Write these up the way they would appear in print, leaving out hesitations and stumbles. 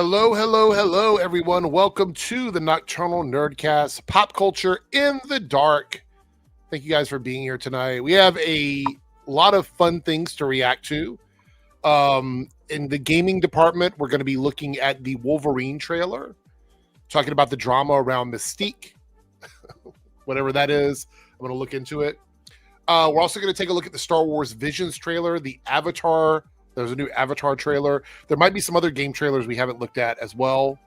Hello, hello, hello, everyone. Welcome to the Nocturnal Nerdcast, Pop Culture in the Dark. Thank you guys for being here tonight. We have a lot of fun things to react to. In the gaming department, we're going to be looking at the Wolverine trailer, talking about the drama around Mystique, whatever that is. I'm going to look into it. We're also going to take a look at the Star Wars Visions trailer, the Avatar. There's a new Avatar trailer. There might be some other game trailers we haven't looked at as well.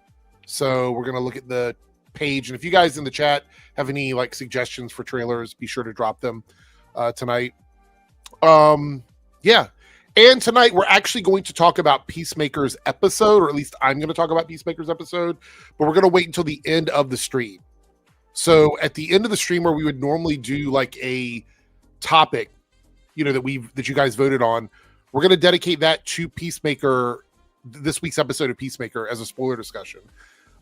So we're going to look at the page. And if you guys in the chat have any suggestions for trailers, be sure to drop them tonight. Yeah. And tonight we're actually going to talk about Peacemaker's episode, or at least I'm going to talk about Peacemaker's episode, but we're going to wait until the end of the stream. So at the end of the stream, where we would normally do a topic, that you guys voted on, we're going to dedicate that to Peacemaker, this week's episode of Peacemaker, as a spoiler discussion.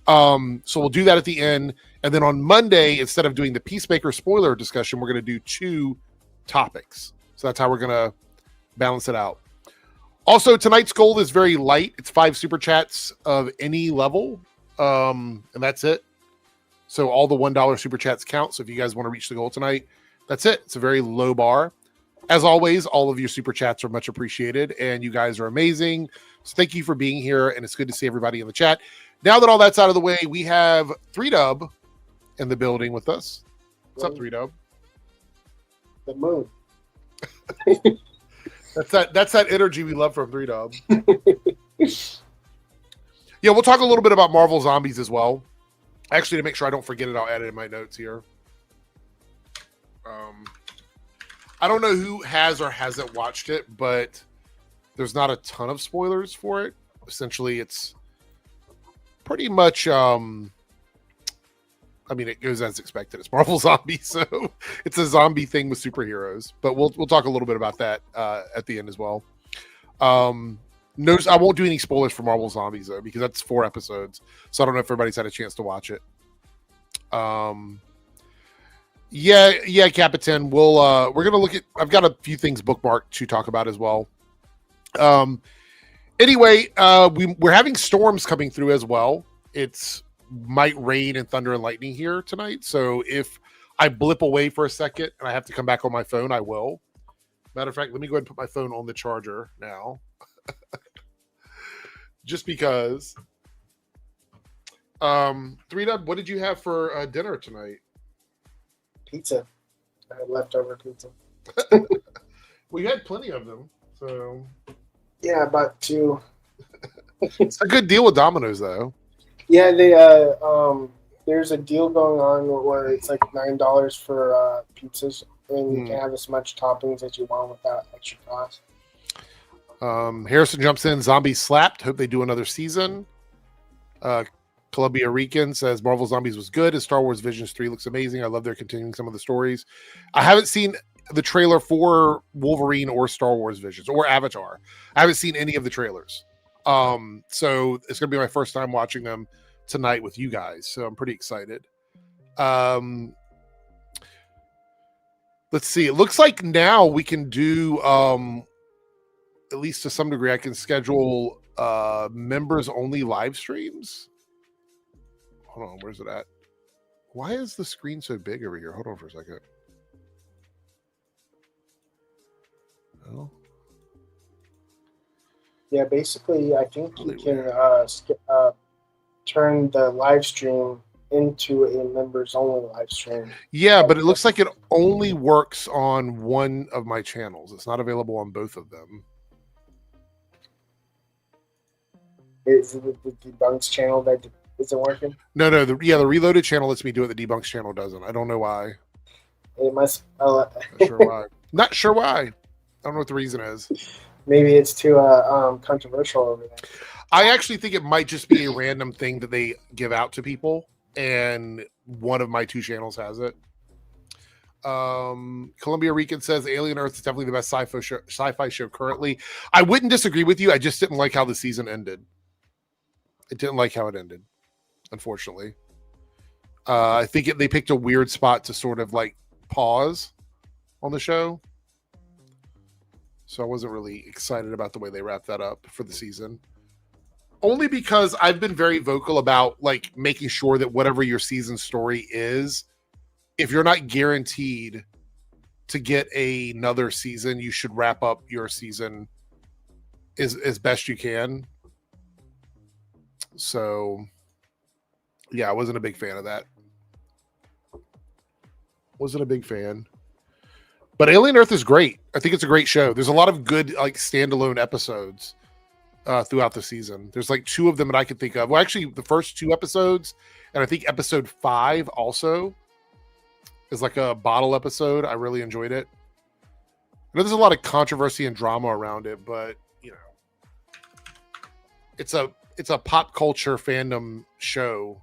So we'll do that at the end. And then on Monday, instead of doing the Peacemaker spoiler discussion, we're going to do two topics. So that's how we're going to balance it out. Also, tonight's goal is very light. It's 5 super chats of any level. And that's it. So all the $1 super chats count. So if you guys want to reach the goal tonight, that's it. It's a very low bar. As always, all of your super chats are much appreciated, and you guys are amazing. So thank you for being here, and it's good to see everybody in the chat. Now that all that's out of the way, we have 3Dub in the building with us. What's up, 3Dub? The moon. That's that energy we love from 3Dub. Yeah, we'll talk a little bit about Marvel Zombies as well. Actually, to make sure I don't forget it, I'll add it in my notes here. I don't know who has or hasn't watched it, but there's not a ton of spoilers for it. Essentially, it's pretty much, it goes as expected. It's Marvel Zombies, so it's a zombie thing with superheroes. But we'll talk a little bit about that at the end as well. No, I won't do any spoilers for Marvel Zombies, though, because that's 4 episodes. So I don't know if everybody's had a chance to watch it. Yeah, Capitan. We're gonna look at. I've got a few things bookmarked to talk about as well. Anyway, we're having storms coming through as well. It's might rain and thunder and lightning here tonight. So if I blip away for a second and I have to come back on my phone, I will. Matter of fact, let me go ahead and put my phone on the charger now, just because. 3Dub, what did you have for dinner tonight? Pizza. I had leftover pizza. We had plenty of them, so yeah, about 2. It's a good deal with Domino's, though. Yeah, they there's a deal going on where it's like $9 for pizzas, and you can have as much toppings as you want without extra cost. Harrison jumps in. Zombies slapped. Hope they do another season. Columbia Rican says Marvel Zombies was good, and Star Wars Visions 3 looks amazing. I love they're continuing some of the stories. I haven't seen the trailer for Wolverine or Star Wars Visions or Avatar. I haven't seen any of the trailers. So it's going to be my first time watching them tonight with you guys. So I'm pretty excited. Let's see. It looks like now we can do, at least to some degree, I can schedule members only live streams. Hold on, where's it at? Why is the screen so big over here? Hold on for a second. Oh. Yeah, basically, I think you can turn the live stream into a members only live stream. Yeah, but it looks like it only works on one of my channels. It's not available on both of them. Is it the Debunks channel that isn't working? No. The Reloaded channel lets me do it. The Debunks channel doesn't. I don't know why. It must. Not sure why. I don't know what the reason is. Maybe it's too controversial over there. I actually think it might just be a random thing that they give out to people, and one of my 2 channels has it. Columbia Rican says Alien Earth is definitely the best sci-fi show currently. I wouldn't disagree with you. I just didn't like how the season ended. It didn't like how it ended, unfortunately. I think they picked a weird spot to sort of pause on the show. So I wasn't really excited about the way they wrapped that up for the season. Only because I've been very vocal about like making sure that whatever your season story is, if you're not guaranteed to get another season, you should wrap up your season as best you can. So yeah, I wasn't a big fan of that. Wasn't a big fan. But Alien Earth is great. I think it's a great show. There's a lot of good like standalone episodes throughout the season. There's like 2 of them that I can think of. Well, actually, the first 2 episodes, and I think episode 5 also is like a bottle episode. I really enjoyed it. I know there's a lot of controversy and drama around it, but you know, it's a pop culture fandom show.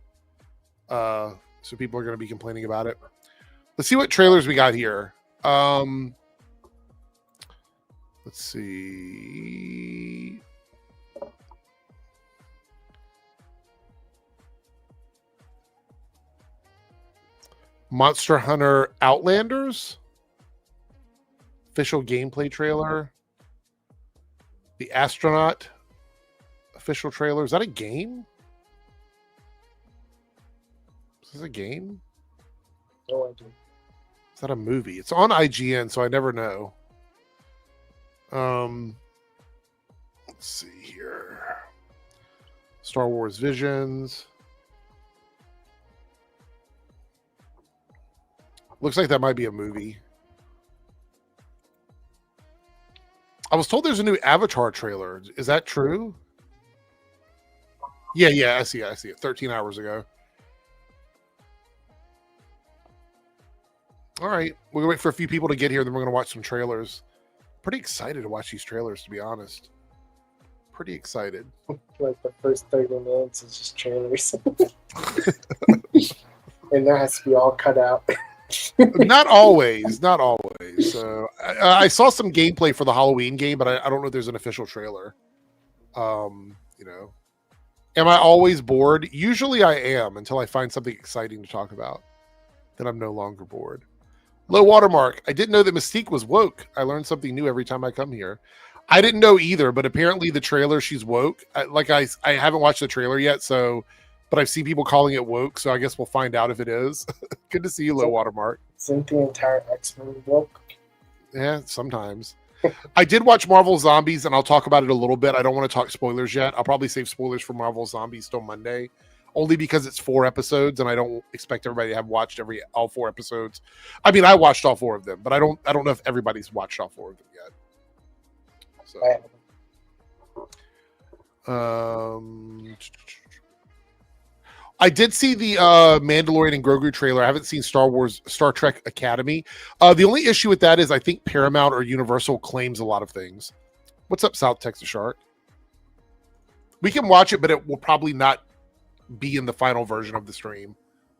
So people are going to be complaining about it. Let's see what trailers we got here. Let's see. Monster Hunter Outlanders. Official gameplay trailer. The Astronaut official trailer. Is that a game? Is this a game? No idea. Is that a movie? It's on IGN, so I never know. Let's see here. Star Wars Visions. Looks like that might be a movie. I was told there's a new Avatar trailer. Is that true? Yeah, I see it. 13 hours ago. All right. We're going to wait for a few people to get here, then we're going to watch some trailers. Pretty excited to watch these trailers, to be honest. Pretty excited. Like the first 30 minutes is just trailers. And that has to be all cut out. Not always. So I saw some gameplay for the Halloween game, but I don't know if there's an official trailer. You know, am I always bored? Usually I am until I find something exciting to talk about. Then I'm no longer bored. Low watermark. I didn't know that Mystique was woke. I learn something new every time I come here. I didn't know either, but apparently the trailer, she's woke. I haven't watched the trailer yet, so, but I've seen people calling it woke, so I guess we'll find out if it is. Good to see you, Low Watermark. Isn't the entire X-Men woke? Yeah, sometimes. I did watch Marvel Zombies, and I'll talk about it a little bit. I don't want to talk spoilers yet. I'll probably save spoilers for Marvel Zombies till Monday, only because it's 4 episodes, and I don't expect everybody to have watched all 4 episodes. I mean, I watched all 4 of them, but I don't know if everybody's watched all 4 of them yet. So, I did see the Mandalorian and Grogu trailer. I haven't seen Star Trek Academy. The only issue with that is I think Paramount or Universal claims a lot of things. What's up, South Texas Shark? We can watch it, but it will probably not be in the final version of the stream.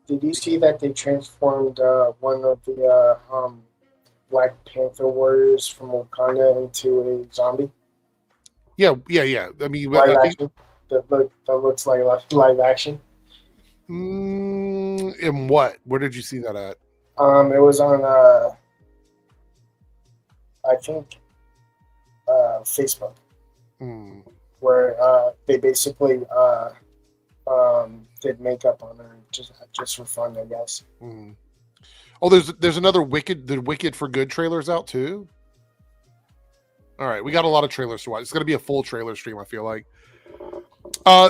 Did you see that they transformed one of the Black Panther warriors from Wakanda into a zombie? Yeah. I mean, that looks like live action. In what? Where did you see that at? It was on I think Facebook, where they basically did makeup on her just for fun, I guess. Oh, there's another Wicked for Good trailers out too. All right, we got a lot of trailers to watch. It's going to be a full trailer stream, I feel like.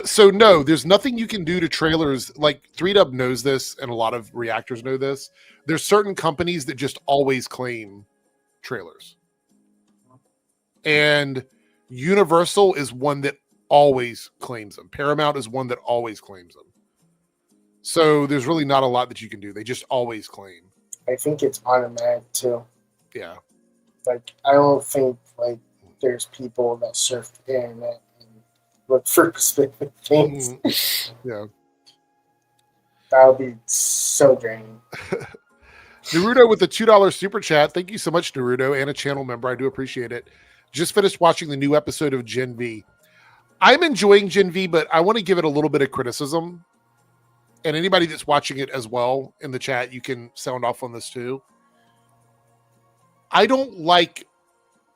So no, there's nothing you can do to trailers. Like 3Dub knows this, and a lot of reactors know this. There's certain companies that just always claim trailers, and Universal is one that always claims them. Paramount is one that always claims them. So there's really not a lot that you can do. They just always claim. I think it's automatic too. Yeah. Like I don't think like there's people that surf the internet and look for specific things. Yeah. That would be so draining. Naruto with the $2 super chat. Thank you so much, Naruto, and a channel member. I do appreciate it. Just finished watching the new episode of Gen V. I'm enjoying Gen V, but I want to give it a little bit of criticism. And anybody that's watching it as well in the chat, you can sound off on this too. I don't like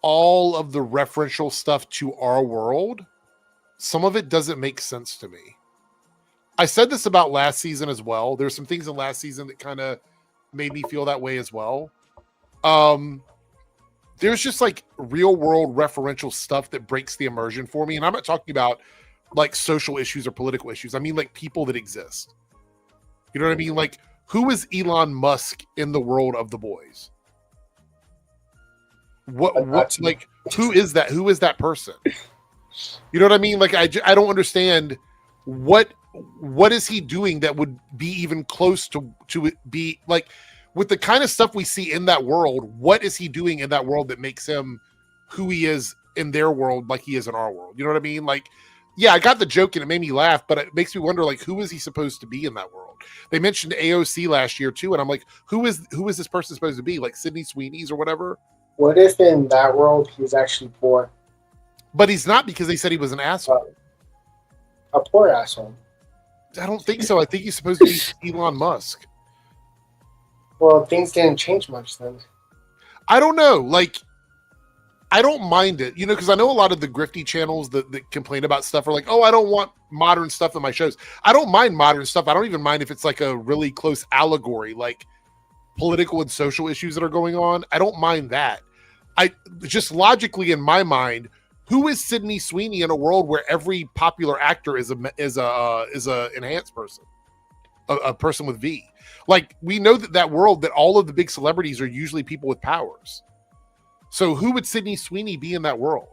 all of the referential stuff to our world some of it doesn't make sense to me. I said this about last season as well. There's some things in last season that kind of made me feel that way as well. There's just like real world referential stuff that breaks the immersion for me. And I'm not talking about like social issues or political issues. I mean like people that exist. You know what I mean? Like, who is Elon Musk in the world of The Boys? What like, who is that? Who is that person? You know what I mean? Like, I don't understand what is he doing that would be even close to it be like, with the kind of stuff we see in that world, what is he doing in that world that makes him who he is in their world like he is in our world? You know what I mean? Like, yeah, I got the joke and it made me laugh, but it makes me wonder, like, who is he supposed to be in that world? They mentioned AOC last year too, and I'm like, who is this person supposed to be? Like Sydney Sweeney's or whatever? What if in that world he's actually poor? But he's not, because they said he was an asshole. A poor asshole. I don't think so. I think he's supposed to be Elon Musk. Well, things didn't change much then. I don't know. Like, I don't mind it, you know, because I know a lot of the grifty channels that complain about stuff are like, oh, I don't want modern stuff in my shows. I don't mind modern stuff. I don't even mind if it's like a really close allegory, like political and social issues that are going on. I don't mind that. I just logically in my mind, who is Sydney Sweeney in a world where every popular actor is a enhanced person, a person with V? Like, we know that world, that all of the big celebrities are usually people with powers. So who would Sydney Sweeney be in that world?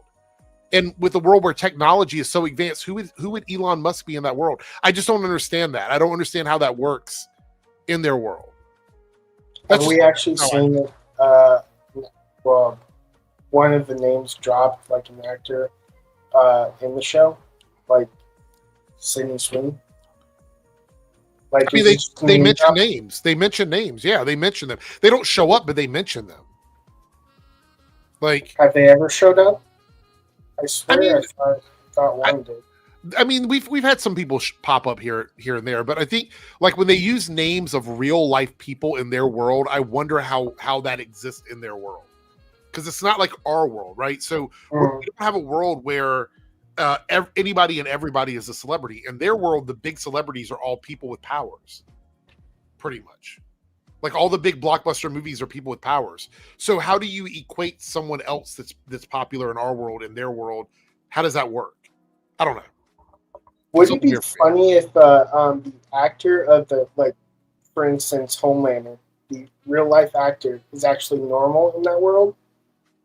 And with a world where technology is so advanced, who would Elon Musk be in that world? I just don't understand that. I don't understand how that works in their world. Have we actually seen it? Well, one of the names dropped, like an actor in the show, like Sydney Sweeney. Like, I mean, they mention names. They mention names. Yeah, they mention them. They don't show up, but they mention them. Like, have they ever showed up? I swear, I thought one did. I mean, we've had some people pop up here and there, but I think like when they use names of real life people in their world, I wonder how that exists in their world, because it's not like our world, right? So we don't have a world where anybody and everybody is a celebrity. In their world, the big celebrities are all people with powers, pretty much. Like, all the big blockbuster movies are people with powers. So how do you equate someone else that's popular in our world, in their world? How does that work? I don't know. Would it be funny if the actor of the, like, for instance, Homelander, the real life actor, is actually normal in that world?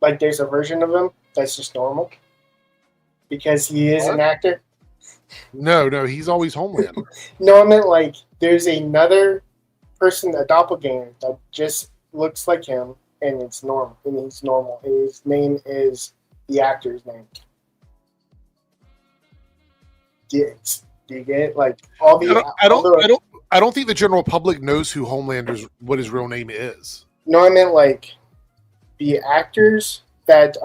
Like, there's a version of him that's just normal because he is an actor? No, he's always Homelander. No, I meant like there's another person, a doppelganger, that just looks like him, and it's normal, and he's normal. His name is the actor's name. Do you get it? Like, all the I don't think the general public knows who what his real name is. No, I meant like the actors that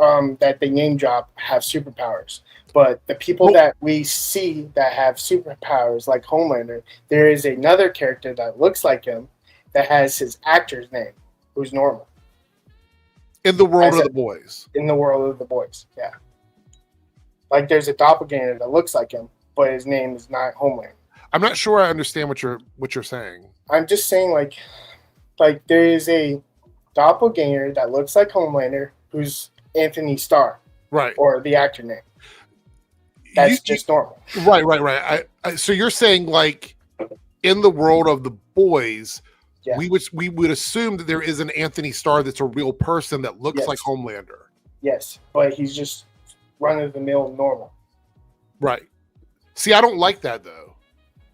they name drop have superpowers. But the people that we see that have superpowers, like Homelander, there is another character that looks like him that has his actor's name, who's normal. In the world of the boys. In the world of the boys, yeah. Like, there's a doppelganger that looks like him, but his name is not Homelander. I'm not sure I understand what you're saying. I'm just saying, like there is a doppelganger that looks like Homelander, who's Anthony Starr, right? Or the actor name. That's just normal. Right. So you're saying, like, in the world of the boys, yeah, we would assume that there is an Anthony Starr that's a real person that looks like Homelander. Yes, but he's just run-of-the-mill normal. Right. See, I don't like that, though.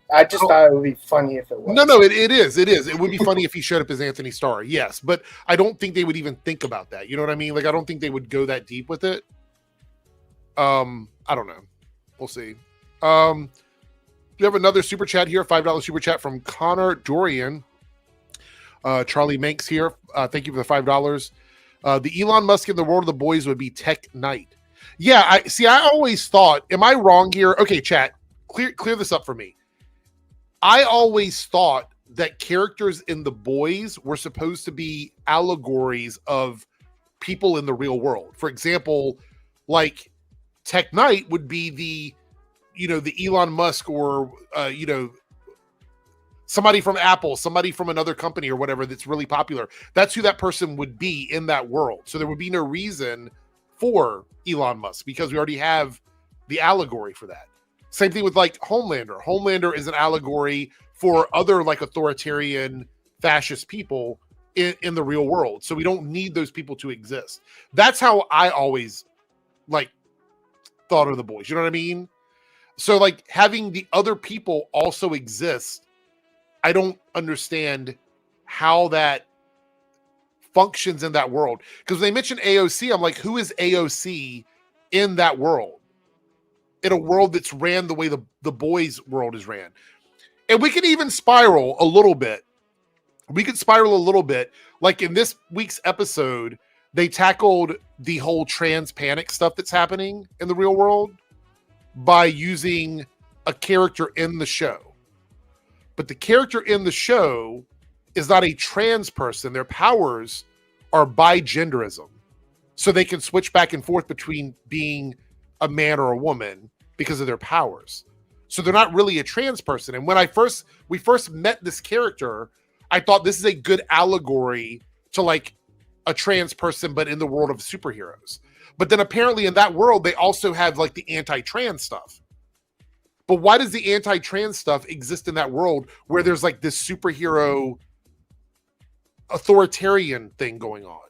I just thought it would be funny if it was. No, it is. It would be funny if he showed up as Anthony Starr, yes. But I don't think they would even think about that. You know what I mean? Like, I don't think they would go that deep with it. I don't know. We'll see. We have another super chat here, $5 super chat from Connor Dorian. Charlie Manx here. Thank you for the $5. The Elon Musk in the world of the boys would be Tech Knight. Yeah, I always thought, am I wrong here? Okay, chat, clear this up for me. I always thought that characters in the boys were supposed to be allegories of people in the real world. For example, like, Tech Knight would be the Elon Musk or somebody from Apple, somebody from another company or whatever that's really popular. That's who that person would be in that world. So there would be no reason for Elon Musk because we already have the allegory for that. Same thing with like Homelander. Homelander is an allegory for other like authoritarian fascist people in the real world. So we don't need those people to exist. That's how I always like thought of the boys. You know what I mean? So like having the other people also exist, I don't understand how that functions in that world. Because when they mention AOC, I'm like, who is AOC in that world? In a world that's ran the way the boys' world is ran. And we can even spiral a little bit. We could spiral a little bit. Like in this week's episode, they tackled the whole trans panic stuff that's happening in the real world by using a character in the show. But the character in the show is not a trans person. Their powers are bigenderism. So they can switch back and forth between being a man or a woman because of their powers. So they're not really a trans person. And when we first met this character, I thought this is a good allegory to like a trans person, but in the world of superheroes. But then apparently in that world, they also have like the anti-trans stuff. But why does the anti-trans stuff exist in that world where there's like this superhero authoritarian thing going on?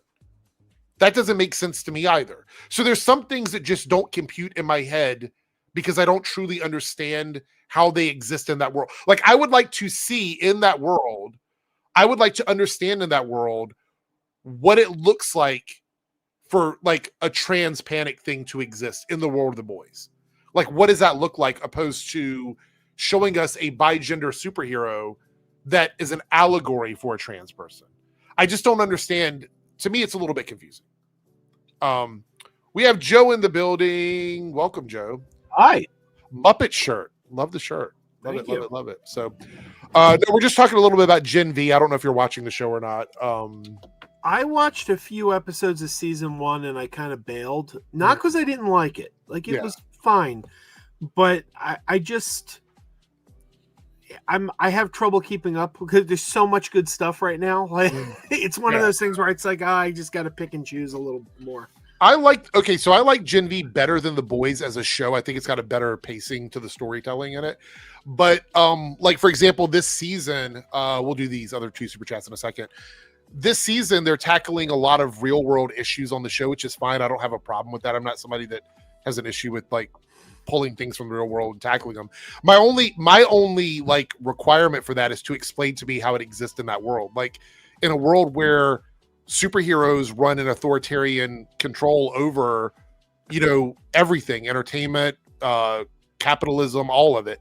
That doesn't make sense to me either. So there's some things that just don't compute in my head because I don't truly understand how they exist in that world. Like I would like to see in that world, I would like to understand in that world what it looks like for like a trans panic thing to exist in the world of the boys. Like, what does that look like opposed to showing us a bigender superhero that is an allegory for a trans person? I just don't understand. To me, it's a little bit confusing. We have Joe in the building. Welcome, Joe. Hi. Muppet shirt. Love the shirt. Love Thank it, you. love it, love it. So, no, we're just talking a little bit about Gen V. I don't know if you're watching the show or not. I watched a few episodes of season 1 and I kind of bailed. Not because I didn't like it. Like it was fine. But I have trouble keeping up because there's so much good stuff right now. Like it's one of those things where it's like, I just got to pick and choose a little more. I like Gen V better than The Boys as a show. I think it's got a better pacing to the storytelling in it. But like for example, this season, we'll do these other 2 super chats in a second. This season, they're tackling a lot of real world issues on the show, which is fine. I don't have a problem with that. I'm not somebody that has an issue with like pulling things from the real world and tackling them. My only like requirement for that is to explain to me how it exists in that world. Like in a world where superheroes run an authoritarian control over, everything, entertainment, capitalism, all of it.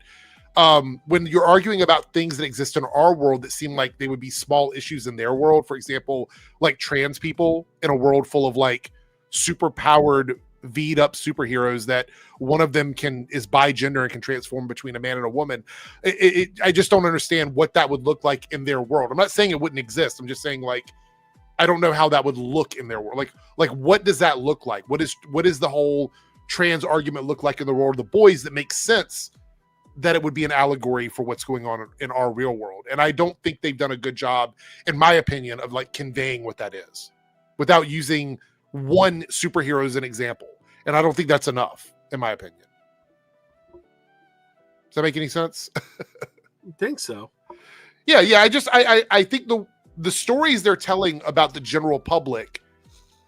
When you're arguing about things that exist in our world that seem like they would be small issues in their world, for example, like trans people in a world full of like super powered V'd up superheroes that one of them is bigender and can transform between a man and a woman. I just don't understand what that would look like in their world. I'm not saying it wouldn't exist. I'm just saying like, I don't know how that would look in their world. Like what does that look like? What is the whole trans argument look like in the world of the boys that makes sense that it would be an allegory for what's going on in our real world? And I don't think they've done a good job, in my opinion, of like conveying what that is without using one superhero as an example. And I don't think that's enough, in my opinion. Does that make any sense? I think so. Yeah. I think the stories they're telling about the general public,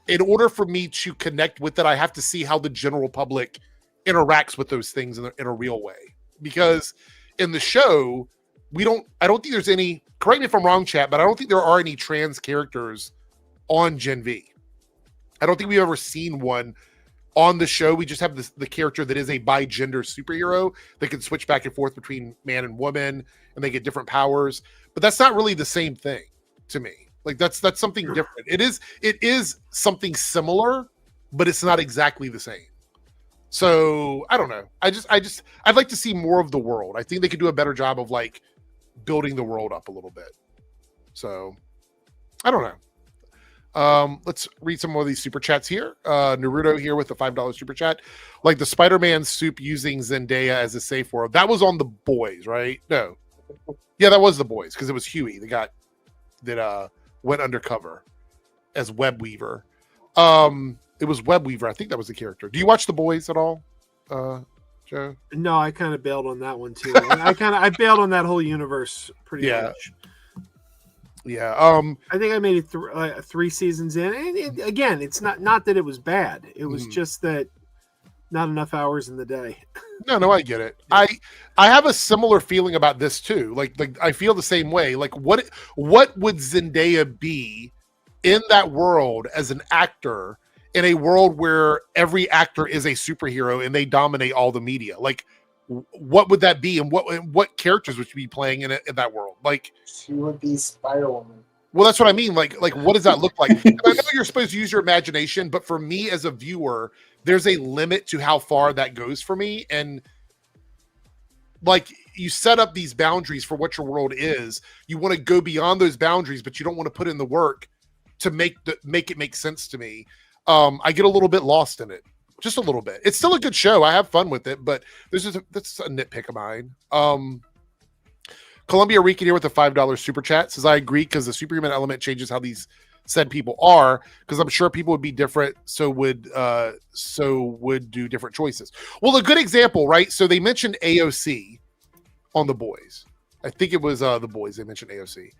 in order for me to connect with it, I have to see how the general public interacts with those things in a real way. Because in the show, I don't think there's any, correct me if I'm wrong, chat, but I don't think there are any trans characters on Gen V. I don't think we've ever seen one on the show. We just have the character that is a bigender superhero that can switch back and forth between man and woman, and they get different powers. But that's not really the same thing to me. Like that's something different. It is something similar, but it's not exactly the same. So I don't know. I'd like to see more of the world. I think they could do a better job of like building the world up a little bit. So I don't know. Let's read some more of these super chats here. Naruto here with the $5 super chat. Like the Spider-Man soup using Zendaya as a safe word. That was on The Boys, right? No. Yeah, that was The Boys because it was Huey that went undercover as Web Weaver. It was Web Weaver. I think that was the character. Do you watch The Boys at all, Joe? No, I kind of bailed on that one too. I bailed on that whole universe pretty much. Yeah. I think I made it 3 seasons in. And again, it's not that it was bad. It was just that not enough hours in the day. No, I get it. I have a similar feeling about this too. Like I feel the same way. Like what would Zendaya be in that world as an actor in a world where every actor is a superhero and they dominate all the media? Like what would that be, and what characters would you be playing in that world? Like she would be Spider-Woman. Well, that's what I mean. Like what does that look like? I know you're supposed to use your imagination, but for me as a viewer, there's a limit to how far that goes for me. And like you set up these boundaries for what your world is. You want to go beyond those boundaries, but you don't want to put in the work to make it make sense to me. I get a little bit lost in it. Just a little bit. It's still a good show. I have fun with it, but that's a nitpick of mine. Columbia Rican here with a $5 super chat says, I agree because the superhuman element changes how these said people are, because I'm sure people would be different, so would do different choices. Well, a good example, right? So they mentioned AOC on The Boys. I think it was The Boys. They mentioned AOC.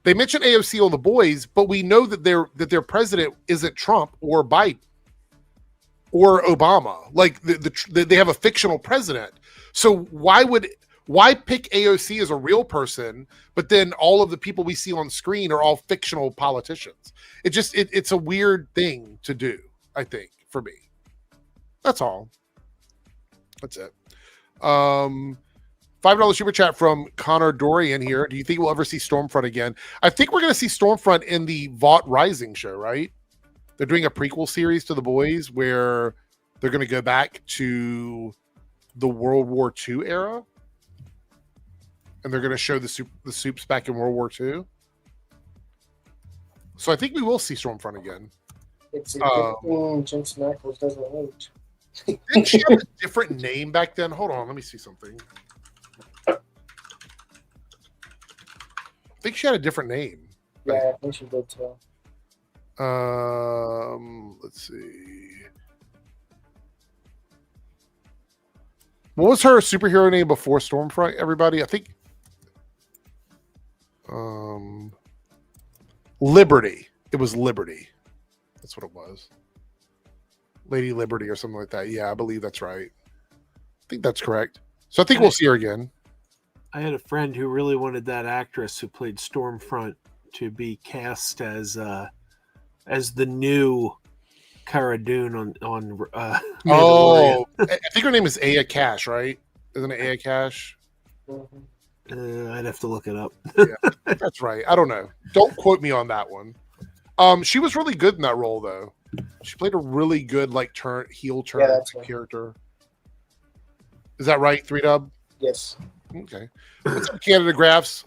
They mentioned AOC on The Boys, but we know that their president isn't Trump or Biden or Obama. Like they have a fictional president. So why pick AOC as a real person, but then all of the people we see on screen are all fictional politicians? It's a weird thing to do, I think, for me. That's all. That's it. $5 super chat from Connor Dorian here. Do you think we'll ever see Stormfront again? I think we're going to see Stormfront in the Vought Rising show, right? They're doing a prequel series to The Boys where they're going to go back to the World War II era. And they're going to show the soups back in World War II. So I think we will see Stormfront again. It's a good thing Jensen Ackles doesn't age. Didn't she have a different name back then? Hold on, let me see something. I think she had a different name. Yeah, I think she did too. Let's see. What was her superhero name before Stormfront, everybody? I think Liberty. It was Liberty. That's what it was. Lady Liberty or something like that. Yeah, I believe that's right. I think that's correct. So I think we'll see her again. I had a friend who really wanted that actress who played Stormfront to be cast as the new Cara Dune on Oh, I think her name is Aya Cash, right? Isn't it Aya Cash? I'd have to look it up. Yeah, that's right. I don't know. Don't quote me on that one. She was really good in that role, though. She played a really good heel turn character. Is that right, 3Dub? Yes. Okay. What's up, Canada Graphs?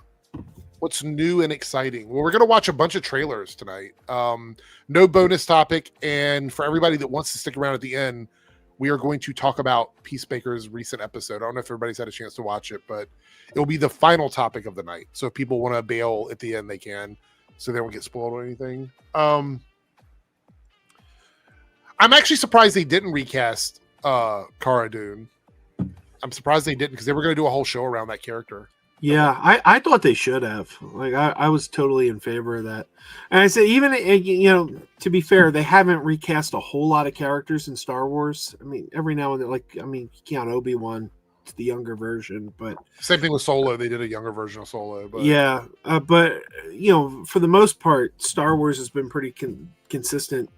What's new and exciting? Well, we're going to watch a bunch of trailers tonight. No bonus topic. And for everybody that wants to stick around at the end, we are going to talk about Peacemaker's recent episode. I don't know if everybody's had a chance to watch it, but it'll be the final topic of the night. So if people want to bail at the end, they can, so they don't get spoiled or anything. I'm actually surprised they didn't recast Cara Dune. I'm surprised they didn't, because they were going to do a whole show around that character. Yeah, I thought they should have. I was totally in favor of that. And I said, even, to be fair, they haven't recast a whole lot of characters in Star Wars. I mean, every now and then, Keanu Obi-Wan, it's the younger version, but same thing with Solo. They did a younger version of Solo. But yeah, but for the most part, Star Wars has been pretty consistent.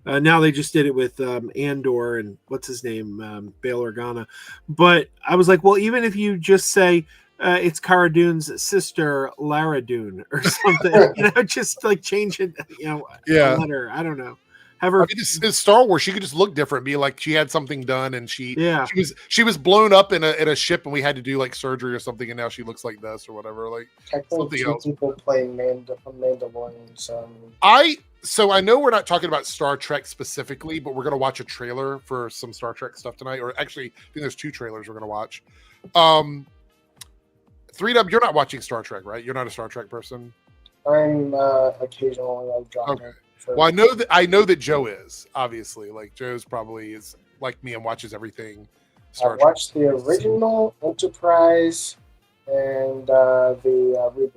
Now they just did it with Andor and what's his name, Bail Organa. But I was like, well, even if you just say it's Cara Dune's sister, Lara Dune, or something, just change it, a letter. I don't know. It's Star Wars. She could just look different, be like she had something done, and she was blown up in a ship, and we had to do surgery or something, and now she looks like this or whatever. Technically, two people playing Mandalorian. So So I know we're not talking about Star Trek specifically, but we're going to watch a trailer for some Star Trek stuff tonight. Or actually, I think there's 2 trailers we're going to watch. 3Dub, you're not watching Star Trek, right? You're not a Star Trek person. I'm occasionally like dropping. Okay. Well, I know that Joe is, obviously. Like Joe's probably is like me and watches everything Star I watched the original Enterprise and the reboot.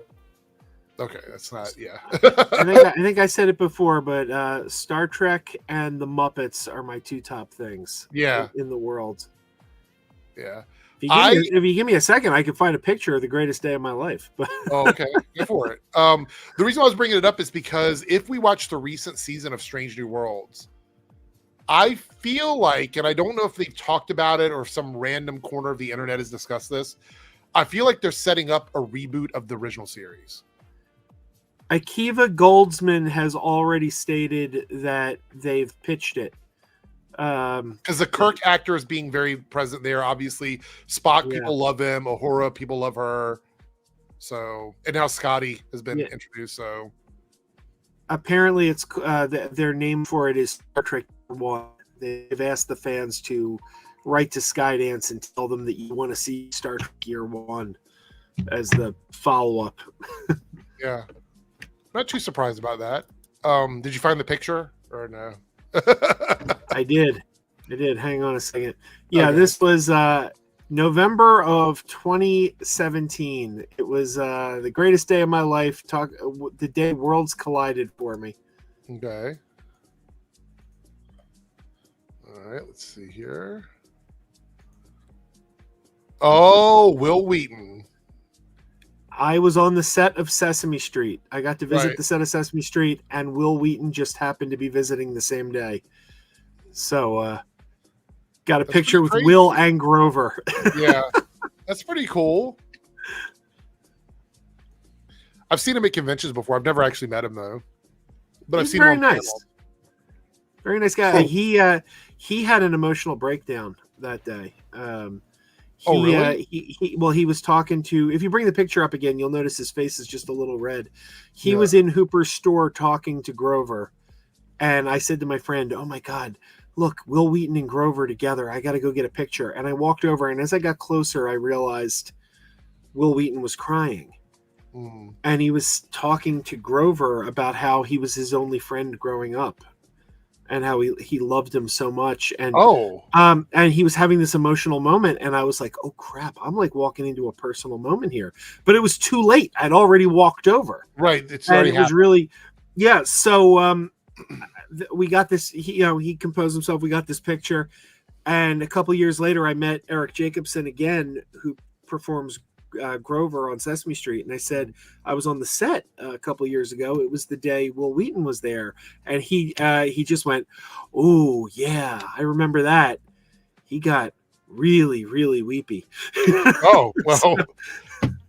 Okay, that's not. Yeah. I think I said it before, but Star Trek and the Muppets are my 2 top things. Yeah. In the world. Yeah. If you give me a second, I can find a picture of the greatest day of my life. Oh, okay, go for it. The reason I was bringing it up is because if we watch the recent season of Strange New Worlds, I feel like, and I don't know if they've talked about it or if some random corner of the internet has discussed this, I feel like they're setting up a reboot of the original series. Akiva Goldsman has already stated that they've pitched it. Because the Kirk actor is being very present there. Obviously, Spock, people love him. Uhura, people love her. So, and now Scotty has been introduced. So, apparently, it's their name for it is Star Trek 1. They've asked the fans to write to Skydance and tell them that you want to see Star Trek Year 1 as the follow-up. Yeah, not too surprised about that. Did you find the picture or no? I did. Hang on a second. Yeah, okay. This was November of 2017. It was the greatest day of my life. The day worlds collided for me. Okay. All right, let's see here. Oh, Will Wheaton. I was on the set of Sesame Street. I got to visit the set of Sesame Street, and Will Wheaton just happened to be visiting the same day. So, got a picture with Will and Grover. Yeah, that's pretty cool. I've seen him at conventions before. I've never actually met him though, but I've seen him. Very nice. Very nice guy. Cool. He had an emotional breakdown that day. Really? He was talking to. If you bring the picture up again, you'll notice his face is just a little red. He was in Hooper's store talking to Grover, and I said to my friend, "Oh my God, look, Will Wheaton and Grover together. I got to go get a picture." And I walked over, and as I got closer, I realized Will Wheaton was crying, and he was talking to Grover about how he was his only friend growing up. And how he loved him so much, and and he was having this emotional moment, and I was like, "Oh crap! I'm like walking into a personal moment here." But it was too late. I'd already walked over. Right. It was really, yeah. So we got this. He composed himself. We got this picture, and a couple years later, I met Eric Jacobson again, who performs Grover on Sesame Street, and I said I was on the set a couple years ago. It was the day Will Wheaton was there, and he just went, "Oh yeah, I remember that." He got really, really weepy. Oh well,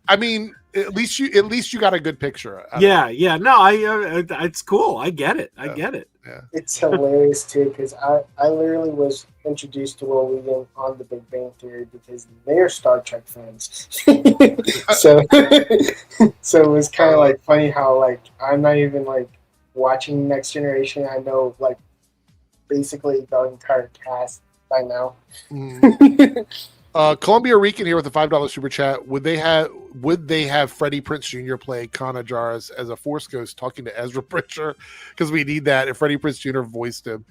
I mean, at least you got a good picture. Yeah. No, it's cool. I get it. Yeah. It's hilarious too because I literally was introduced to Will Wheaton on The Big Bang Theory because they're Star Trek fans. so it was kind of like funny how like I'm not even like watching Next Generation. I know like basically the entire cast by now. Columbia Rican here with a $5 super chat. Would they have Freddie Prinze Jr. play Kana Jarrus as a Force Ghost talking to Ezra Bridger? Because we need that. If Freddie Prinze Jr. voiced him,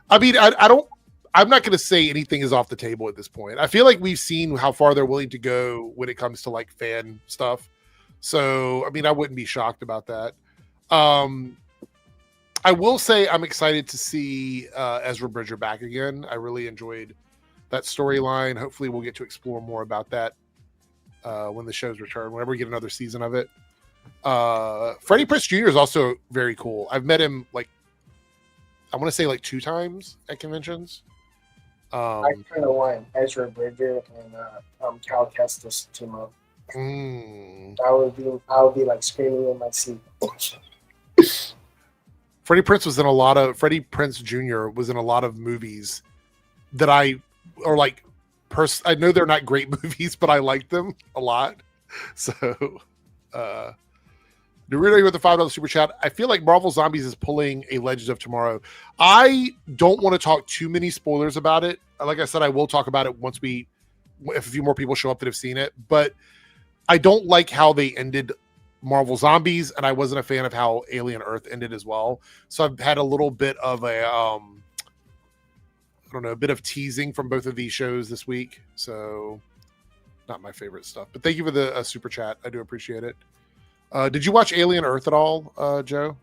I mean, I'm not going to say anything is off the table at this point. I feel like we've seen how far they're willing to go when it comes to like fan stuff. So, I mean, I wouldn't be shocked about that. I will say I'm excited to see Ezra Bridger back again. I really enjoyed that storyline. Hopefully we'll get to explore more about that when the shows return, whenever we get another season of it. Freddie Prinze Jr. is also very cool. I've met him like, I want to say like 2 times at conventions. I kind of want Ezra Bridger and Cal Kestis team up. I would be like screaming in my seat. Freddie Prinze Jr. was in a lot of movies that I know they're not great movies, but I like them a lot. So Dorito with the $5 super chat. I feel like Marvel Zombies is pulling a Legends of Tomorrow. I don't want to talk too many spoilers about it. Like I said, I will talk about it if a few more people show up that have seen it. But I don't like how they ended Marvel Zombies, and I wasn't a fan of how Alien Earth ended as well. So I've had a little bit of a a bit of teasing from both of these shows this week. So not my favorite stuff. But thank you for the super chat. I do appreciate it. Did you watch Alien Earth at all, Joe?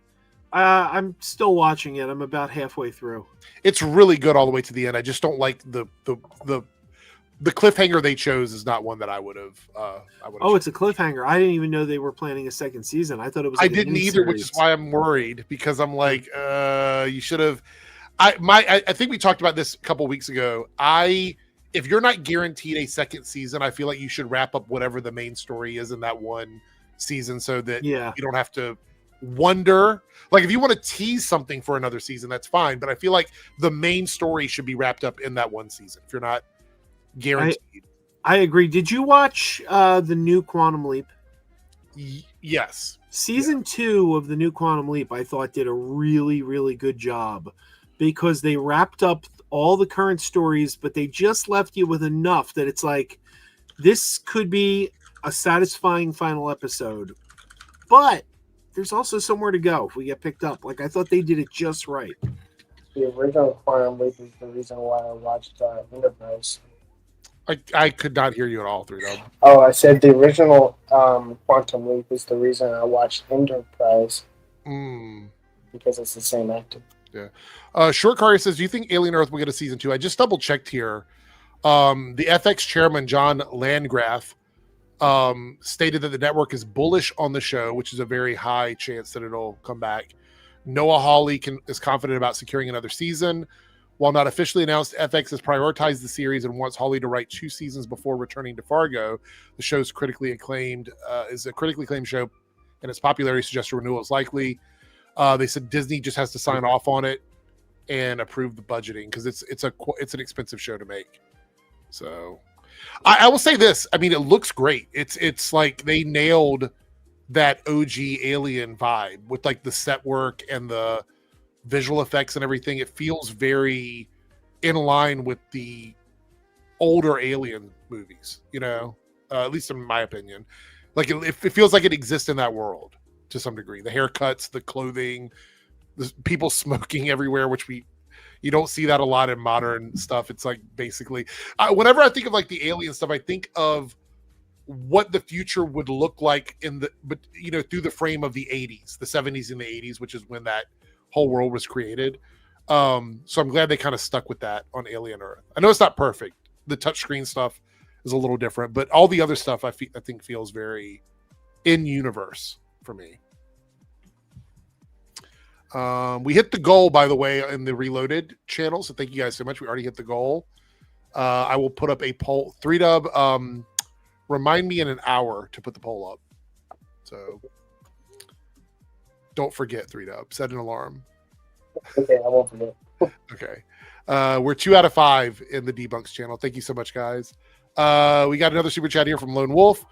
I'm still watching it. I'm about halfway through. It's really good all the way to the end. I just don't like the cliffhanger they chose is not one that I would have. It's a cliffhanger. I didn't even know they were planning a second season. I thought it was. I didn't either, which is why I'm worried because I'm like, you should have. I think we talked about this a couple weeks ago. If you're not guaranteed a second season, I feel like you should wrap up whatever the main story is in that one season so that you don't have to wonder. Like if you want to tease something for another season, that's fine. But I feel like the main story should be wrapped up in that one season. If you're not guaranteed. I agree. Did you watch the new Quantum Leap? Yes. Season 2 of the new Quantum Leap, I thought did a really, really good job because they wrapped up all the current stories, but they just left you with enough that it's like, this could be a satisfying final episode, but there's also somewhere to go if we get picked up. Like, I thought they did it just right. The original Quantum Leap is the reason why I watched Enterprise. I could not hear you at all through them. Oh, I said the original Quantum Leap is the reason I watched Enterprise. Because it's the same actor. Yeah. Short Carrier says, do you think Alien Earth will get a season 2? I just double checked here. The FX chairman, John Landgraf, stated that the network is bullish on the show, which is a very high chance that it'll come back. Noah Hawley is confident about securing another season. While not officially announced, FX has prioritized the series and wants Hawley to write 2 seasons before returning to Fargo. The show's critically acclaimed is a critically acclaimed show, and its popularity suggests a renewal is likely. They said Disney just has to sign off on it and approve the budgeting because it's an expensive show to make. So I will say this. I mean, it looks great. It's like they nailed that OG Alien vibe with like the set work and the visual effects and everything. It feels very in line with the older Alien movies, at least in my opinion. Like it feels like it exists in that world to some degree. The haircuts, the clothing, the people smoking everywhere, which you don't see that a lot in modern stuff. It's like basically whenever I think of like the Alien stuff, I think of what the future would look like through the frame of the 80s, the 70s and the 80s, which is when that whole world was created. So I'm glad they kind of stuck with that on Alien Earth. I know it's not perfect. The touchscreen stuff is a little different, but all the other stuff I think feels very in universe for me. We hit the goal, by the way, in the Reloaded channel. So thank you guys so much. We already hit the goal. I will put up a poll. 3Dub, remind me in an hour to put the poll up. So don't forget, 3Dub. Set an alarm. Okay, I won't forget. Okay. We're 2 out of 5 in the Debunks channel. Thank you so much, guys. We got another super chat here from Lone Wolf.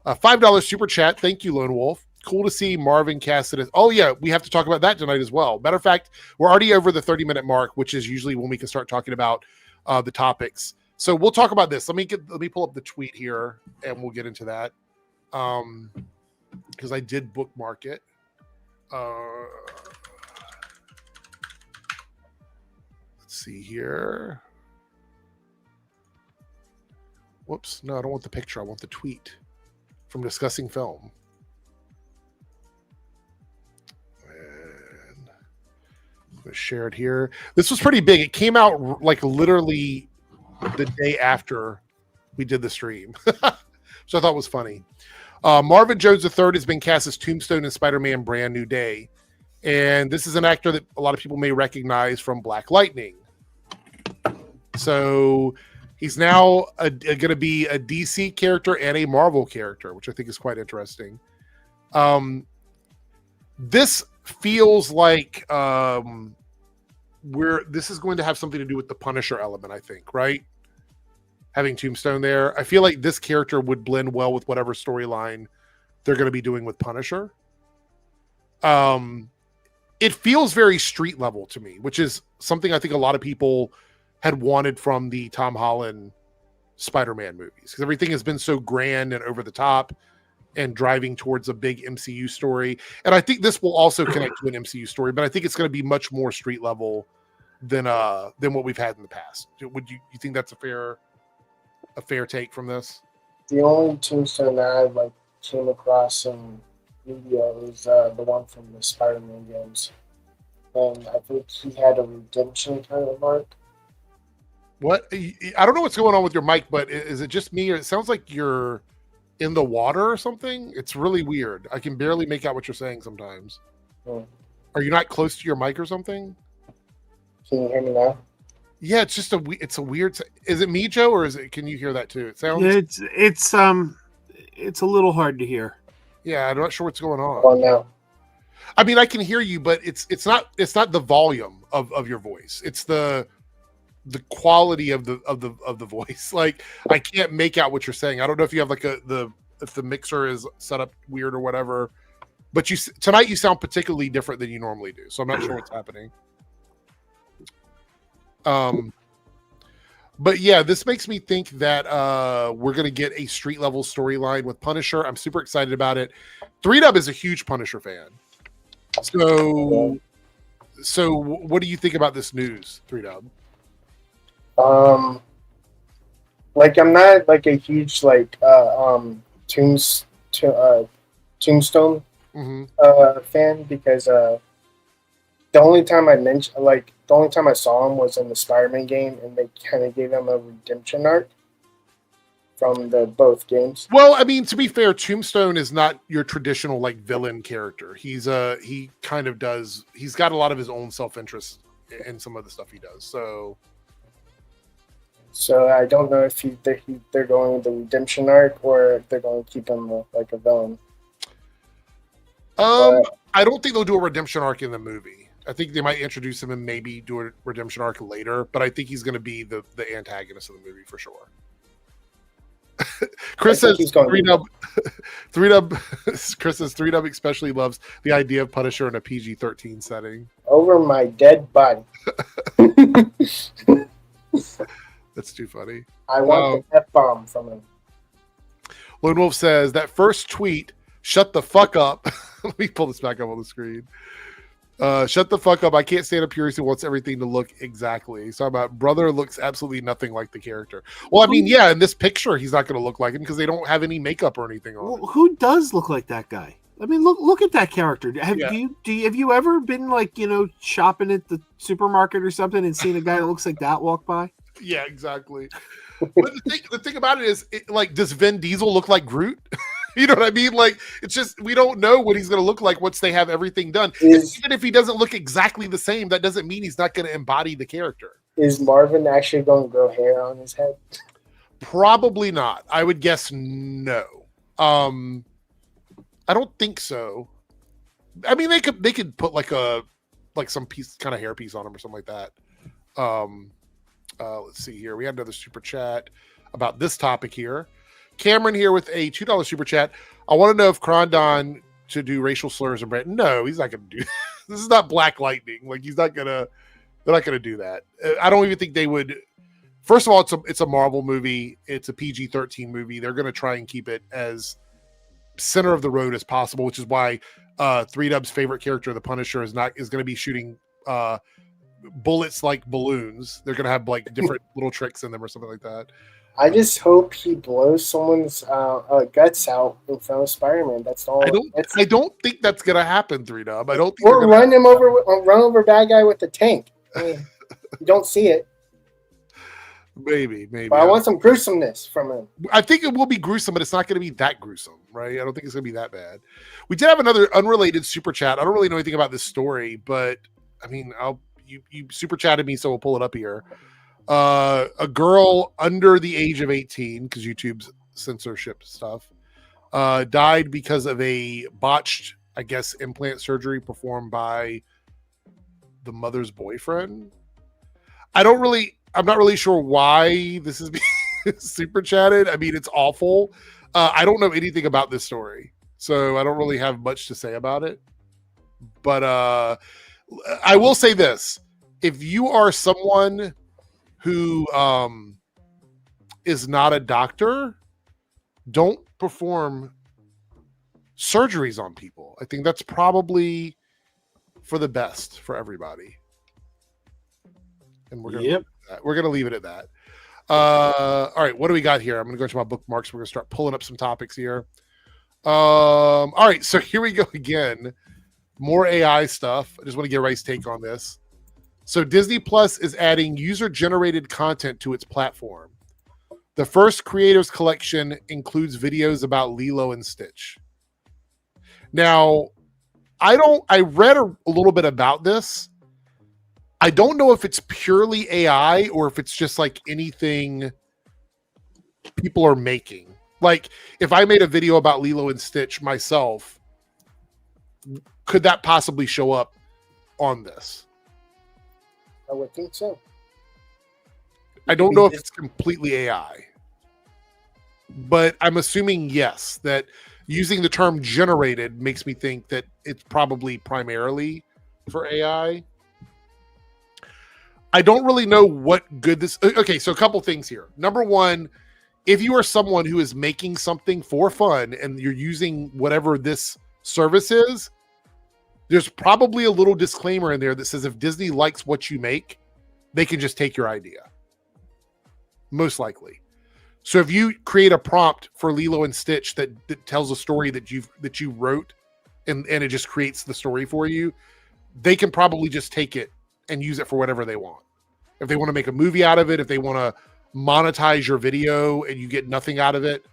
$5 super chat. Thank you, Lone Wolf. Cool to see Marvin casted as. Oh, yeah. We have to talk about that tonight as well. Matter of fact, we're already over the 30-minute mark, which is usually when we can start talking about the topics. So we'll talk about this. Let me pull up the tweet here, and we'll get into that. Because I did bookmark it. Let's see here. Whoops. No, I don't want the picture. I want the tweet from Discussing Film. And I'm going to share it here. This was pretty big. It came out like literally the day after we did the stream. So I thought it was funny. Marvin Jones III has been cast as Tombstone in Spider-Man Brand New Day. And this is an actor that a lot of people may recognize from Black Lightning. So he's now going to be a DC character and a Marvel character, which I think is quite interesting. This feels like this is going to have something to do with the Punisher element, I think, right? Having Tombstone there. I feel like this character would blend well with whatever storyline they're going to be doing with Punisher. It feels very street level to me, which is something I think a lot of people had wanted from the Tom Holland Spider-Man movies, because everything has been so grand and over the top and driving towards a big MCU story. And I think this will also connect to an MCU story, but I think it's going to be much more street level than what we've had in the past. Would you think that's a fair take from this? The only tombstone that I came across in media was the one from the Spider-Man games, and I think he had a redemption kind of arc. What? I don't know what's going on with your mic, but is it just me, or it sounds like you're in the water or something? It's really weird. I can barely make out what you're saying sometimes. Are you not close to your mic or something? Can you hear me now? Yeah, it's just it's a weird. Is it me, Joe, or can you hear that too? It sounds. Yeah, it's a little hard to hear. Yeah, I'm not sure what's going on. Well, now. I mean, I can hear you, but it's not the volume of your voice. It's the quality of the voice. Like, I can't make out what you're saying. I don't know if you have if the mixer is set up weird or whatever. But tonight you sound particularly different than you normally do. So I'm not sure what's happening. But yeah, this makes me think that we're gonna get a street level storyline with Punisher. I'm super excited about it. 3Dub is a huge Punisher fan. So what do you think about this news, 3Dub? I'm not a huge Tombstone fan, because the only time I saw him was in the Spider-Man game, and they kind of gave him a redemption arc from both games. Well, I mean, to be fair, Tombstone is not your traditional villain character. He's got a lot of his own self-interest in some of the stuff he does. So I don't know if they're going the redemption arc, or if they're going to keep him like a villain. I don't think they'll do a redemption arc in the movie. I think they might introduce him and maybe do a redemption arc later, but I think he's going to be the antagonist of the movie for sure. Chris says 3Dub. Chris says 3Dub especially loves the idea of Punisher in a PG-13 setting. Over my dead body. That's too funny. I want the F-bomb from him. Lone Wolf says that first tweet, "Shut the fuck up." Let me pull this back up on the screen. Shut the fuck up. I can't stand a purist who wants everything to look exactly. So about brother looks absolutely nothing like the character. Well, I mean, yeah, in this picture, he's not going to look like him because they don't have any makeup or anything on. Well, who does look like that guy? I mean, look at that character. Have you ever been shopping at the supermarket or something and seen a guy that looks like that walk by? Yeah, exactly. But the thing about it is, does Vin Diesel look like Groot? You know what I mean? It's just, we don't know what he's going to look like once they have everything done. Even if he doesn't look exactly the same, that doesn't mean he's not going to embody the character. Is Marvin actually going to grow hair on his head? Probably not. I would guess no. I don't think so. I mean, they could put some piece, kind of hairpiece on him or something like that. Let's see here. We had another super chat about this topic here. Cameron here with a $2 super chat. I want to know if Krondon to do racial slurs and brand. No, he's not going to do. This is not Black Lightning. He's not gonna. They're not going to do that. I don't even think they would. First of all, it's a Marvel movie. It's a PG-13 movie. They're going to try and keep it as center of the road as possible, which is why 3Dub's favorite character, the Punisher, is going to be shooting bullets like balloons. They're going to have different little tricks in them or something like that. I just hope he blows someone's guts out in front of Spider-Man. That's all. I don't think that's going to happen, 3Dub. I don't think. Or run over bad guy with the tank. I mean, you don't see it. Maybe. But I want some gruesomeness from him. I think it will be gruesome, but it's not going to be that gruesome, right? I don't think it's going to be that bad. We did have another unrelated super chat. I don't really know anything about this story, but I mean, you super chatted me, so we'll pull it up here. A girl under the age of 18, because YouTube's censorship stuff, died because of a botched, I guess, implant surgery performed by the mother's boyfriend. I'm not really sure why this is being super chatted. I mean, it's awful. I don't know anything about this story, so I don't really have much to say about it. But I will say this: if you are someone who is not a doctor, don't perform surgeries on people. I think that's probably for the best for everybody. And we're gonna leave it at that. All right, what do we got here? I'm gonna go to my bookmarks. We're gonna start pulling up some topics here. All right, so here we go again. More AI stuff. I just want to get Ray's take on this. So Disney Plus is adding user-generated content to its platform. The first creators collection includes videos about Lilo and Stitch. Now, I read a little bit about this. I don't know if it's purely AI or if it's just like anything people are making. Like, if I made a video about Lilo and Stitch myself, could that possibly show up on this? I would think so. I don't know if it's completely AI, but I'm assuming yes, that using the term generated makes me think that it's probably primarily for AI. I don't really know what good this... Okay, so a couple things here. Number one, if you are someone who is making something for fun and you're using whatever this service is, there's probably a little disclaimer in there that says if Disney likes what you make, they can just take your idea. Most likely. So if you create a prompt for Lilo and Stitch that tells a story that you wrote and it just creates the story for you, they can probably just take it and use it for whatever they want. If they want to make a movie out of it, if they want to monetize your video and you get nothing out of it.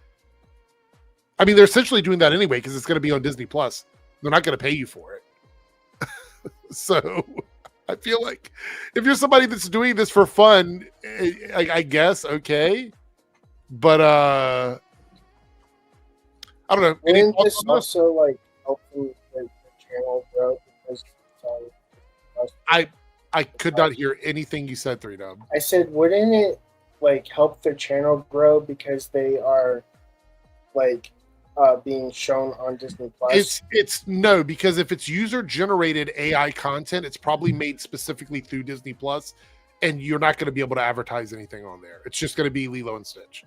I mean, they're essentially doing that anyway because it's going to be on Disney Plus. They're not going to pay you for it. So I feel like if you're somebody that's doing this for fun, I guess, okay. But I don't know. And this also like helping the channel grow because I could not hear anything you said, 3Dub. I said, wouldn't it like help their channel grow because they are like being shown on Disney Plus? It's no, because if it's user generated AI content, it's probably made specifically through Disney Plus, and you're not going to be able to advertise anything on there. It's just going to be Lilo and Stitch.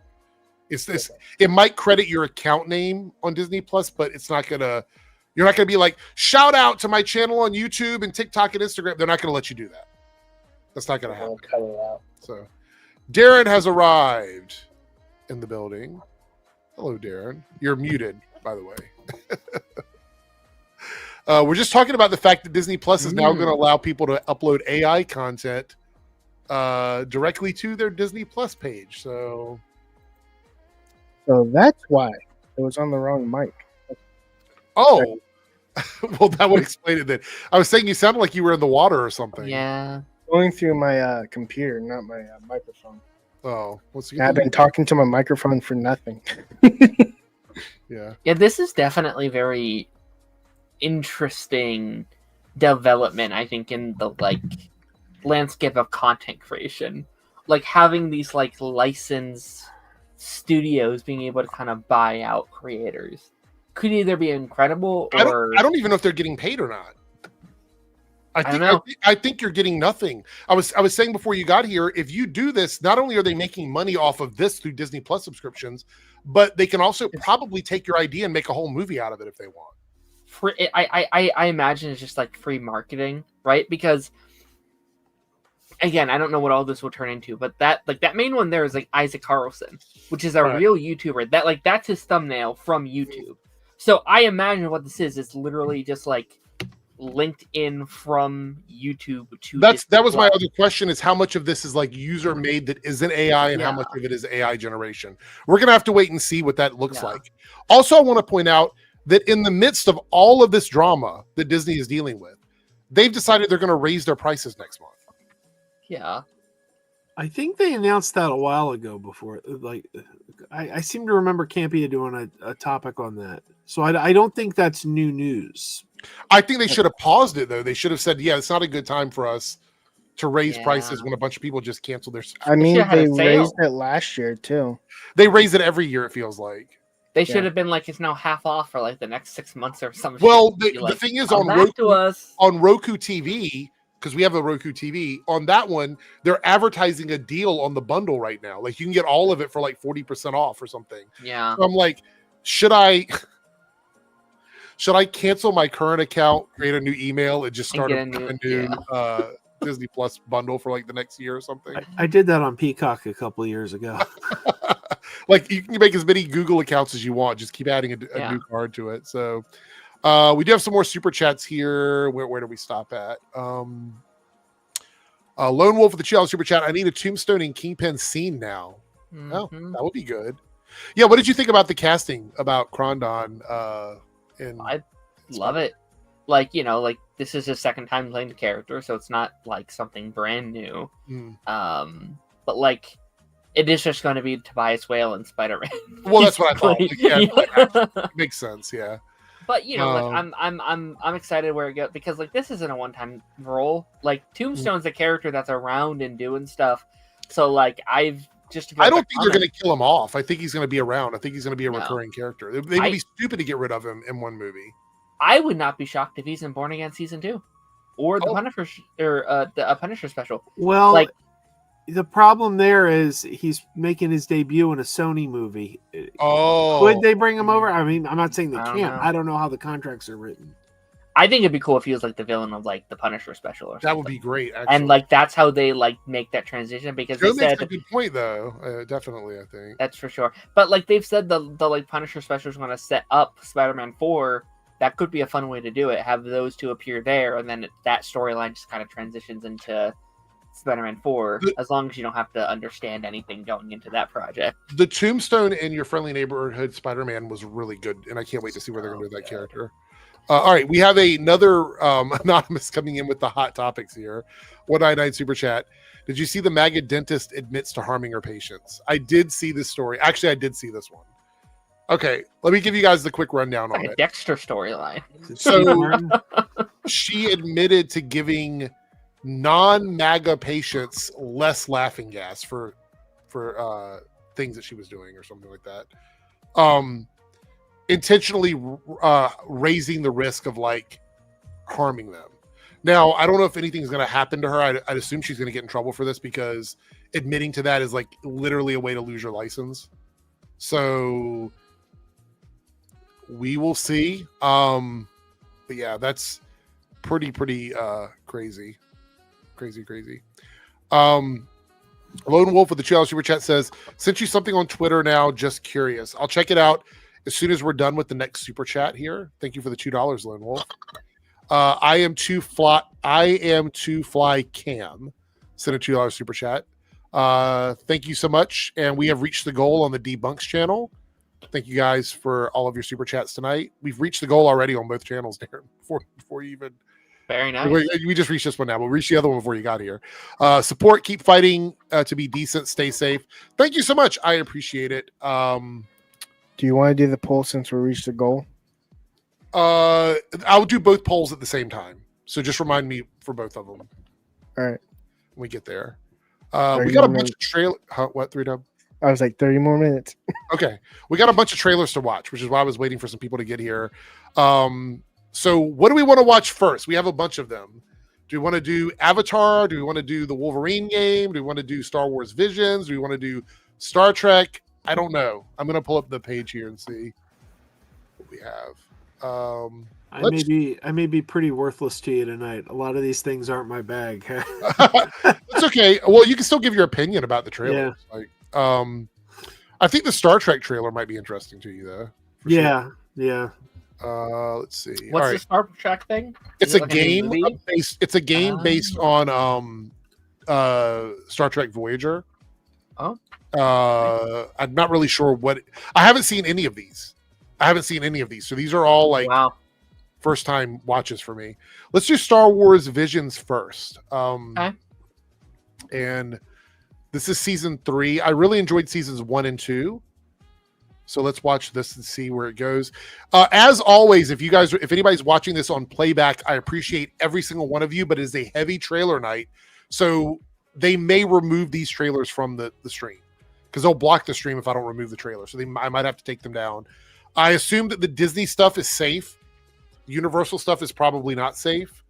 It's this. Okay. It might credit your account name on Disney Plus, but it's not gonna. You're not going to be like, shout out to my channel on YouTube and TikTok and Instagram. They're not going to let you do that. That's not going to happen. Cut it out. So, Darren has arrived in the building. Hello, Darren. You're muted, by the way. We're just talking about the fact that Disney Plus is now going to allow people to upload AI content directly to their Disney Plus page. So that's why it was on the wrong mic. Oh, well, that would explain it then. I was saying you sounded like you were in the water or something. Yeah. Going through my computer, not my microphone. Oh, I've been talking to my microphone for nothing. Yeah. Yeah, this is definitely very interesting development, I think, in the like landscape of content creation. Like having these like licensed studios being able to kind of buy out creators could either be incredible or I don't even know if they're getting paid or not. I think you're getting nothing. I was saying before you got here, if you do this, not only are they making money off of this through Disney Plus subscriptions, but they can also probably take your idea and make a whole movie out of it if they want. I imagine it's just like free marketing, right? Because again, I don't know what all this will turn into, but that main one there is like Isaac Carlson, which is a real YouTuber. That's his thumbnail from YouTube. So I imagine what this is literally just like linked in from YouTube to that was my other question, is how much of this is like user made that isn't AI and how much of it is AI generation. We're gonna have to wait and see what that looks like. Also, I want to point out that in the midst of all of this drama that Disney is dealing with, they've decided they're going to raise their prices next month. Yeah. I think they announced that a while ago before. Like, I seem to remember Campia doing a topic on that. So I don't think that's new news. I think they should have paused it, though. They should have said, yeah, it's not a good time for us to raise prices when a bunch of people just canceled their subscription. I mean, they raised it last year, too. They raise it every year, it feels like. They should have been like, it's now half off for like the next 6 months or something. Well, the thing is, on Roku TV, because we have a Roku TV, on that one, they're advertising a deal on the bundle right now. Like, you can get all of it for like 40% off or something. Yeah. So I'm like, should I cancel my current account, create a new email, and just start a new Disney Plus bundle for like the next year or something? I did that on Peacock a couple of years ago. Like, you can make as many Google accounts as you want. Just keep adding a new card to it. So we do have some more super chats here. Where do we stop at? Lone Wolf with the $2 super chat. I need a Tombstone and Kingpin scene now. Mm-hmm. Oh, that would be good. Yeah, what did you think about the casting about Krondon? I love it. Like, like this is his second time playing the character, so it's not like something brand new. But like, it is just going to be Tobias Whale and Spider-Man. Well, that's what I thought. Yeah, makes sense. Yeah. But like, I'm excited where it goes, because like this isn't a one-time role. Like Tombstone's a character that's around and doing stuff. So like I don't think they're going to kill him off. I think he's going to be around. I think he's going to be a recurring character. They would be stupid to get rid of him in one movie. I would not be shocked if he's in Born Again season 2 or the Punisher or the Punisher special. Well, like, the problem there is he's making his debut in a Sony movie. Could they bring him over? I mean, I'm not saying they can't. I don't know how the contracts are written. I think it'd be cool if he was like the villain of like the Punisher special or something. That would be great, actually. And like that's how they like make that transition, because Joe makes a good point though. Definitely, I think that's for sure. But like they've said the like Punisher special is going to set up Spider-Man 4. That could be a fun way to do it. Have those two appear there, and then that storyline just kind of transitions into Spider-Man 4, as long as you don't have to understand anything going into that project. The Tombstone in Your Friendly Neighborhood Spider-Man was really good, and I can't wait to see where they're going to do with that character. All right, we have another anonymous coming in with the hot topics here. 199 super chat. Did you see the MAGA dentist admits to harming her patients? I did see this story. Actually, I did see this one. Okay, let me give you guys the quick rundown on it. Dexter storyline. So she admitted to giving non-MAGA patients less laughing gas for things that she was doing or something like that. Intentionally raising the risk of like harming them. Now, I don't know if anything's going to happen to her. I'd assume she's going to get in trouble for this, because admitting to that is like literally a way to lose your license. So we will see. But yeah, that's pretty crazy. Crazy. Lone Wolf with the $2 super chat says, sent you something on Twitter now, just curious. I'll check it out as soon as we're done with the next super chat here. Thank you for the $2, Lone Wolf. I am too fly Cam sent a $2 super chat. Thank you so much. And we have reached the goal on the Debunks channel. Thank you guys for all of your super chats tonight. We've reached the goal already on both channels, Darren, before you even. Very nice. We just reached this one now, but we reached the other one before you got here. Support, keep fighting to be decent, stay safe. Thank you so much. I appreciate it. Do you want to do the poll since we reached the goal? I'll do both polls at the same time. So just remind me for both of them. All right. When we get there. We got a bunch of trailer. What, 3Dub? I was like 30 more minutes. Okay. We got a bunch of trailers to watch, which is why I was waiting for some people to get here. So what do we want to watch first? We have a bunch of them. Do we want to do Avatar? Do we want to do the Wolverine game? Do we want to do Star Wars Visions? Do we want to do Star Trek? I don't know. I'm going to pull up the page here and see what we have. I may be pretty worthless to you tonight. A lot of these things aren't my bag. It's okay. Well, you can still give your opinion about the trailer. Yeah. Like, I think the Star Trek trailer might be interesting to you, though. Yeah. Let's see. What's the Star Trek thing? It's a game based. It's a game based on Star Trek Voyager. Oh. I'm not really sure what. I haven't seen any of these. So these are all like first time watches for me. Let's do Star Wars Visions first. Okay. And this is season 3. I really enjoyed seasons 1 and 2. So let's watch this and see where it goes. As always, if anybody's watching this on playback, I appreciate every single one of you, but it is a heavy trailer night. So they may remove these trailers from the stream, because they'll block the stream if I don't remove the trailer. So I might have to take them down. I assume that the Disney stuff is safe. Universal stuff is probably not safe.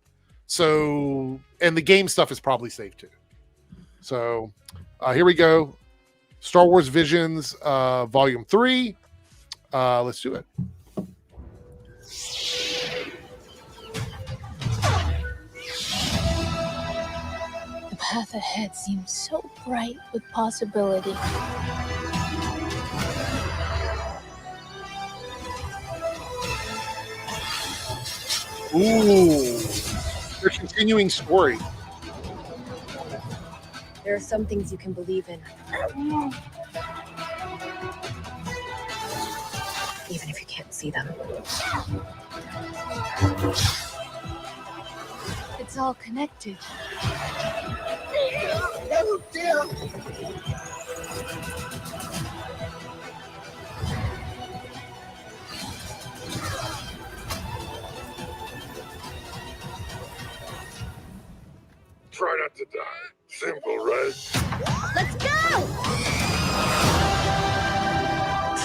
So, and the game stuff is probably safe too. So here we go. Star Wars Visions, Volume 3. Let's do it. The path ahead seems so bright with possibility. Ooh, they're continuing story. There are some things you can believe in, even if you can't see them. It's all connected. Try not to die. Simple, right? Let's go!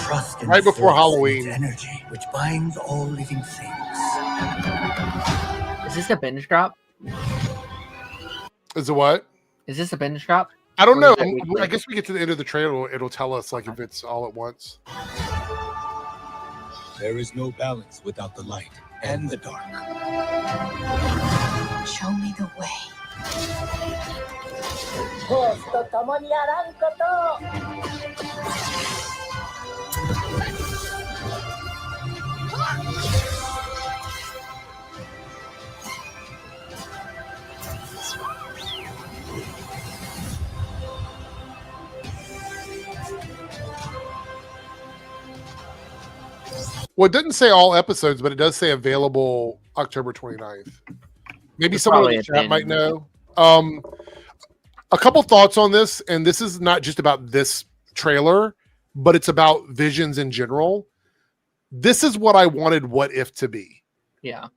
Trust in Right the before source Halloween. and its energy, which binds all living things. Is this a binge drop? Is it what? Is this a binge drop? I don't Or know. is that weekly? I guess we get to the end of the trailer. It'll tell us like if it's all at once. There is no balance without the light and the dark. Show me the way. Well, it doesn't say all episodes, but it does say available October 29th. Maybe It's someone probably in a the chat thing. might know. A couple thoughts on this, and this is not just about this trailer, but it's about Visions in general. This is what I wanted What If to be. Yeah.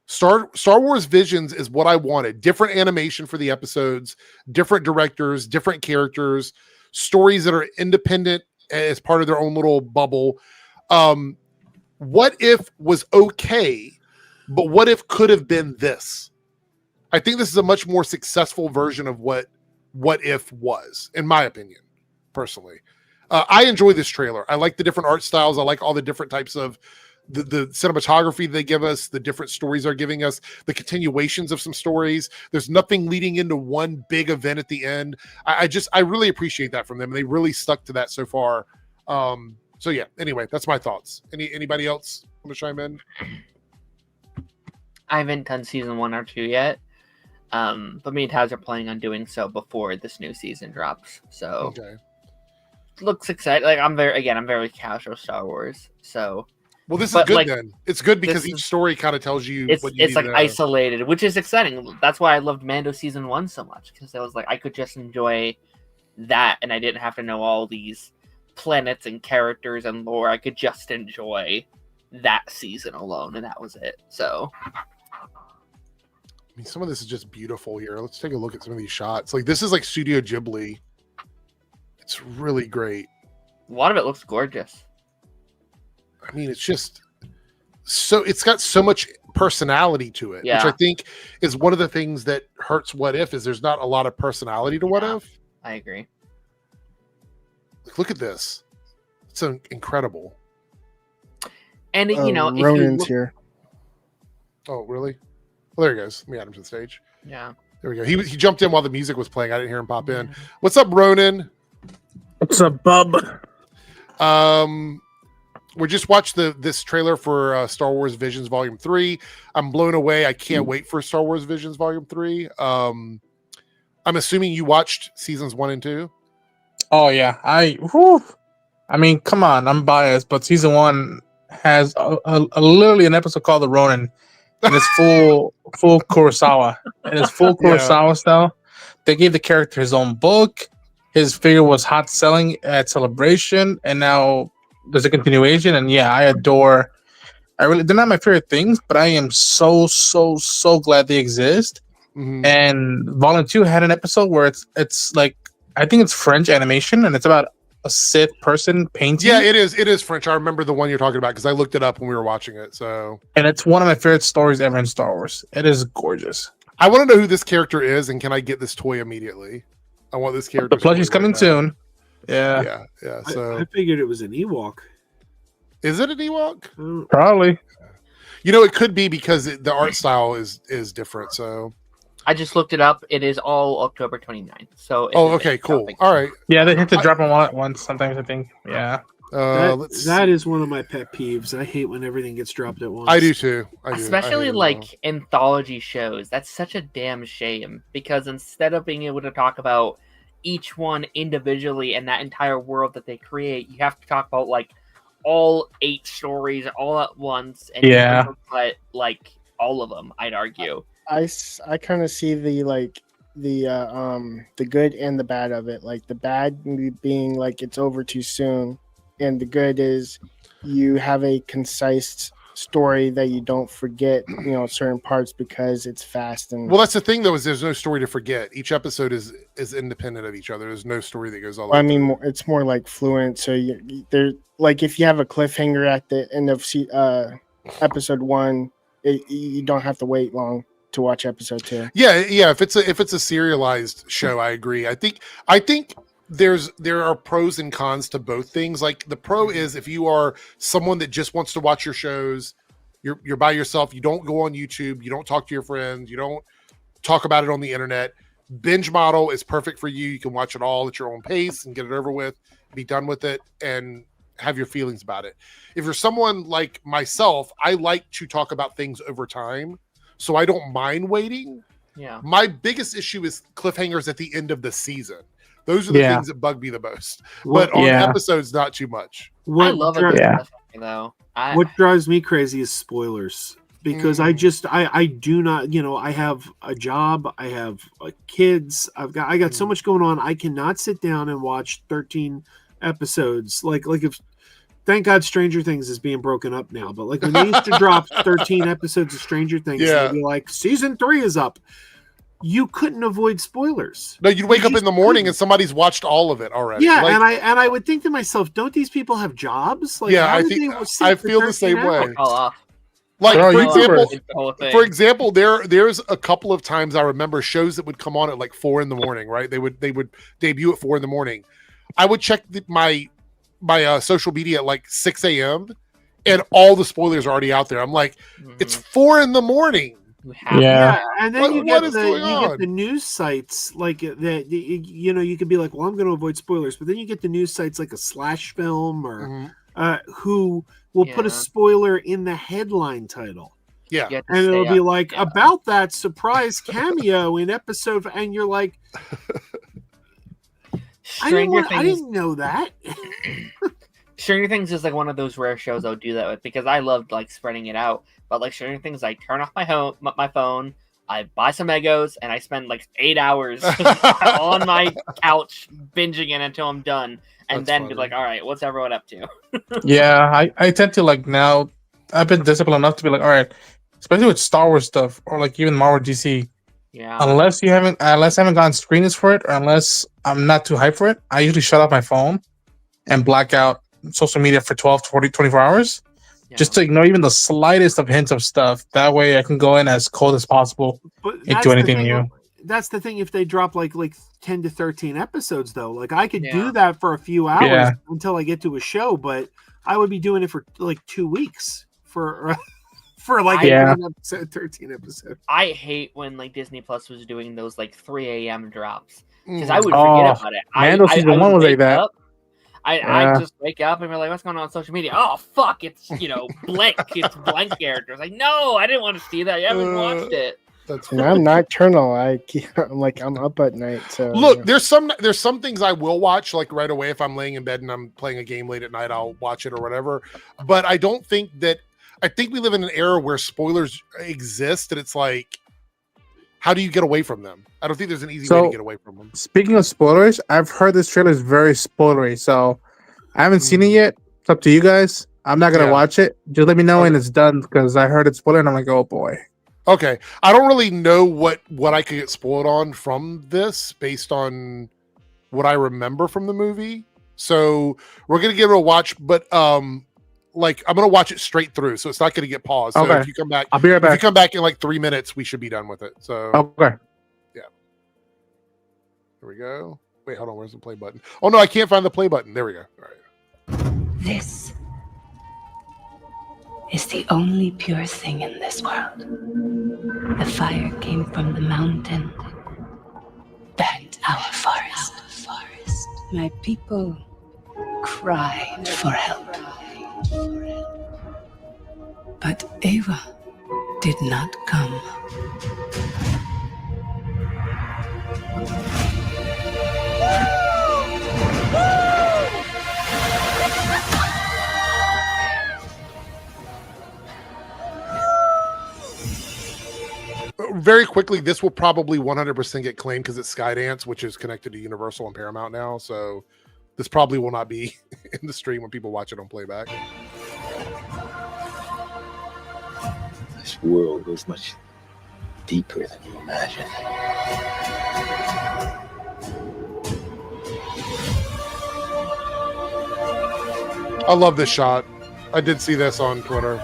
Star Wars Visions is what I wanted. Different animation for the episodes, different directors, different characters, stories that are independent as part of their own little bubble. What If was okay, but What If could have been this. I think this is a much more successful version of what If was, in my opinion, personally. I enjoy this trailer. I like the different art styles. I like all the different types of the cinematography they give us, the different stories they're giving us, the continuations of some stories. There's nothing leading into one big event at the end. I really appreciate that from them. They really stuck to that so far. So yeah, anyway, that's my thoughts. Anybody else want to chime in? I haven't done season 1 or 2 yet. But me and Taz are planning on doing so before this new season drops. So Okay. looks exciting. Like I'm very casual Star Wars. So Well, this is But, good like, then. It's good because this each is- story kind of tells you it's what you need like to know. isolated, which is exciting. That's why I loved Mando season 1 so much, because I was like I could just enjoy that, and I didn't have to know all these planets and characters and lore. I could just enjoy that season alone, and that was it. So I mean, some of this is just beautiful here. Let's take a look at some of these shots. Like this is like Studio Ghibli. It's really great. a lot of it looks gorgeous. I mean, it's just so it's got so much personality to it, which Yeah. I think is one of the things that hurts What If is there's not a lot of personality to What Yeah. If. I agree. Like, look at this. It's incredible. And if you Ronan's look, here. Oh, really? Well, there he goes. Let me add him to the stage. yeah. There we go. He jumped in while the music was playing. I didn't hear him pop in. What's up, Ronan? What's up, bub? We just watched this trailer for Star Wars Visions Volume 3. I'm blown away. I can't wait for Star Wars Visions Volume 3. I'm assuming you watched seasons 1 and 2. Oh yeah, I mean, come on, I'm biased, but season 1 has a literally an episode called The Ronin, and it's full Kurosawa, and it's full Yeah. Kurosawa style. They gave the character his own book. His figure was hot selling at Celebration, and now there's a continuation. And yeah, I adore. They're not my favorite things, but I am so glad they exist. Mhm. And Volume 2 had an episode where it's like, I think it's French animation, and it's about a Sith person painting. Yeah, it is. It is French. I remember the one you're talking about because I looked it up when we were watching it. So, and it's one of my favorite stories ever in Star Wars. It is gorgeous. I want to know who this character is, and can I get this toy immediately? I want this character. The plushie's coming soon. Yeah, yeah. So I figured it was an Ewok. is it an Ewok? probably. You know, it could be because the art style is different. So, I just looked it up. It is all October 29th. So okay, cool. All right. Yeah, they hit to drop them all at once. Sometimes I think. Yeah. That is one of my pet peeves. I hate when everything gets dropped at once. I do too. Especially like anthology shows. That's such a damn shame because instead of being able to talk about each one individually and that entire world that they create, you have to talk about like all 8 stories all at once. And but like all of them, I'd argue. I kind of see the good and the bad of it. Like the bad being like it's over too soon, and the good is you have a concise story that you don't forget, certain parts because it's fast. And well, that's the thing though, is there's no story to forget. Each episode is independent of each other. There's no story that goes all. I mean, it's more like fluent. So there, like if you have a cliffhanger at the end of episode 1, you don't have to wait long to watch episode 2. Yeah. If it's a serialized show, I agree. I think there are pros and cons to both things. Like the pro is if you are someone that just wants to watch your shows, you're by yourself, you don't go on YouTube, you don't talk to your friends, you don't talk about it on the internet. Binge model is perfect for you. You can watch it all at your own pace and get it over with, be done with it, and have your feelings about it. If you're someone like myself, I like to talk about things over time. So I don't mind waiting. Yeah. My biggest issue is cliffhangers at the end of the season. Those are the things that bug me the most. But on episodes, not too much. I love it though. What drives me crazy is spoilers. Because I do not, I have a job, I have kids, I got so much going on. I cannot sit down and watch 13 episodes. Like if thank God Stranger Things is being broken up now, but like when they used to drop 13 episodes of Stranger Things, they'd be like, season 3 is up. You couldn't avoid spoilers. No, you'd wake up in the morning and somebody's watched all of it already. Yeah, and I would think to myself, don't these people have jobs? Like, yeah, I feel the same way. Like for example, there's a couple of times I remember shows that would come on at like 4 a.m, right? They would debut at 4 a.m. I would check my social media at like 6 a.m. and all the spoilers are already out there. I'm like, it's 4 a.m. Yeah, and then you get the news sites like that. You could be like, well, I'm going to avoid spoilers, but then you get the news sites like a Slash Film or who will put a spoiler in the headline title. Yeah, and it'll be like about that surprise cameo in episode, and you're like, I didn't know that. Stranger Things is like one of those rare shows I'll do that with because I loved like spreading it out. But like Stranger Things, I turn off my phone, I buy some Egos, and I spend like 8 hours on my couch binging it until I'm done, and then be like, all right, what's everyone up to? Yeah, I tend to like now. I've been disciplined enough to be like, all right, especially with Star Wars stuff or like even Marvel DC. Yeah. Unless I haven't gotten screeners for it, or unless I'm not too hyped for it, I usually shut off my phone and black out social media for 12 to 24 hours. Just to ignore even the slightest of hints of stuff. That way I can go in as cold as possible and do anything new. That's the thing if they drop like 10 to 13 episodes though. Like I could do that for a few hours until I get to a show, but I would be doing it for like 2 weeks for like 13 episodes. I hate when like Disney Plus was doing those like 3 a.m. drops. Because I would forget about it. Mando season 1 was like that. I just wake up and be like, what's going on social media? Oh, fuck, it's, blank. It's blank characters. Like, no, I didn't want to see that. I haven't watched it. And I'm nocturnal. I'm up at night. So look, there's some things I will watch like right away. If I'm laying in bed and I'm playing a game late at night, I'll watch it or whatever. But I think we live in an era where spoilers exist and it's like, how do you get away from them? I don't think there's an easy way to get away from them. Speaking of spoilers, I've heard this trailer is very spoilery, so I haven't seen it yet. It's up to you guys. I'm not gonna watch it. Just let me know when it's done because I heard it's spoiler and I'm like, oh boy. Okay, I don't really know what I could get spoiled on from this based on what I remember from the movie. So we're gonna give it a watch, but like I'm gonna watch it straight through, so it's not gonna get paused. So Okay. if you come back, I'll be right if you back. come back in like 3 minutes, we should be done with it. So Okay. here we go. Wait, hold on. Where's the play button? Oh no, I can't find the play button. There we go. All right. This is the only pure thing in this world. The fire came from the mountain, burned our forest. My people cried for help. But Eva did not come. Very quickly, this will probably 100% get claimed because it's Skydance, which is connected to Universal and Paramount now. So this probably will not be in the stream when people watch it on playback. This world goes much deeper than you imagine. I love this shot. I did see this on Twitter.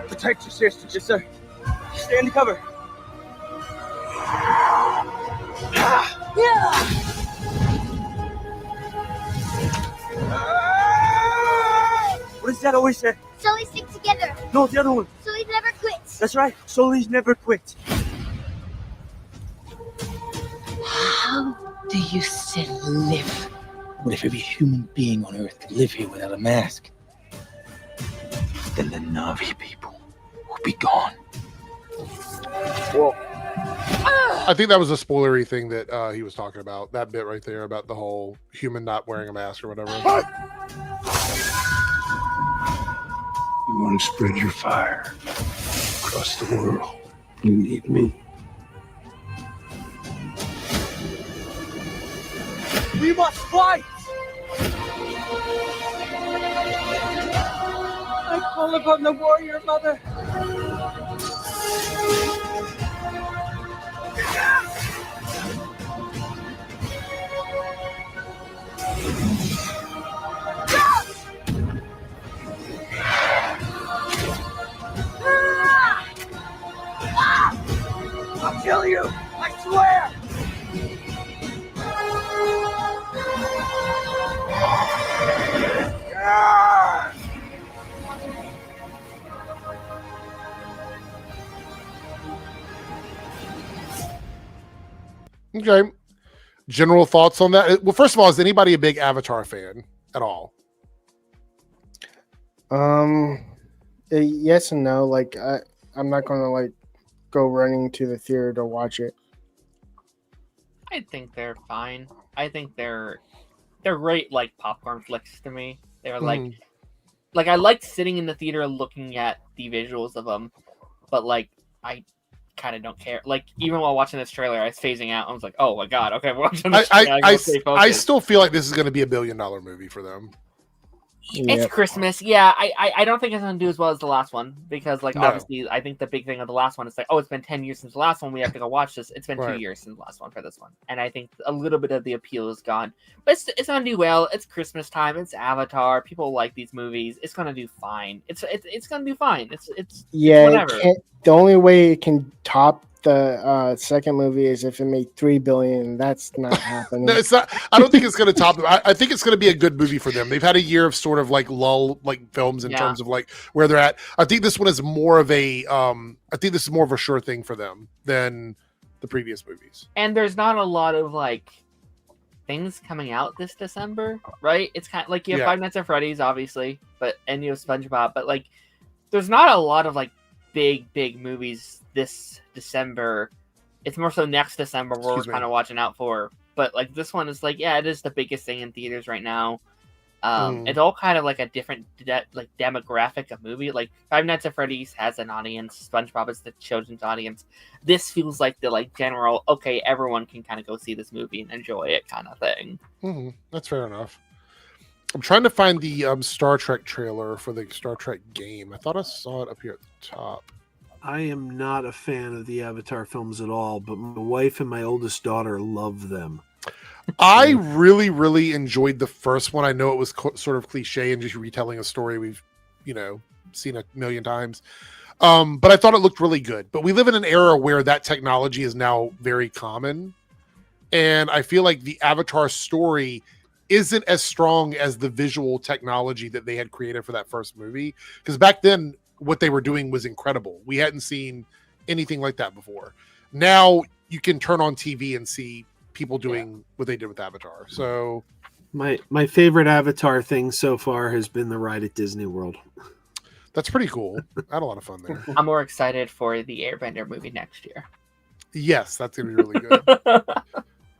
Protect your sister. Yes, sir. Stay under cover. What does that always say? Sully stick together. No, the other one. Sully never quits. That's right. Sully's never quit. How do you still live? What if every human being on Earth could live here without a mask? Then the Na'vi people will be gone. Whoa. I think that was a spoilery thing that he was talking about. That bit right there about the whole human not wearing a mask or whatever. You want to spread your fire across the world. You need me. We must fight! I call upon the warrior mother. I'll kill you! I swear! Okay. General thoughts on that? Well, first of all, is anybody a big Avatar fan at all? Yes and no. Like I'm not gonna like go running to the theater to watch it. I think they're fine. I think they're great, like popcorn flicks to me. They're like I liked sitting in the theater looking at the visuals of them, but like I kind of don't care. Like even while watching this trailer, I was phasing out. I was like, oh my god, okay, we're watching this. I still feel like this is going to be $1 billion movie for them. It's Christmas. Yeah, I don't think it's going to do as well as the last one because, like, obviously, I think the big thing of the last one is like, oh, it's been 10 years since the last one. We have to go watch this. It's been 2 years since the last one for this one, and I think a little bit of the appeal is gone. But it's going to do well. It's Christmas time. It's Avatar. People like these movies. It's going to do fine. It's going to do fine. It's whatever. The only way it can top the second movie is if it made $3 billion. That's not happening. No, it's not. I don't think it's going to top it. I think it's going to be a good movie for them. They've had a year of sort of like lull, like films in terms of like where they're at. I think this one is more of a. I think this is more of a sure thing for them than the previous movies. And there's not a lot of like things coming out this December, right? It's kind of like you have Five Nights at Freddy's, obviously, and you have SpongeBob, but like there's not a lot of like big movies this December. It's more so next December we're kind of watching out for. But like this one is like, yeah, it is the biggest thing in theaters right now. It's all kind of like a different like demographic of movie. Like Five Nights at Freddy's has an audience. SpongeBob is the children's audience. This feels like the like general, okay, everyone can kind of go see this movie and enjoy it kind of thing. That's fair enough. I'm trying to find the Star Trek trailer for the Star Trek game. I thought I saw it up here at the top. I am not a fan of the Avatar films at all, but my wife and my oldest daughter love them. I really, really enjoyed the first one. I know it was sort of cliche and just retelling a story we've, seen a million times. But I thought it looked really good. But we live in an era where that technology is now very common. And I feel like the Avatar story isn't as strong as the visual technology that they had created for that first movie. Because back then, what they were doing was incredible. We hadn't seen anything like that before. Now you can turn on TV and see people doing what they did with Avatar. So my favorite Avatar thing so far has been the ride at Disney World. That's pretty cool. I had a lot of fun there. I'm more excited for the Airbender movie next year. Yes, that's gonna be really good.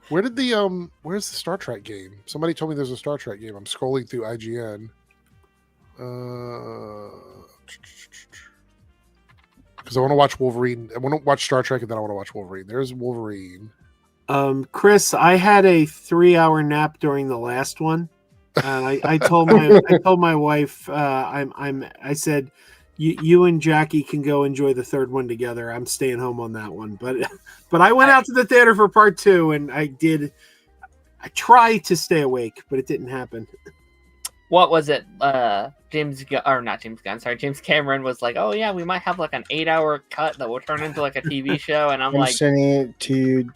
Where's the Star Trek game? Somebody told me there's a Star Trek game. I'm scrolling through IGN. Because I want to watch Wolverine. I want to watch Star Trek and then I want to watch Wolverine. There's Wolverine. Chris, I had a 3-hour nap during the last one. I told my wife, I said, you and Jackie can go enjoy the third one together. I'm staying home on that one. But I went out to the theater for part 2 and I tried to stay awake, but it didn't happen. What was it? James Cameron was like, "Oh yeah, we might have like an 8-hour cut that will turn into like a TV show," and I'm like, sending it to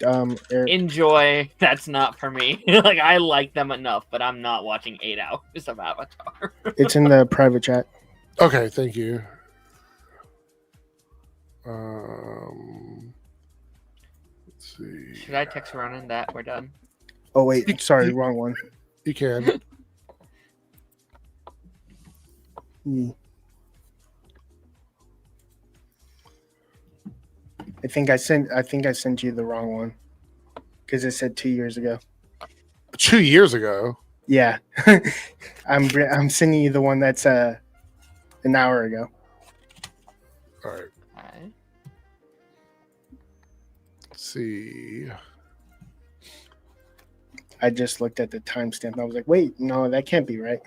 Eric. Enjoy. That's not for me. Like I like them enough, but I'm not watching 8 hours of Avatar. It's in the private chat. Okay, thank you. Let's see. Should I text Ronan that we're done? Oh wait, sorry, wrong one. You can. I think I sent you the wrong one because it said 2 years ago. 2 years ago. Yeah, I'm sending you the one that's an hour ago. All right. Let's see. I just looked at the timestamp. I was like, wait, no, that can't be right.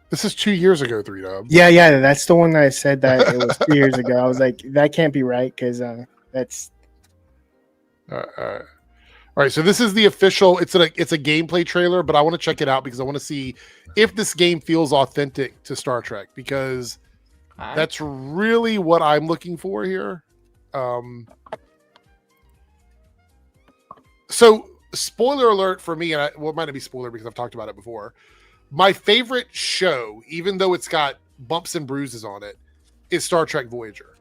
This is 2 years ago, 3Dub. Yeah, that's the one that I said that it was 2 years ago. I was like, that can't be right because that's. All right, so this is the official. It's a gameplay trailer, but I want to check it out because I want to see if this game feels authentic to Star Trek because that's really what I'm looking for here. So, spoiler alert for me, and it might not be spoiler because I've talked about it before. My favorite show, even though it's got bumps and bruises on it, is Star Trek Voyager.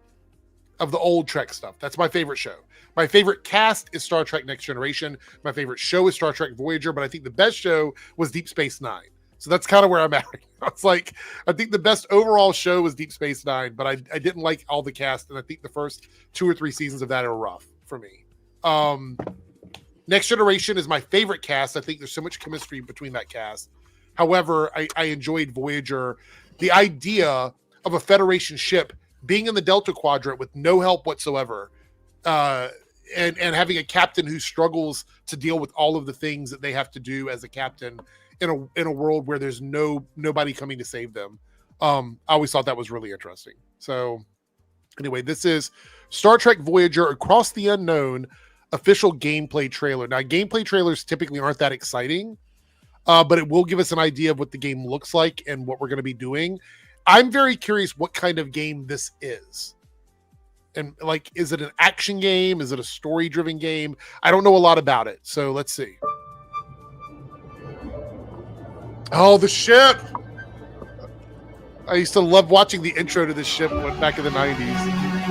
Of the old Trek stuff. That's my favorite show. My favorite cast is Star Trek Next Generation. My favorite show is Star Trek Voyager, but I think the best show was Deep Space Nine. So that's kind of where I'm at. It's like, I think the best overall show was Deep Space Nine, but I didn't like all the cast, and I think the first 2 or 3 seasons of that are rough for me. Next Generation is my favorite cast. I think there's so much chemistry between that cast. However, I enjoyed Voyager. The idea of a Federation ship being in the Delta Quadrant with no help whatsoever, and having a captain who struggles to deal with all of the things that they have to do as a captain in a world where there's nobody coming to save them. I always thought that was really interesting. So anyway, this is Star Trek Voyager Across the Unknown official gameplay trailer. Now, gameplay trailers typically aren't that exciting, but it will give us an idea of what the game looks like and what we're going to be doing. I'm very curious what kind of game this is. And like, is it an action game? Is it a story-driven game? I don't know a lot about it. So let's see. Oh, the ship! I used to love watching the intro to this ship back in the 90s.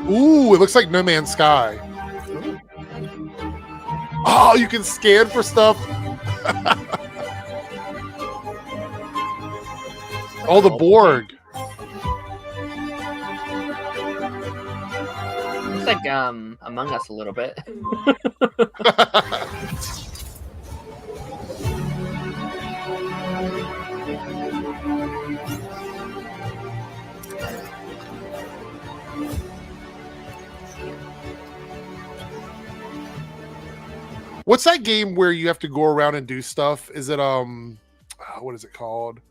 Ooh, it looks like No Man's Sky. Oh, you can scan for stuff. Oh, the Borg. Looks like Among Us a little bit. What's that game where you have to go around and do stuff? Is it what is it called?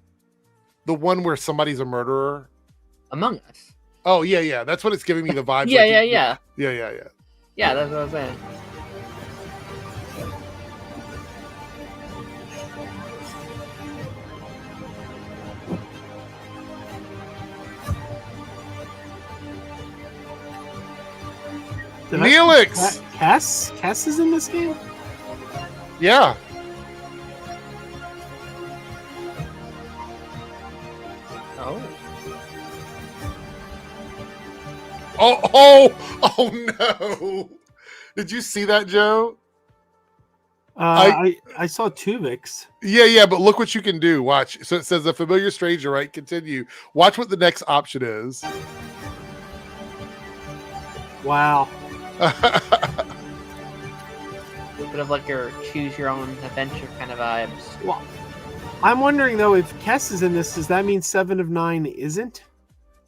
The one where somebody's a murderer? Among Us. Oh yeah. That's what it's giving me the vibes. Yeah. Yeah. Yeah, that's what I was saying. Neelix! Cass is in this game? Yeah. Oh. Oh no! Did you see that, Joe? I saw Tuvix. Yeah, but look what you can do. Watch. So it says a familiar stranger, right? Continue. Watch what the next option is. Wow. Bit of like your choose your own adventure kind of vibes. Well, I'm wondering though, if Kess is in this, does that mean 7 of 9 isn't?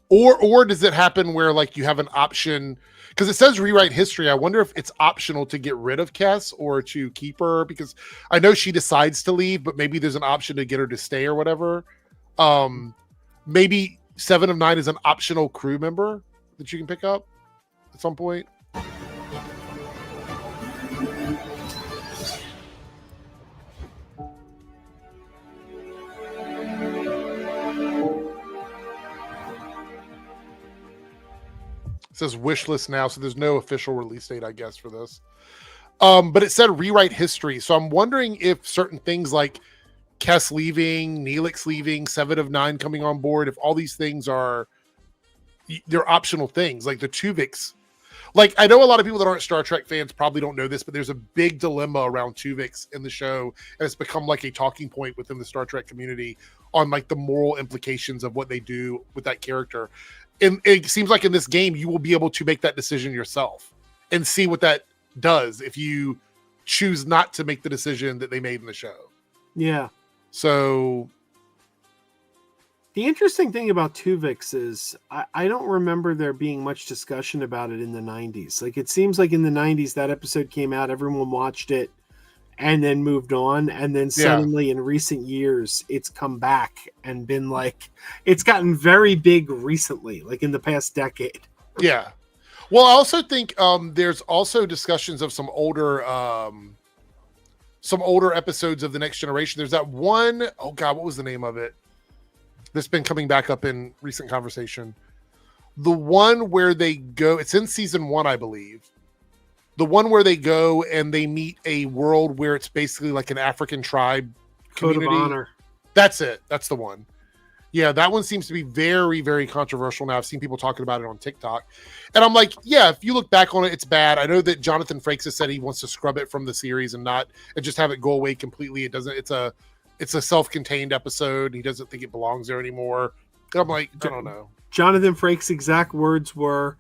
Or does it happen where like you have an option? Because it says rewrite history. I wonder if it's optional to get rid of Kess or to keep her, because I know she decides to leave, but maybe there's an option to get her to stay or whatever. Maybe 7 of 9 is an optional crew member that you can pick up at some point. It says wish list now, so there's no official release date, I guess, for this. But it said rewrite history. So I'm wondering if certain things like Kess leaving, Neelix leaving, 7 of 9 coming on board, if all these things they're optional things, like the Tuvix. Like, I know a lot of people that aren't Star Trek fans probably don't know this, but there's a big dilemma around Tuvix in the show, and it's become like a talking point within the Star Trek community on like the moral implications of what they do with that character. And it seems like in this game, you will be able to make that decision yourself and see what that does if you choose not to make the decision that they made in the show. Yeah. So the interesting thing about Tuvix is I don't remember there being much discussion about it in the 90s. Like, it seems like in the 90s that episode came out, everyone watched it and then moved on, and then suddenly in recent years it's come back and been like, it's gotten very big recently, like in the past decade. Yeah. Well, I also think there's also discussions of some older episodes of The Next Generation. There's that one, oh God, what was the name of it? That's been coming back up in recent conversation. The one where they go, it's in season 1, I believe. The one where they go and they meet a world where it's basically like an African tribe community. Code of Honor. That's it. That's the one. Yeah, that one seems to be very, very controversial now. I've seen people talking about it on TikTok. And I'm like, yeah, if you look back on it, it's bad. I know that Jonathan Frakes has said he wants to scrub it from the series and just have it go away completely. It's a self-contained episode. He doesn't think it belongs there anymore. And I'm like, I don't know. Jonathan Frakes' exact words were,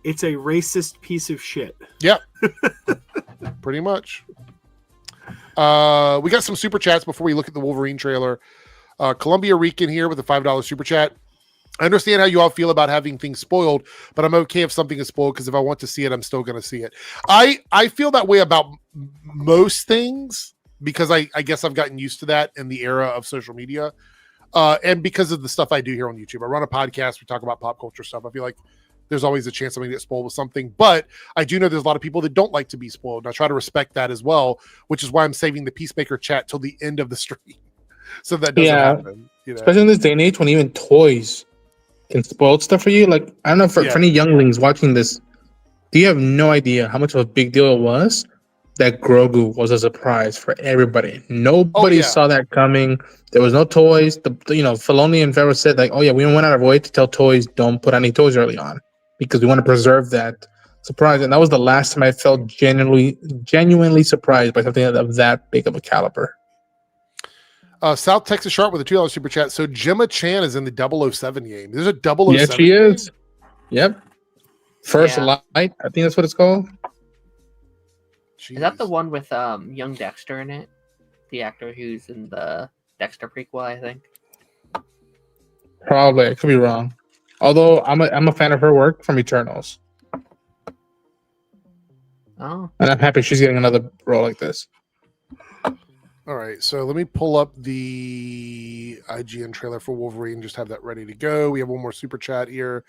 "It's a racist piece of shit." Yep. Pretty much. We got some super chats before we look at the Wolverine trailer. Columbia Rican here with a $5 super chat. I understand how you all feel about having things spoiled, but I'm okay if something is spoiled, because if I want to see it, I'm still going to see it. I feel that way about most things, because I guess I've gotten used to that in the era of social media, and because of the stuff I do here on YouTube. I run a podcast. We talk about pop culture stuff. I feel like there's always a chance I'm going to get spoiled with something, but I do know there's a lot of people that don't like to be spoiled, and I try to respect that as well, which is why I'm saving the Peacemaker chat till the end of the stream, so that doesn't happen. You know? Especially in this day and age when even toys can spoil stuff for you. Like, I don't know, for any younglings watching this, do you have no idea how much of a big deal it was that Grogu was a surprise for everybody? Nobody saw that coming. There was no toys. Filoni and Favreau said, like, oh yeah, we went out of our way to tell toys don't put any toys early on, because we want to preserve that surprise. And that was the last time I felt genuinely surprised by something of that big of a caliber. South Texas Sharp with a $2 super chat. So Gemma Chan is in the 007 game. There's a 007 Yes, she game? is. Yep. First Light, I think that's what it's called. Jeez. Is that the one with young Dexter in it? The actor who's in the Dexter prequel, I think. Probably. I could be wrong. Although I'm a fan of her work from Eternals. Oh, And I'm happy she's getting another role like this. All right, so let me pull up the IGN trailer for Wolverine. Just have that ready to go. We have one more super chat here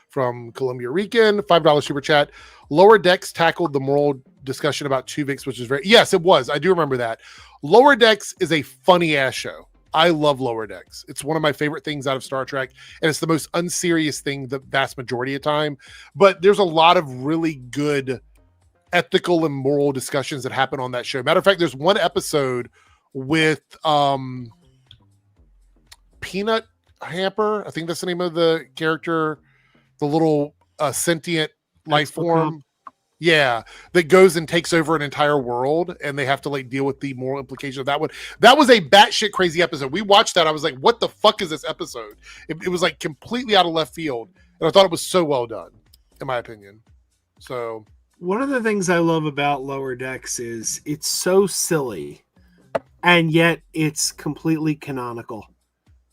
from Columbia Rican, $5 super chat. Lower Decks tackled the moral discussion about Tuvix, which is very yes, it was. I do remember that. Lower Decks is a funny ass show. I love Lower Decks. It's one of my favorite things out of Star Trek, and it's the most unserious thing the vast majority of time. But there's a lot of really good ethical and moral discussions that happen on that show. Matter of fact, there's one episode with Peanut Hamper, I think that's the name of the character, the little sentient life form, that goes and takes over an entire world, and they have to like deal with the moral implications of that one. That was a batshit crazy episode. We watched that. I was like, what the fuck is this episode? It was like completely out of left field, and I thought it was so well done, in my opinion. So one of the things I love about Lower Decks is it's so silly, and yet it's completely canonical.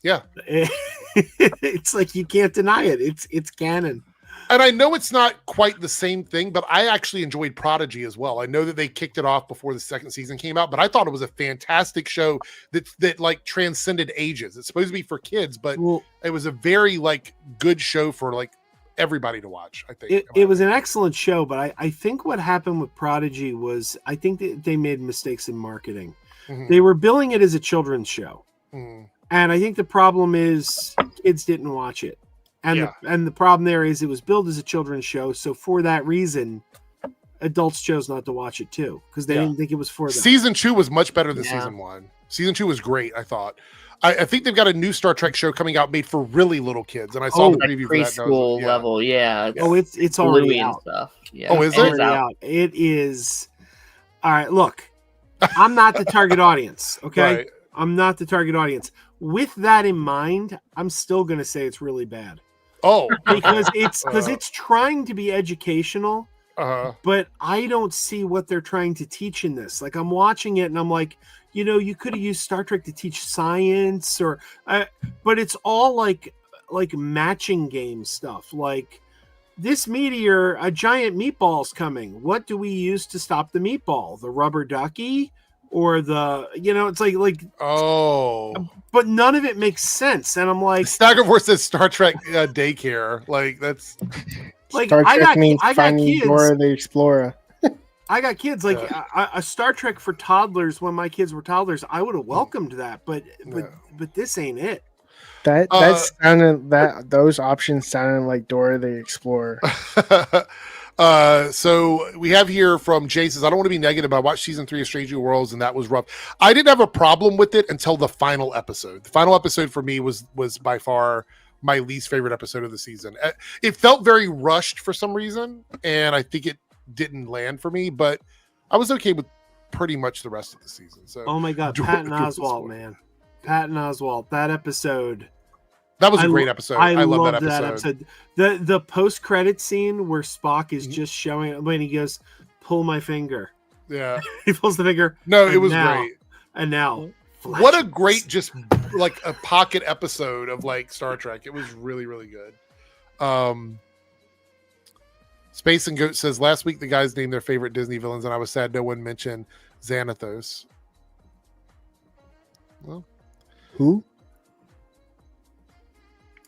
Yeah. It's like you can't deny it. It's canon. And I know it's not quite the same thing, but I actually enjoyed Prodigy as well. I know that they kicked it off before the second season came out, but I thought it was a fantastic show that like transcended ages. It's supposed to be for kids, but it was a very like good show for like everybody to watch. I think it was an excellent show, but I think what happened with Prodigy was I think that they made mistakes in marketing. Mm-hmm. They were billing it as a children's show. Mm-hmm. And I think the problem is kids didn't watch it. And the problem there is it was billed as a children's show. So for that reason, adults chose not to watch it too, because they didn't think it was for them. Season 2 was much better than season 1. Season 2 was great, I thought. I think they've got a new Star Trek show coming out made for really little kids, and I saw the preview for that. Preschool level, Oh, it's already out. Stuff. Yeah. Oh, is it? Already out. It is. All right, look, I'm not the target audience, okay? Right. I'm not the target audience. With that in mind, I'm still going to say it's really bad. Oh, because it's trying to be educational, but I don't see what they're trying to teach in this. Like I'm watching it and I'm like, you could have used Star Trek to teach science or, but it's all like matching game stuff. Like this meteor, a giant meatball's coming. What do we use to stop the meatball? The rubber ducky? Or it's like but none of it makes sense, and I'm like, Staggerforce says Star Trek daycare, like that's like Star Trek means finding Dora the Explorer. I got kids, like a Star Trek for toddlers. When my kids were toddlers, I would have welcomed that, but this ain't it. That sounded those options sounded like Dora the Explorer. So we have here from Jay says, I don't want to be negative, but I watched season 3 of Strange New Worlds and that was rough. I didn't have a problem with it until the final episode. The final episode for me was by far my least favorite episode of the season. It felt very rushed for some reason, and I think it didn't land for me, but I was okay with pretty much the rest of the season. So oh my god, Patton Oswalt, man. Patton Oswalt, that episode. That was a great episode. I love that episode. The post-credit scene where Spock is just showing when he goes, "Pull my finger." Yeah, he pulls the finger. No, it was great. And now, what a great, just like a pocket episode of like Star Trek. It was really, really good. Space and Goat says last week the guys named their favorite Disney villains, and I was sad no one mentioned Xanathos. Well, who?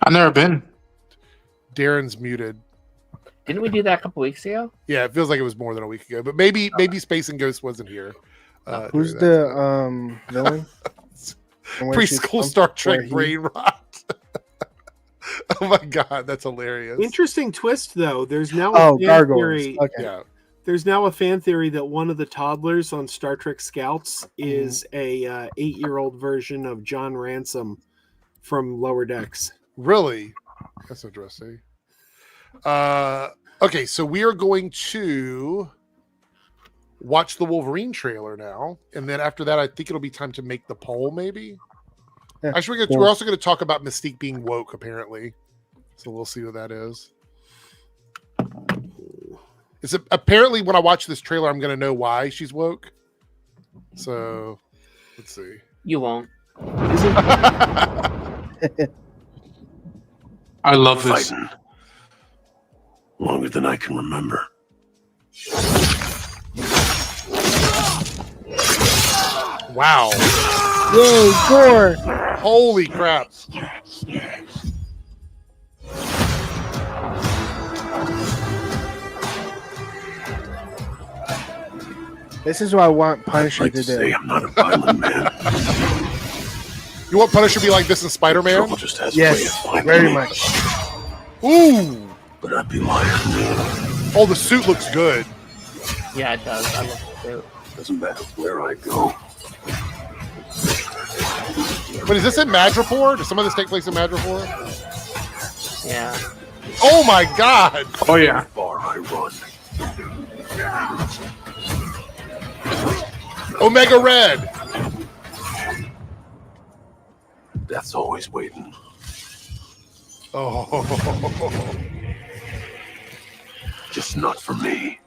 I've never been. Darren's muted. Didn't we do that a couple weeks ago? Yeah, it feels like it was more than a week ago, but maybe Space and Ghost wasn't here. Who's the villain? Preschool Star Trek brain rot. Oh my god, that's hilarious. Interesting twist though. There's now a fan theory. Okay. Yeah. There's now a fan theory that one of the toddlers on Star Trek Scouts is a 8-year-old version of John Ransom from Lower Decks. Really? That's interesting. Okay, so we are going to watch the Wolverine trailer now, and then after that, I think it'll be time to make the poll, maybe. Yeah, actually, we're also going to talk about Mystique being woke, apparently. So we'll see what that is. It's apparently when I watch this trailer, I'm going to know why she's woke. So let's see. You won't. I love this. Fighting longer than I can remember. Wow. Yay, gore! Holy crap. This is what I want Punisher to do. I'm not a violent man. You want Punisher to be like this in Spider-Man? Trouble just has Yes, way of finding very me. much. Ooh. But I'd be lying. Oh, the suit looks good. Yeah, it does. I love it too. Doesn't matter where I go. But is this in Madripoor? Does some of this take place in Madripoor? Yeah. Oh my god! Oh yeah. Far I run. Omega Red! Death's always waiting. Oh. Just not for me.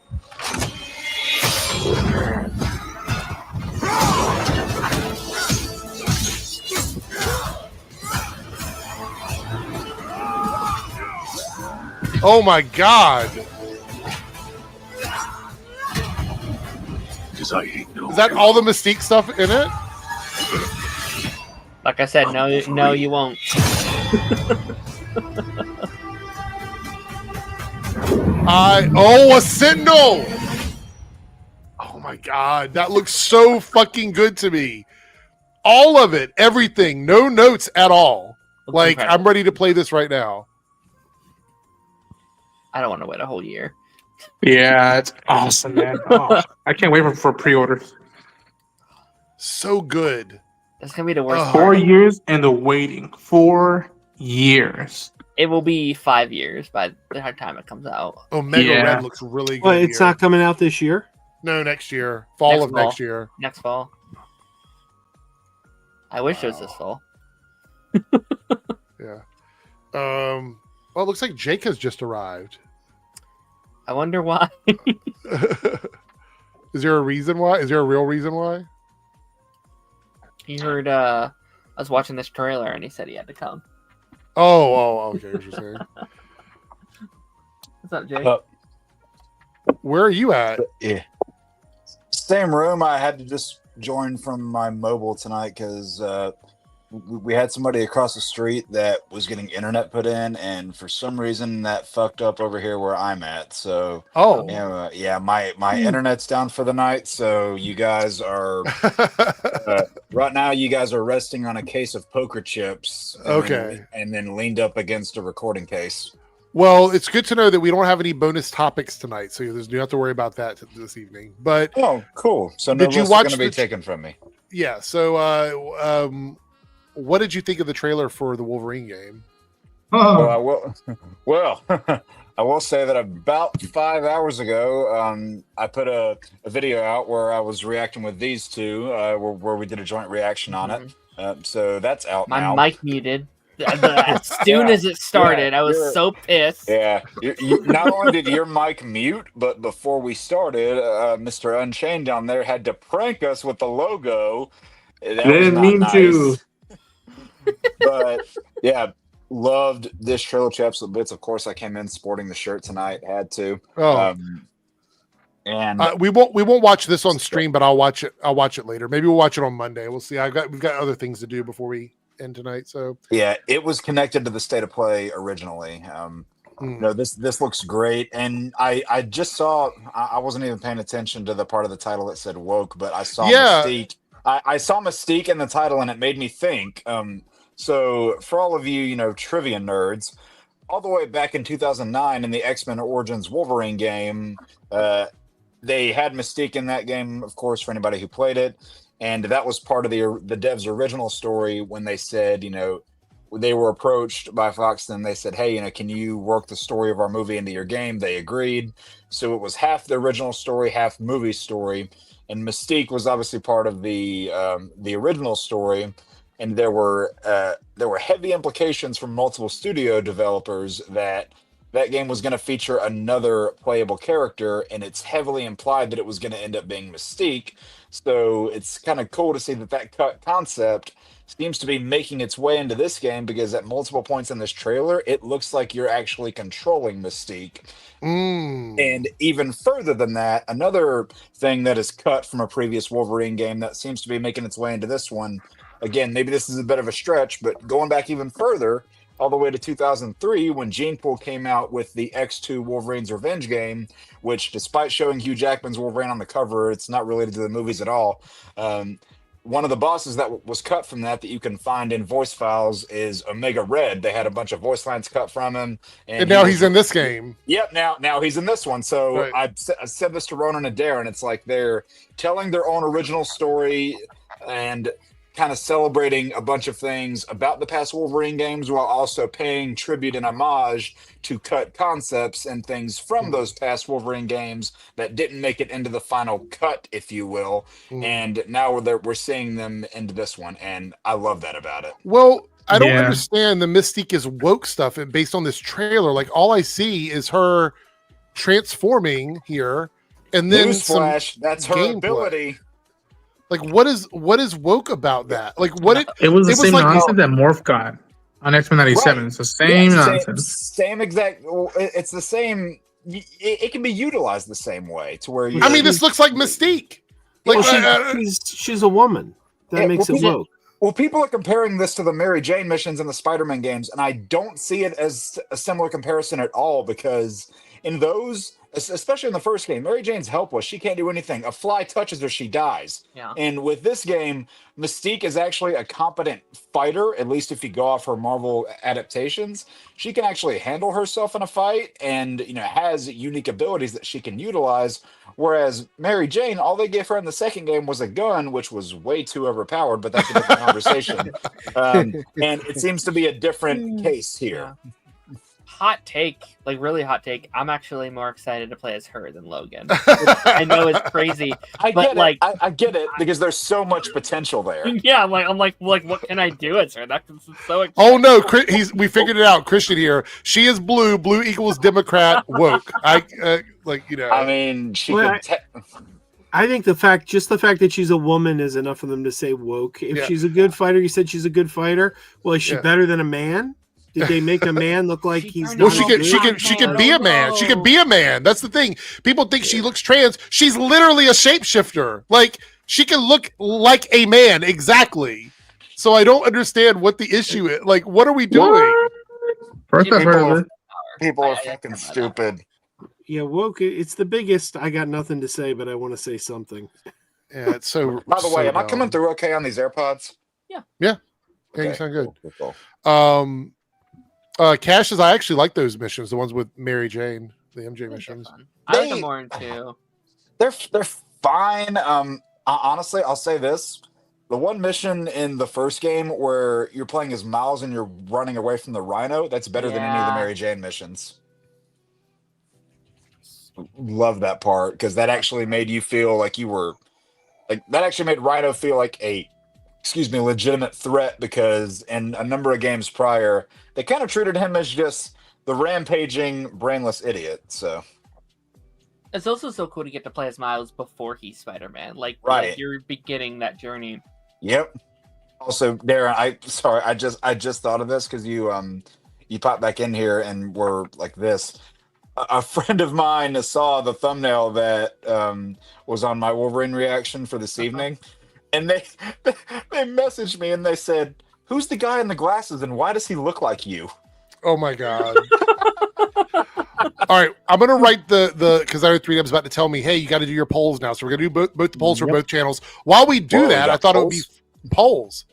Oh my god! Because I ain't no. Is that all the Mystique stuff in it? Like I said, no, you won't. Oh, a Sentinel! Oh my god, that looks so fucking good to me. All of it, everything, no notes at all. Looks Like, incredible. I'm ready to play this right now. I don't want to wait a whole year. Yeah, it's awesome, man. Oh, I can't wait for pre-orders. So good. That's gonna be the worst. Oh. 4 part. years and the waiting. 4 years. It will be 5 years by the time it comes out. Omega Yeah. Red looks really good. Well, it's here. not coming out this year. No, next year. Fall Next of fall. next year. Next fall. I wish it was this fall. Yeah. Well, it looks like Jake has just arrived. I wonder why. Is there a reason why? Is there a real reason why? He heard I was watching this trailer and he said he had to come. Okay. What you're saying. What's up, Jake? Where are you at? Yeah. Same room. I had to just join from my mobile tonight because we had somebody across the street that was getting internet put in, and for some reason that fucked up over here where I'm at. So, my internet's down for the night. So you guys are right now. You guys are resting on a case of poker chips. And then leaned up against a recording case. Well, it's good to know that we don't have any bonus topics tonight, so you don't have to worry about that this evening. But oh, cool! So no did you less watch going to be the taken from me. Yeah. So, what did you think of the trailer for the Wolverine game? Well, I will say that about 5 hours ago, I put a video out where I was reacting with these two, where we did a joint reaction on it. So that's out now. My mic muted. As soon as it started, I was so pissed. Yeah. Not only did your mic mute, but before we started, Mr. Unchained down there had to prank us with the logo. That Didn't mean to. But yeah, loved this trailer to absolute bits. Of course, I came in sporting the shirt tonight. Had to. And we won't watch this on stream, but I'll watch it later. Maybe we'll watch it on Monday. We'll see. We've got other things to do before we end tonight. So yeah, it was connected to the State of Play originally. No, this looks great, and I just saw. I wasn't even paying attention to the part of the title that said woke, but I saw Mystique. I saw Mystique in the title, and it made me think. So for all of you, trivia nerds, all the way back in 2009 in the X-Men Origins Wolverine game, they had Mystique in that game, of course, for anybody who played it. And that was part of the devs' original story when they said, they were approached by Fox and they said, hey, can you work the story of our movie into your game? They agreed. So it was half the original story, half movie story. And Mystique was obviously part of the original story. And there were heavy implications from multiple studio developers that that game was going to feature another playable character, and it's heavily implied that it was going to end up being Mystique. So it's kind of cool to see that concept seems to be making its way into this game, because at multiple points in this trailer, it looks like you're actually controlling Mystique. And even further than that, another thing that is cut from a previous Wolverine game that seems to be making its way into this one. Again, maybe this is a bit of a stretch, but going back even further, all the way to 2003, when Gene Pool came out with the X2 Wolverine's Revenge game, which, despite showing Hugh Jackman's Wolverine on the cover, it's not related to the movies at all. One of the bosses that was cut from that you can find in voice files is Omega Red. They had a bunch of voice lines cut from him, and now he's in this game. Yep, now he's in this one. So right. I said this to Ronan and Darren. It's like they're telling their own original story and kind of celebrating a bunch of things about the past Wolverine games, while also paying tribute and homage to cut concepts and things from those past Wolverine games that didn't make it into the final cut, if you will. And now we're seeing them into this one, and I love that about it. Well, I don't understand the Mystique is woke stuff based on this trailer. Like, all I see is her transforming here, and then newsflash, that's her gameplay. Ability. Like, what is woke about that? Like, what it was the same like, nonsense that Morph got on X-Men 97. Right. It's the same nonsense. Same exact. It's the same. It can be utilized the same way to where you. I mean, this looks like Mystique. Like, she's a woman. That makes it woke. Well, people are comparing this to the Mary Jane missions in the Spider-Man games, and I don't see it as a similar comparison at all, because in those, especially in the first game, Mary Jane's helpless. She can't do anything. A fly touches her, she dies. Yeah. And with this game, Mystique is actually a competent fighter, at least if you go off her Marvel adaptations. She can actually handle herself in a fight, and has unique abilities that she can utilize. Whereas Mary Jane, all they gave her in the second game was a gun, which was way too overpowered, but that's a different conversation. And it seems to be a different case here. Yeah. Hot take, like really hot take. I'm actually more excited to play as her than Logan. I know it's crazy, I get it, because there's so much potential there. Yeah, I'm like, what can I do as her? That's so exciting. Oh no, we figured it out. Christian here. She is blue. Blue equals Democrat woke. I mean, I think the fact that she's a woman is enough for them to say woke. If she's a good fighter, you said she's a good fighter. Well, is she better than a man? Did they make a man look like he's not? Well, she can be a man. She can be a man. That's the thing. People think she looks trans. She's literally a shapeshifter. Like, she can look like a man exactly. So I don't understand what the issue is. Like, what are we doing? People are fucking stupid. Yeah, woke. It's the biggest. I got nothing to say, but I want to say something. Yeah, it's so. By the way, am I coming through okay on these AirPods? Yeah. Okay. You sound good. Cool. Cash says, I actually like those missions, the ones with Mary Jane, the MJ missions. I like them more in 2. They're fine. Honestly, I'll say this: the one mission in the first game where you're playing as Miles and you're running away from the Rhino, that's better than any of the Mary Jane missions. Love that part, because that actually made you feel like you were that actually made Rhino feel like a legitimate threat, because in a number of games prior, they kind of treated him as just the rampaging, brainless idiot. So it's also so cool to get to play as Miles before he's Spider-Man. Like you're beginning that journey. Yep. Also, Darren, I just thought of this because you popped back in here and were like this. A friend of mine saw the thumbnail that was on my Wolverine reaction for this evening. And they messaged me and they said, "Who's the guy in the glasses and why does he look like you?" Oh my god! All right, I'm gonna write the because I know 3M's about to tell me, hey, you got to do your polls now. So we're gonna do both the polls for both channels. While we do that, I thought it would be polls.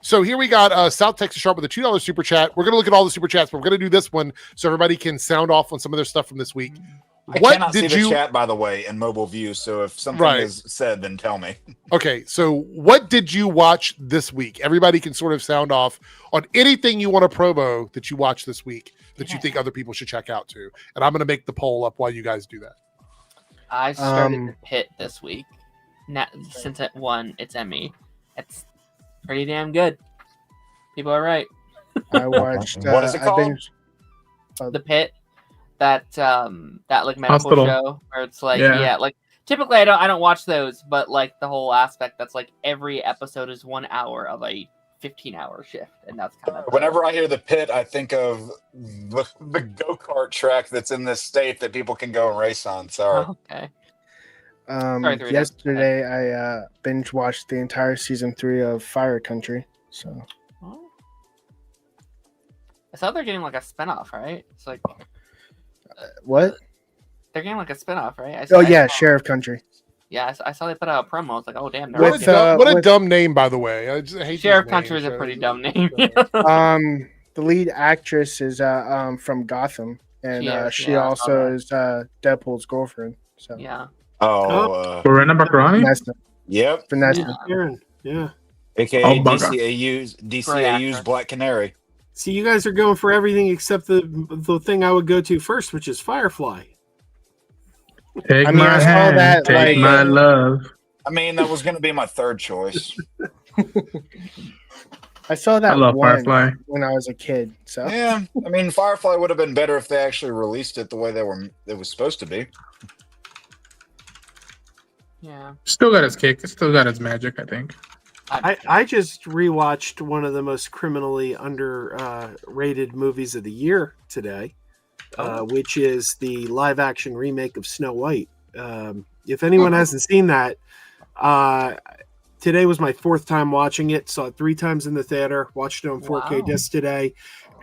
So here we got South Texas Sharp with a $2 super chat. We're gonna look at all the super chats, but we're gonna do this one so everybody can sound off on some of their stuff from this week. I cannot see the chat, by the way, in mobile view. So if something is said, then tell me. Okay, so what did you watch this week? Everybody can sort of sound off on anything you want to promo that you watched this week that you think other people should check out too. And I'm going to make the poll up while you guys do that. I started the Pit this week. Since it won its Emmy, it's pretty damn good. People are right. I watched. What is it called? The Pit, that like medical Hospital. show where it's like Yeah. like typically I don't watch those, but like the whole aspect that's like every episode is 1 hour of a 15-hour shift, and that's kind of Whenever I hear the Pit, I think of the go-kart track that's in this state that people can go and race on. Sorry. okay. Yesterday, I binge watched the entire season 3 of Fire Country. So I saw they're getting like a spinoff, right? It's like what? They're getting like a spinoff, right? Sheriff Country. Yeah, I saw they put out a promo. It's like, oh damn, What a dumb name, by the way. I just hate Sheriff these Country is names. a pretty dumb name. The lead actress is from Gotham, and she also is Deadpool's girlfriend. So yeah. Verena Baccarani? Vanessa. Yep. Vanessa. Yeah. AKA DCAU's Black Canary. See, you guys are going for everything except the thing I would go to first, which is Firefly. Take my hand, take my love. I mean, that was going to be my third choice. I saw that I love one Firefly. when I was a kid. So yeah, I mean, Firefly would have been better if they actually released it the way it was supposed to be. Yeah. Still got its kick. It still got its magic, I think. I just rewatched one of the most criminally underrated movies of the year today, which is the live-action remake of Snow White. If anyone hasn't seen that, today was my 4th time watching it. Saw it 3 times in the theater. Watched it on 4K disc today,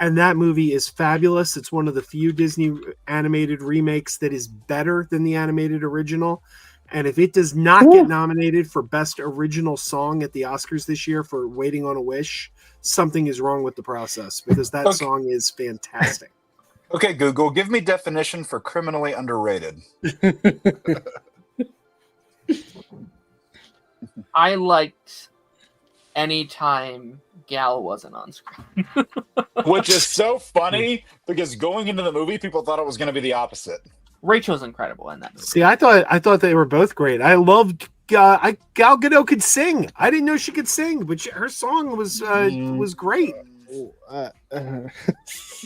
and that movie is fabulous. It's one of the few Disney animated remakes that is better than the animated original. And if it does not get nominated for Best Original Song at the Oscars this year for Waiting on a Wish, something is wrong with the process, because that song is fantastic. Okay, Google, give me definition for criminally underrated. I liked any time Gal wasn't on screen. Which is so funny, because going into the movie, people thought it was going to be the opposite. Rachel's incredible in that movie. See, I thought they were both great. I loved Gal Gadot could sing. I didn't know she could sing, but her song was great.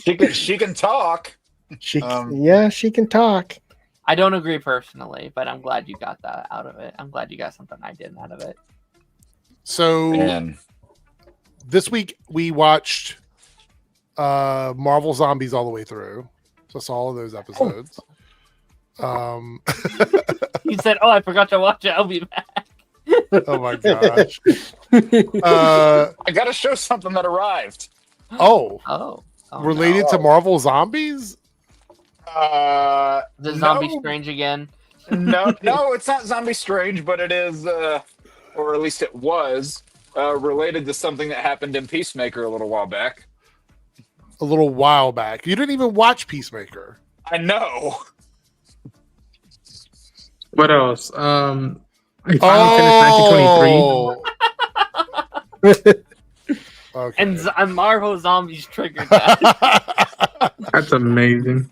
She can talk. She can talk. I don't agree personally, but I'm glad you got that out of it. I'm glad you got something I didn't out of it. So this week we watched Marvel Zombies all the way through. So I saw all of those episodes. You said, "Oh, I forgot to watch it. I'll be back." Oh my gosh! I got to show something that arrived. Related to Marvel Zombies? The Zombie Strange again? No, it's not Zombie Strange, but it is, or at least it was, related to something that happened in Peacemaker a little while back. A little while back. You didn't even watch Peacemaker. I know. What else? I finally finished 1923. Okay. And Marvel Zombies triggered that. That's amazing.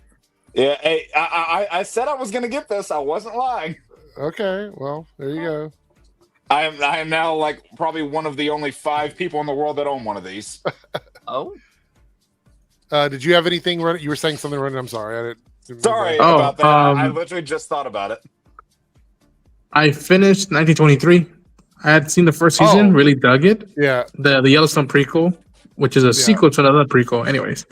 Yeah, hey, I said I was going to get this. I wasn't lying. Okay, well, there you go. I am now like probably one of the only 5 people in the world that own one of these. Oh. Did you have anything running? You were saying something running. I'm sorry. Sorry about that. I literally just thought about it. I finished 1923. I had seen the first season, really dug it. Yeah. The Yellowstone prequel, which is a sequel to another prequel. Anyways,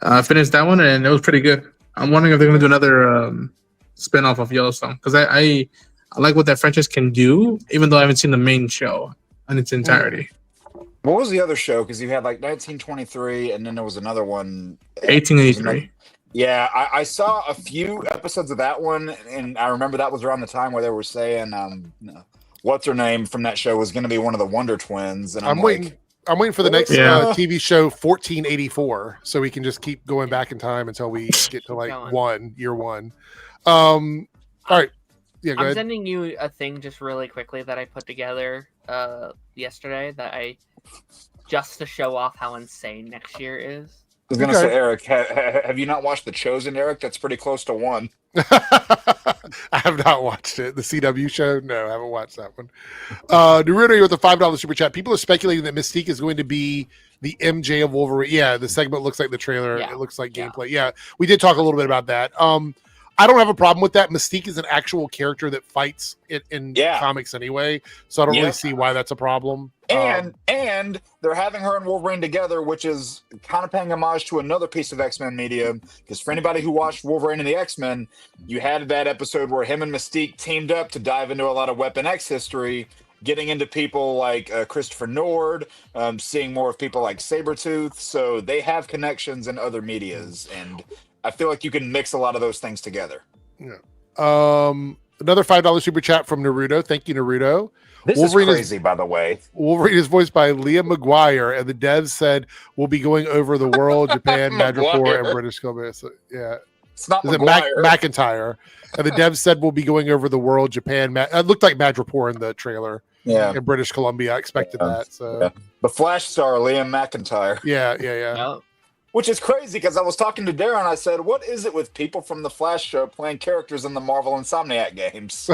I finished that one and it was pretty good. I'm wondering if they're going to do another spin-off of Yellowstone, because I like what that franchise can do, even though I haven't seen the main show in its entirety. What was the other show? Because you had like 1923, and then there was another one. 1883. Yeah, I saw a few episodes of that one, and I remember that was around the time where they were saying, what's her name from that show was going to be one of the Wonder Twins, and I'm waiting for the next TV show, 1484, so we can just keep going back in time until we get to like year one. All right. Yeah, go I'm ahead. sending you a thing just really quickly that I put together yesterday just to show off how insane next year is. I was going to say, Eric, have you not watched The Chosen, Eric? That's pretty close to 1. I have not watched it. The CW show? No, I haven't watched that one. Naruto with a $5 super chat. People are speculating that Mystique is going to be the MJ of Wolverine. Yeah, the segment looks like the trailer. Yeah. It looks like gameplay. Yeah, we did talk a little bit about that. I don't have a problem with that. Mystique is an actual character that fights in comics anyway, so I don't really see why that's a problem. And they're having her and Wolverine together, which is kind of paying homage to another piece of X-Men media. Because for anybody who watched Wolverine and the X-Men, you had that episode where him and Mystique teamed up to dive into a lot of Weapon X history, getting into people like Christopher Nord, seeing more of people like Sabretooth. So they have connections in other medias, and I feel like you can mix a lot of those things together. Yeah. Another $5 super chat from Naruto. Thank you, Naruto. This Wolverine is crazy, by the way. Wolverine is voiced by Liam McGuire, and the devs said we'll be going over the world, Japan, Madripoor, and British Columbia. So, yeah. It's not McIntyre. And the devs said we'll be going over the world, Japan. It looked like Madripoor in the trailer. Yeah. In British Columbia. I expected that. So the Flash star, Liam McIntyre. Yeah. Which is crazy because I was talking to Darren. I said, what is it with people from the Flash show playing characters in the Marvel Insomniac games?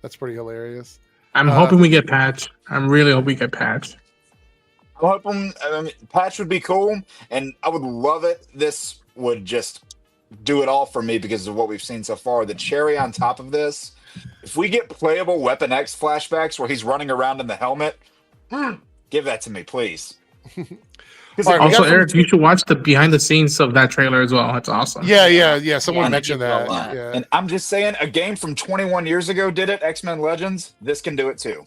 That's pretty hilarious. I'm hoping we get Patch. I'm really hoping we get Patch. I'm hoping Patch would be cool, and I would love it. This would just do it all for me because of what we've seen so far. The cherry on top of this, if we get playable Weapon X flashbacks where he's running around in the helmet, give that to me, please. Also, Eric, you should watch the behind the scenes of that trailer as well. That's awesome. Yeah. Someone mentioned that. Yeah. And I'm just saying, a game from 21 years ago did it. X-Men Legends. This can do it too.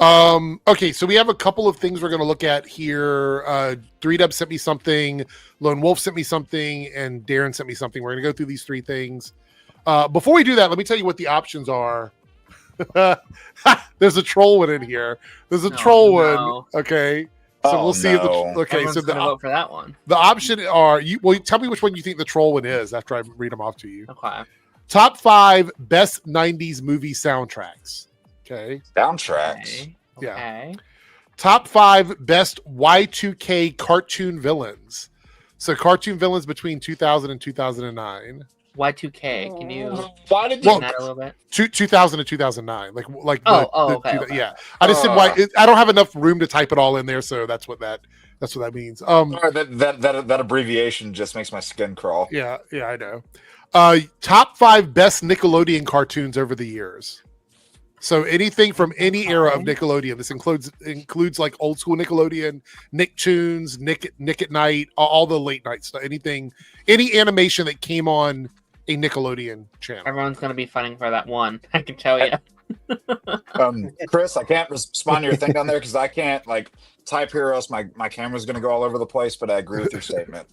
Okay, so we have a couple of things we're going to look at here. 3Dub sent me something, Lone Wolf sent me something, and Darren sent me something. We're going to go through these three things. Before we do that, let me tell you what the options are. There's a troll one in here. There's a troll one. Okay. So we'll see. Everyone's so gonna vote for that one. The option are tell me which one you think the troll one is after I read them off to you. Okay. Top 5 best 90s movie soundtracks. Okay. Soundtracks. Yeah. Okay. Top 5 best Y2K cartoon villains. So cartoon villains between 2000 and 2009. Y2K. Can you why did you that a little bit? 2000 to 2009. Okay. Yeah. I just said why I don't have enough room to type it all in there, so that's what that means. That abbreviation just makes my skin crawl. Yeah, I know. Top 5 best Nickelodeon cartoons over the years. So anything from any era of Nickelodeon. This includes like old school Nickelodeon, Nicktoons, Nick at Night, all the late night stuff. Any animation that came on a Nickelodeon channel. Everyone's gonna be fighting for that one. I can tell you. Chris, I can't respond to your thing down there because I can't type here, or else my camera's gonna go all over the place. But I agree with your statement.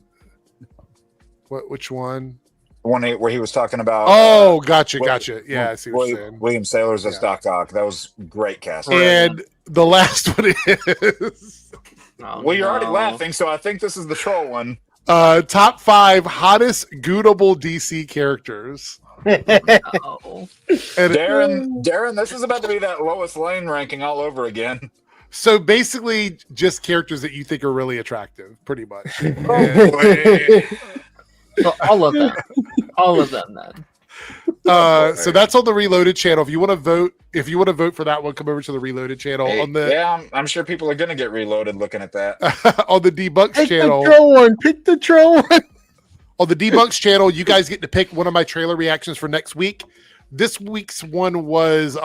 Which one? The one where he was talking about. Oh, gotcha. Yeah, I see what you're saying. William Sailors as Doc Ock. That was great casting. And the last one is. You're already laughing, so I think this is the troll one. Top 5 hottest gootable DC characters. Darren, this is about to be that Lois Lane ranking all over again. So basically, just characters that you think are really attractive, pretty much. So all of them then. So that's on the Reloaded channel. If you want to vote for that one, come over to the Reloaded channel. I'm sure people are going to get reloaded looking at that. On the Debunks channel. Pick the troll one. On the Debunks channel, you guys get to pick one of my trailer reactions for next week. This week's one was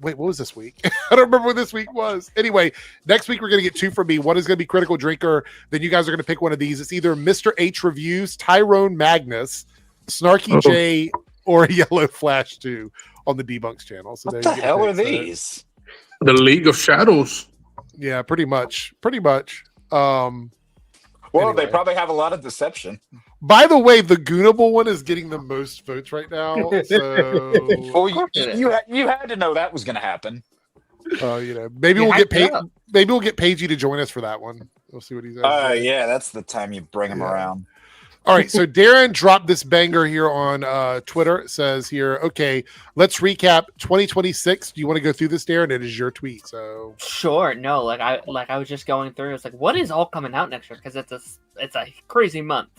wait, what was this week? I don't remember what this week was. Anyway, next week we're going to get 2 from me. One is going to be Critical Drinker. Then you guys are going to pick one of these. It's either Mr. H Reviews, Tyrone Magnus, Snarky J, or Yellow Flash 2 on the Debunks channel. So what the hell are these? The League of Shadows. Yeah, pretty much. Well, they probably have a lot of deception. By the way, the Goonable one is getting the most votes right now. So you had to know that was going to happen. Maybe we'll get paid. Maybe we'll get Paigey to join us for that one. We'll see what he says. Yeah, that's the time you bring him around. All right, so Darren dropped this banger here on Twitter. It says here, okay, let's recap 2026. Do you want to go through this, Darren? It is your tweet. So sure. No, I was just going through. It's like, what is all coming out next year? Because it's a crazy month.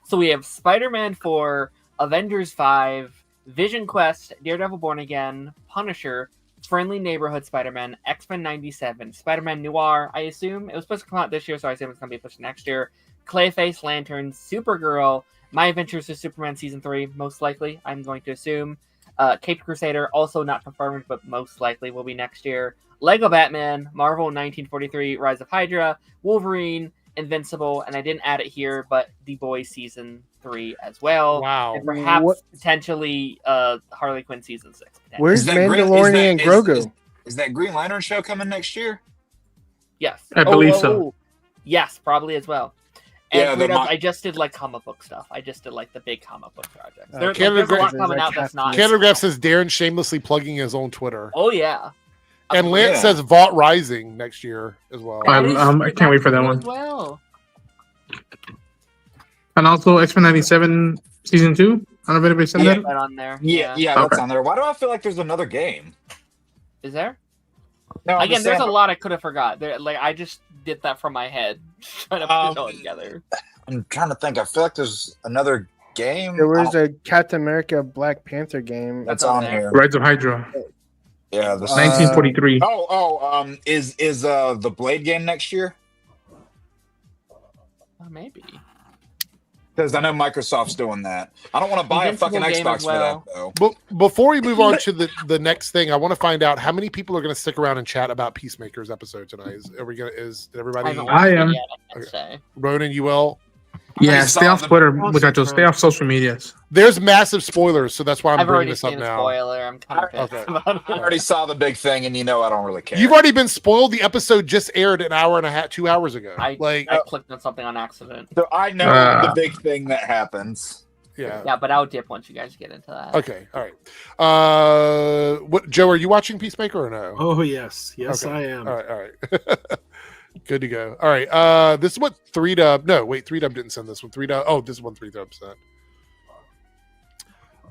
So we have Spider-Man 4, Avengers 5, Vision Quest, Daredevil Born Again, Punisher, Friendly Neighborhood Spider-Man, X-Men 97, Spider-Man Noir, I assume. It was supposed to come out this year, so I assume it's going to be pushed next year. Clayface, Lanterns, Supergirl, My Adventures with Superman Season 3, most likely, I'm going to assume. Caped Crusader, also not confirmed, but most likely will be next year. Lego Batman, Marvel 1943, Rise of Hydra, Wolverine, Invincible, and I didn't add it here, but The Boys Season 3 as well. Wow. And perhaps potentially Harley Quinn Season 6. Where's Mandalorian and Grogu? Is that Green Lantern show coming next year? Yes. I believe so. Yes, probably as well. And Yeah, the I just did like comic book stuff. I just did like the big comic book projects. There's Canada a lot Gra- coming out that's not. Canada Graph says Darren shamelessly plugging his own Twitter. Oh yeah. And Lance says Vault Rising next year as well. I can't wait for that one. Well. And also X-Men 97 Season 2. I don't know if anybody said that. That on there. Yeah, that's on there. Why do I feel like there's another game? Is there? No, again, there's a lot I could have forgot. Like I just did that from my head, trying to put it all together. I'm trying to think. I feel like there's another game. There was a Captain America Black Panther game. That's on here. Rise of Hydra. Yeah, 1943. Is the Blade game next year? Maybe. Because I know Microsoft's doing that. I don't want to buy a fucking Xbox for that, though. But before we move on to the next thing, I want to find out how many people are going to stick around and chat about Peacemaker's episode tonight. Did everybody? I am. Okay. Ronan, you will? Yeah, stay off Twitter, muchachos. Stay off social medias. There's massive spoilers, so that's why I'm bringing this up seen now. Spoiler. I'm kind of pissed about it. I already saw the big thing, and I don't really care. You've already been spoiled. The episode just aired an hour and a half, 2 hours ago. I clicked on something on accident. So I know the big thing that happens. Yeah, but I'll dip once you guys get into that. Okay, all right. What, Joe? Are you watching Peacemaker or no? Oh yes, okay. I am. All right. Good to go. All right. This is what 3Dub. No, wait. 3Dub didn't send this one. 3Dub. Oh, this is one 3Dub sent.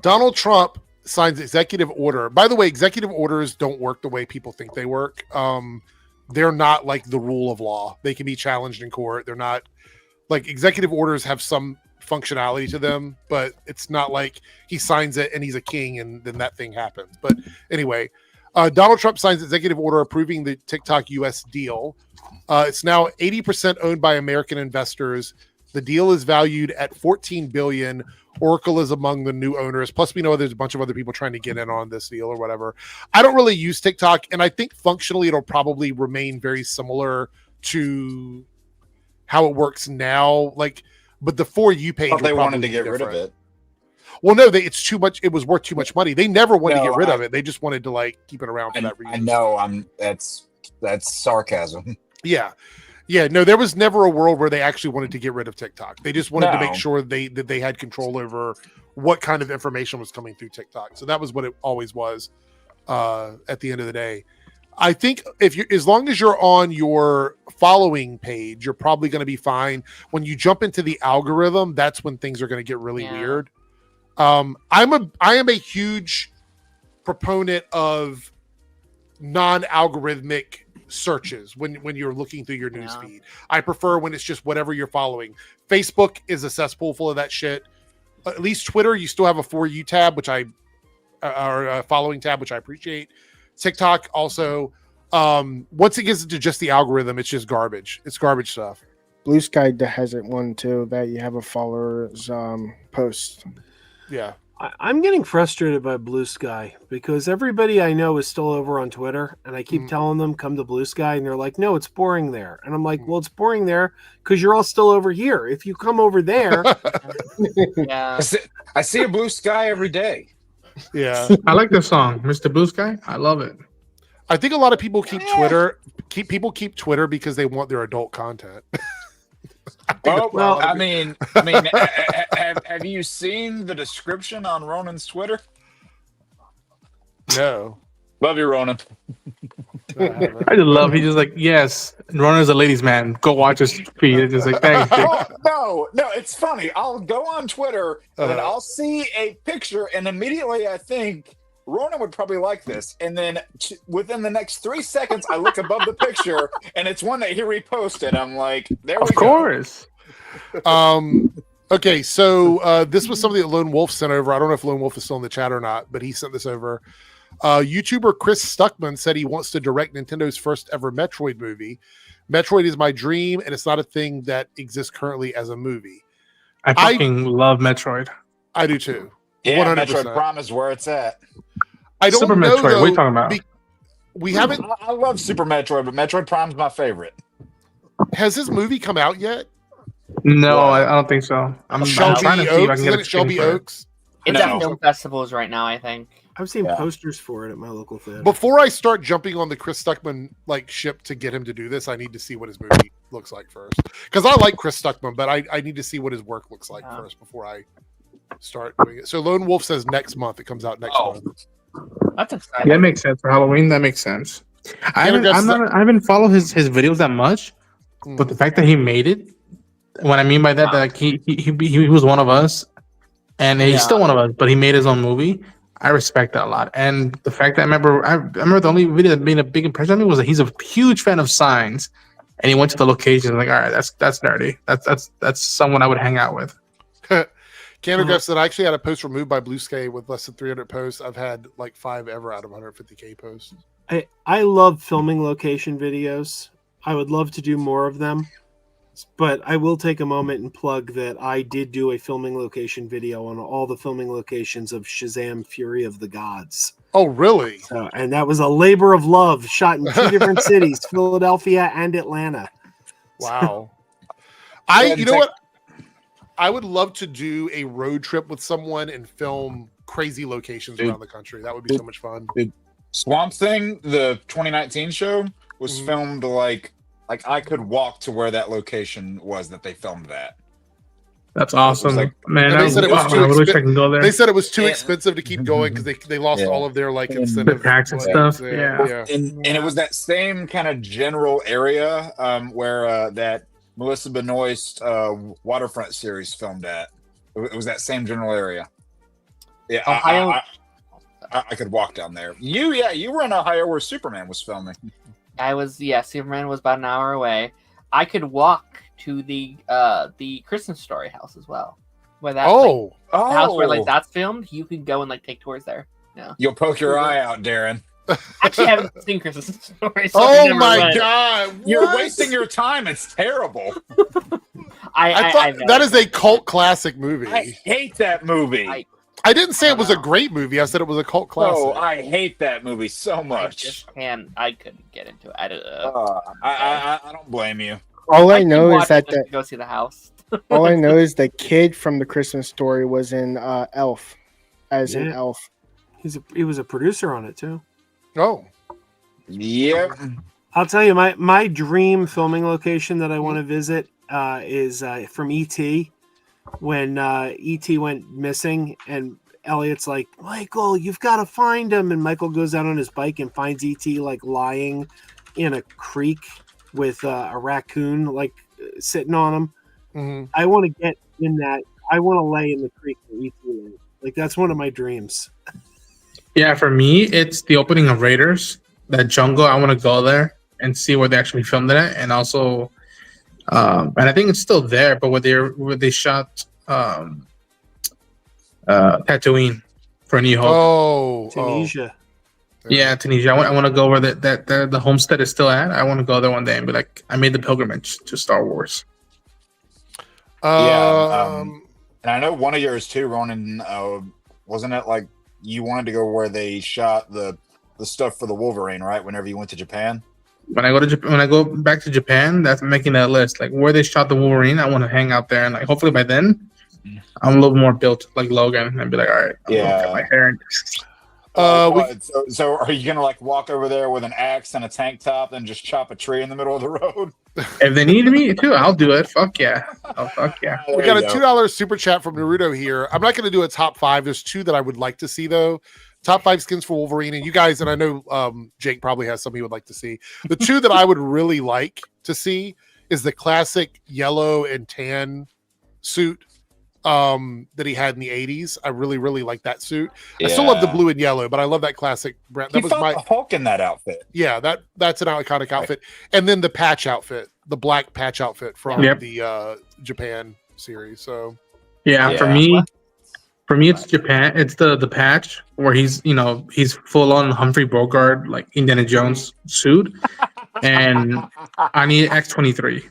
Donald Trump signs executive order. By the way, executive orders don't work the way people think they work. They're not like the rule of law. They can be challenged in court. They're not like executive orders have some functionality to them, but it's not like he signs it and he's a king and then that thing happens. But anyway, Donald Trump signs executive order approving the TikTok US deal. It's now 80% owned by American investors. The deal is valued at $14 billion. Oracle is among the new owners. Plus, we know there's a bunch of other people trying to get in on this deal or whatever. I don't really use TikTok, and I think functionally it'll probably remain very similar to how it works now. But the For You page, they wanted to get rid of it. Well, no, it's too much. It was worth too much money. They never wanted to get rid of it. They just wanted to keep it around for that reason. I know. That's sarcasm. Yeah. No, there was never a world where they actually wanted to get rid of TikTok. They just wanted to make sure that they had control over what kind of information was coming through TikTok. So that was what it always was. At the end of the day, I think as long as you're on your following page, you're probably going to be fine. When you jump into the algorithm, that's when things are going to get really weird. I am a huge proponent of non-algorithmic searches when you're looking through your news feed. I prefer when it's just whatever you're following. Facebook is a cesspool full of that shit. At least Twitter, you still have a For You tab, or a following tab, which I appreciate. TikTok also, once it gets into just the algorithm, it's just garbage. It's garbage stuff. Blue Sky has it one too, that you have a follower's post. Yeah. I'm getting frustrated by Blue Sky because everybody I know is still over on Twitter, and I keep telling them come to Blue Sky, and they're like, no, it's boring there. And I'm like, well, it's boring there because you're all still over here. If you come over there. Yeah. I see a Blue Sky every day. Yeah. I like the song, Mr. Blue Sky. I love it. I think a lot of people keep Twitter because they want their adult content. I mean, have you seen the description on Ronan's Twitter? No. Love you, Ronan. I just love. He's just like, yes, Ronan's a ladies' man. Go watch his feed. It's just like, thanks. No, it's funny. I'll go on Twitter and I'll see a picture, and immediately I think Ronan would probably like this. And then within the next 3 seconds, I look above the picture, and it's one that he reposted. I'm like, there we go. Of course. Okay, so this was something that Lone Wolf sent over. I don't know if Lone Wolf is still in the chat or not, but he sent this over. YouTuber Chris Stuckman said he wants to direct Nintendo's first ever Metroid movie. Metroid is my dream, and it's not a thing that exists currently as a movie. I fucking love Metroid. I do too. Yeah, 100%. Metroid Prime is where it's at. I don't Super know, Metroid. though, What are you talking about? We haven't. I love Super Metroid, but Metroid Prime's my favorite. Has his movie come out yet? No, I don't think so. I'm trying to see if I can get a Shelby screen for it. Oaks. It's at film festivals right now, I think. I've seen posters for it at my local theater. Before I start jumping on the Chris Stuckman ship to get him to do this, I need to see what his movie looks like first. Because I like Chris Stuckman, but I need to see what his work looks like first before I start doing it. So Lone Wolf says next month. It comes out next month. That's exciting. Yeah, that makes sense for Halloween. That makes sense. I haven't followed his videos that much, but the fact that he made it, what I mean by that, that he was one of us, and he's still one of us, but he made his own movie. I respect that a lot, and the fact that I remember the only video that made a big impression on me was that he's a huge fan of signs, and he went to the location. Like, all right, that's nerdy. That's someone I would hang out with. Candergraph said, I actually had a post removed by Blue Sky with less than 300 posts. I've had like 5 ever out of 150K posts. I love filming location videos. I would love to do more of them, but I will take a moment and plug that I did do a filming location video on all the filming locations of Shazam! Fury of the Gods. Oh, really? And that was a labor of love, shot in 2 different cities, Philadelphia and Atlanta. Wow. You know what? I would love to do a road trip with someone and film crazy locations around the country. That would be so much fun. Swamp Thing, the 2019 show, was filmed like I could walk to where that location was that they filmed that. That's awesome, man. They said it was too I wish I can go there. They said it was too expensive to keep going because they lost all of their incentive tax and stuff. Yeah. And it was that same kind of general area where that Melissa Benoist waterfront series filmed at. It was that same general area. Yeah, Ohio. I could walk down there. You were in Ohio where Superman was filming. Superman was about an hour away. I could walk to the Christmas Story house as well. Where that the house where that's filmed, you can go and take tours there. Yeah. You'll poke your eye out, Darren. Actually, I haven't seen Christmas Story. So oh my god! You're wasting your time. It's terrible. I thought that is a cult classic movie. I hate that movie. I didn't say it was a great movie. I said it was a cult classic. Oh, I hate that movie so much. I couldn't get into it. I don't blame you. All I know is that go see the house. all I know is the kid from the Christmas Story was in Elf, an elf. He was a producer on it too. Oh, yeah. I'll tell you, my dream filming location that I want to visit is from E.T. When E.T. went missing, and Elliot's like, Michael, you've got to find him. And Michael goes out on his bike and finds E.T. lying in a creek with a raccoon sitting on him. Mm-hmm. I want to get in that. I want to lay in the creek where E.T. lay. That's one of my dreams. Yeah, for me, it's the opening of Raiders. That jungle, I want to go there and see where they actually filmed it at, and also, and I think it's still there, but where they shot Tatooine for New Hope. Tunisia. Yeah, Tunisia. I want to go where the homestead is still at. I want to go there one day and be like, I made the pilgrimage to Star Wars. And I know one of yours too, Ronan. Wasn't it you wanted to go where they shot the stuff for the Wolverine, right? Whenever you went to Japan. When I go back to Japan, that's making that list. Where they shot the Wolverine, I want to hang out there, and hopefully by then, I'm a little more built like Logan, and be like, all right, cut my hair. So are you gonna walk over there with an axe and a tank top and just chop a tree in the middle of the road? If they need me too, I'll do it. Fuck yeah. Oh, fuck yeah. We got a $2 super chat from Naruto here. I'm not going to do a top 5. There's 2 that I would like to see though. Top 5 skins for Wolverine, and you guys, and I know Jake probably has some he would like to see. The 2 that I would really like to see is the classic yellow and tan suit that he had in the 80s. I really, really like that suit. I still love the blue and yellow, but I love that classic brand. That was my Hulk in that outfit. Yeah, that's an iconic outfit. And then the patch outfit, the black patch outfit from the Japan series. So for me, For me, it's Japan. It's the patch where he's full on Humphrey Bogart like Indiana Jones suit, and I need X-23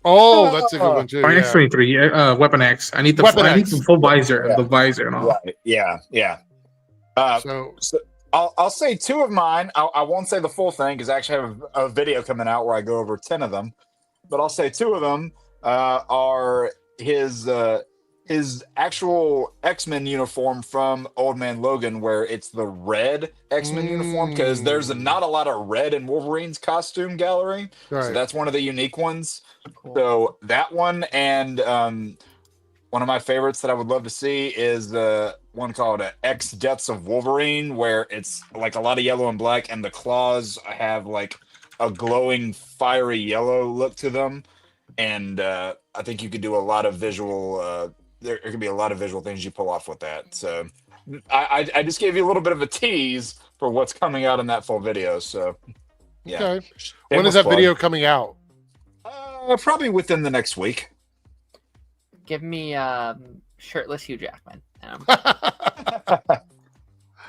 Oh, that's a good one too. or Yeah. X-23, Weapon X. I need the Weapon I need X. the full visor, Yeah. the visor and all. Right. Yeah. So So I'll say two of mine. I won't say the full thing because I actually have a video coming out where I go over 10 of them. But I'll say two of them are his actual X-Men uniform from Old Man Logan, where it's the red X-Men uniform, because there's not a lot of red in Wolverine's costume gallery. Right. So that's one of the unique ones. Cool. So that one, and one of my favorites that I would love to see is the one called X Deaths of Wolverine, where it's like a lot of yellow and black, and the claws have like a glowing fiery yellow look to them. And I think you could do a lot of visual there could be a lot of visual things you pull off with that. So I just gave you a little bit of a tease for what's coming out in that full video. So yeah. Okay. When is that video coming out? Probably within the next week. Give me shirtless Hugh Jackman.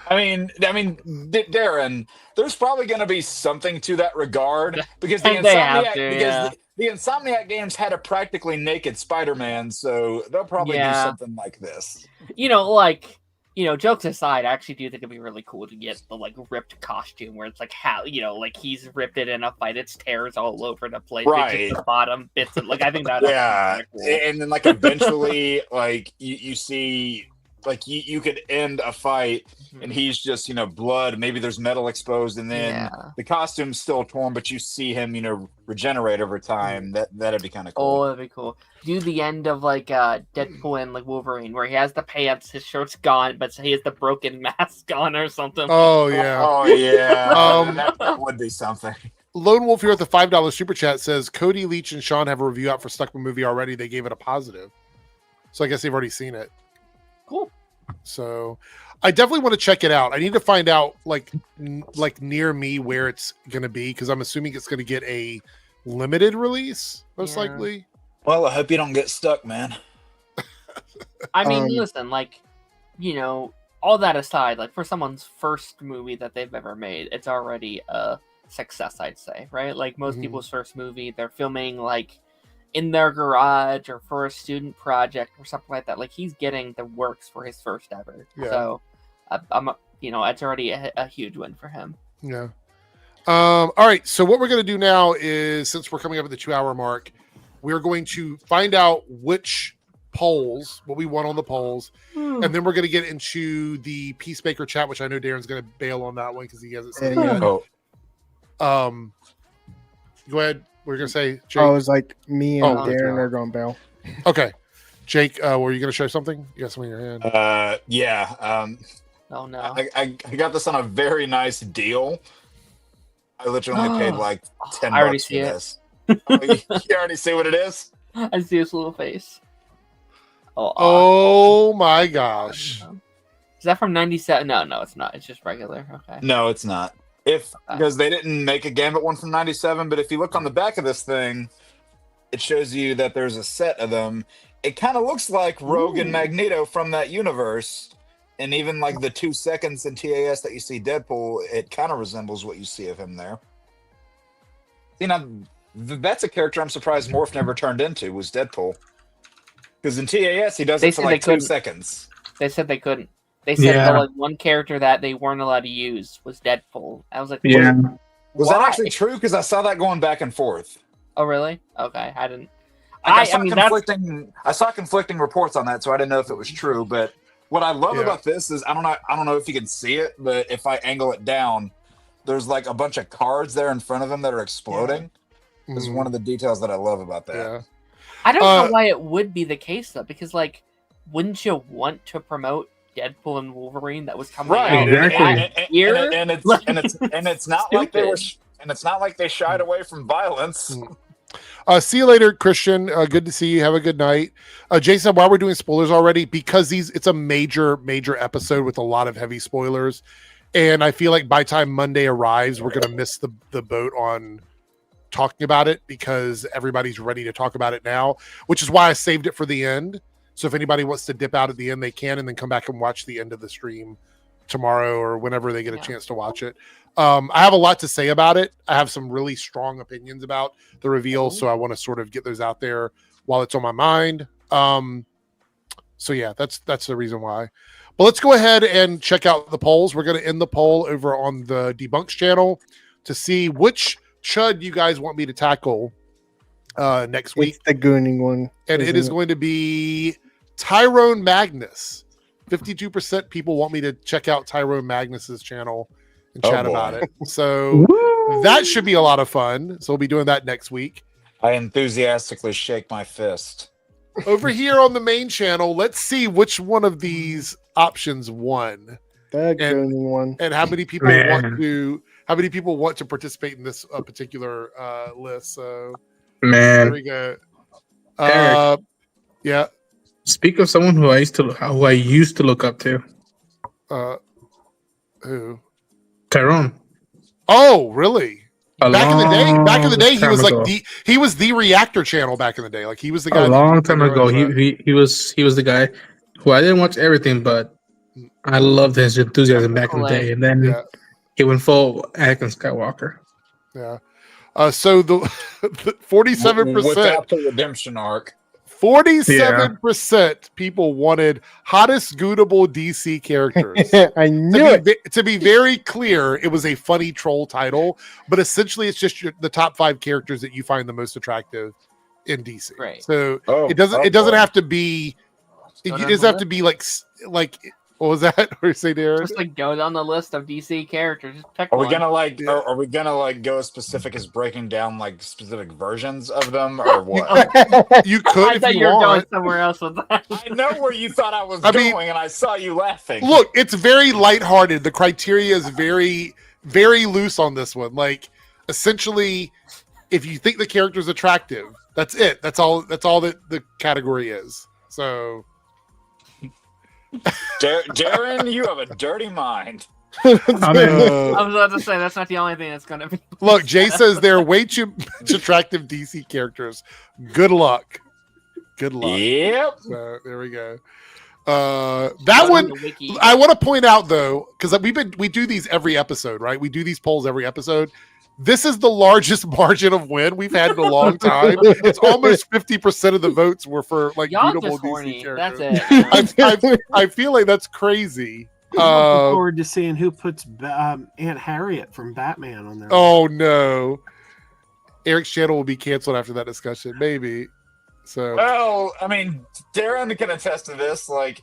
I mean, Darren, there's probably going to be something to that regard because the Insomniac games had a practically naked Spider-Man, so they'll probably do something like this. Jokes aside, I actually do think it'd be really cool to get the like ripped costume where it's like how like he's ripped it in a fight, it's tears all over the place, right? The bottom bits, like I think that cool. And then like eventually, like you see. Like you could end a fight and he's just, blood, maybe there's metal exposed, and then the costume's still torn, but you see him, regenerate over time. That'd be kind of cool. Oh, that'd be cool. Do the end of like Deadpool and like Wolverine where he has the pants, his shirt's gone, but he has the broken mask on or something. Oh yeah. Oh yeah. That would be something. Lone Wolf here at the $5 super chat says Cody, Leach, and Sean have a review out for Stuckman movie already. They gave it a positive. So I guess they've already seen it. Cool. So I definitely want to check it out. I need to find out like near me where it's going to be, because I'm assuming it's going to get a limited release, most likely. Well, I hope you don't get stuck, man. I mean, listen, all that aside, like for someone's first movie that they've ever made, it's already a success, I'd say, right? Like most people's first movie, they're filming like in their garage or for a student project or something like that. Like he's getting the works for his first ever. Yeah. So it's already a huge win for him. Yeah. All right. So what we're going to do now is, since we're coming up at the 2-hour mark, we're going to find out which polls, what we want on the polls. And then we're going to get into the Peacemaker chat, which I know Darren's going to bail on that one because he hasn't said it yet. Oh. Go ahead. We're going to say, Jake. Oh, it was like me and Darren are going bail. Okay. Jake, were you going to show something? You got something in your hand? Yeah. Oh, no. I got this on a very nice deal. I literally only paid like $10 for this. You already see what it is? I see his little face. Oh my gosh. Is that from 97? No, it's not. It's just regular. Okay. No, it's not. Because they didn't make a Gambit one from 97, but if you look on the back of this thing, it shows you that there's a set of them. It kind of looks like Rogue and Magneto from that universe. And even like the 2 seconds in TAS that you see Deadpool, it kind of resembles what you see of him there. That's a character I'm surprised Morph never turned into, was Deadpool. Because in TAS, he does it for like 2 seconds. They said they couldn't. They said the one character that they weren't allowed to use was Deadpool. I was like, was that actually true? Because I saw that going back and forth. Oh, really? Okay, I didn't. I saw conflicting reports on that, so I didn't know if it was true. But what I love about this is I don't know if you can see it, but if I angle it down, there's like a bunch of cards there in front of him that are exploding. This is one of the details that I love about that. Yeah. I don't know why it would be the case though, because like, wouldn't you want to promote Deadpool and Wolverine that was coming out exactly. And it's not like they were, and it's not like they shied away from violence. See you later, Christian. Good to see you. Have a good night. Jason, why we're doing spoilers already? Because it's a major episode with a lot of heavy spoilers, and I feel like by the time Monday arrives, we're gonna miss the boat on talking about it because everybody's ready to talk about it now, which is why I saved it for the end. So if anybody wants to dip out at the end, they can, and then come back and watch the end of the stream tomorrow or whenever they get a chance to watch it. I have a lot to say about it. I have some really strong opinions about the reveal, so I want to sort of get those out there while it's on my mind. So yeah, that's the reason why. But let's go ahead and check out the polls. We're going to end the poll over on the Debunks channel to see which chud you guys want me to tackle next week. It's the gooning one. And it is going to be Tyrone Magnus. 52% people want me to check out Tyrone Magnus's channel and chat about it. So that should be a lot of fun. So we'll be doing that next week. I enthusiastically shake my fist. Over here on the main channel, let's see which one of these options won. The gooning one. And how many people want to participate in this particular list. So Man, here we go. Eric. Yeah. Speak of someone who I used to look up to. Who? Tyrone. Oh, really? Back in the day, he was ago. like he was the reactor channel back in the day. Like he was the guy. A long time ago, he was the guy who I didn't watch everything, but I loved his enthusiasm back in the day. And then he went full Anakin Skywalker. Yeah. So the 47% without the redemption arc. 47% people wanted hottest gootable DC characters. I knew it. To be very clear, it was a funny troll title, but essentially it's just the top 5 characters that you find the most attractive in DC. Right. So it doesn't have to be. It doesn't have to be like what was that? Or say Darren? Just like go down the list of DC characters. Just pick Are we one. gonna are we gonna go as specific as breaking down like specific versions of them or what? You could. I thought you were going somewhere else with that. I know where you thought I was going, and I saw you laughing. Look, it's very lighthearted. The criteria is very, very loose on this one. Like, essentially, if you think the character's attractive, that's it. That's all that the category is. So, Darren, you have a dirty mind. I was about to say that's not the only thing that's going to be. Look, Jay says there are way too much attractive DC characters. Good luck. Good luck. Yep. So, there we go. That one, I want to point out though, because we do these every episode, right? We do these polls every episode. This is the largest margin of win we've had in a long time. It's almost 50% of the votes were for like beautiful DC characters. That's it. I feel like that's crazy. I'm looking forward to seeing who puts Aunt Harriet from Batman on there. Oh no, Eric's channel will be canceled after that discussion, maybe. So, well, I mean, Darren can attest to this. Like,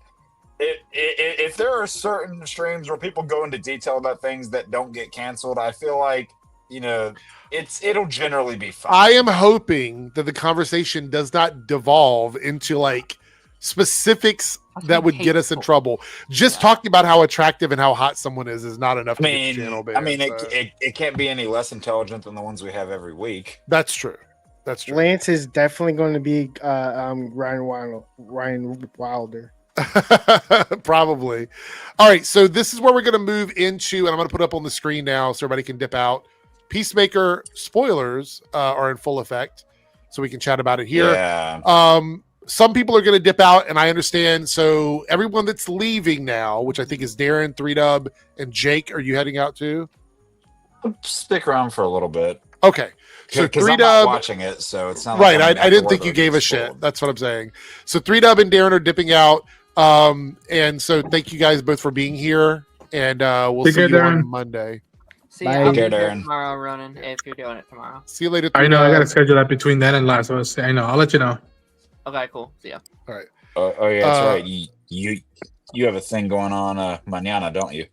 if there are certain streams where people go into detail about things that don't get canceled, I feel like it'll generally be fine. I am hoping that the conversation does not devolve into like specifics that would get us in trouble. Just talking about how attractive and how hot someone is not enough to get the channel banned. It can't be any less intelligent than the ones we have every week. That's true. That's true. Lance is definitely going to be Ryan Wilder. Probably. All right, so this is where we're going to move into, and I'm going to put up on the screen now so everybody can dip out. Peacemaker spoilers are in full effect, so we can chat about it here. Yeah. Some people are going to dip out, and I understand. So everyone that's leaving now, which I think is Darren, 3Dub, and Jake, are you heading out too? Stick around for a little bit. Okay. So 3Dub, I'm not watching it, so it's not right. I didn't think you gave a shit. That's what I'm saying. So 3Dub and Darren are dipping out, and so thank you guys both for being here, and we'll see you on Monday. See you tomorrow, Ronan, if you're doing it tomorrow. See you later. I know. I got to schedule that between then and last. I know. I'll let you know. Okay, cool. See ya. All right. Oh yeah, that's right. You have a thing going on mañana, don't you?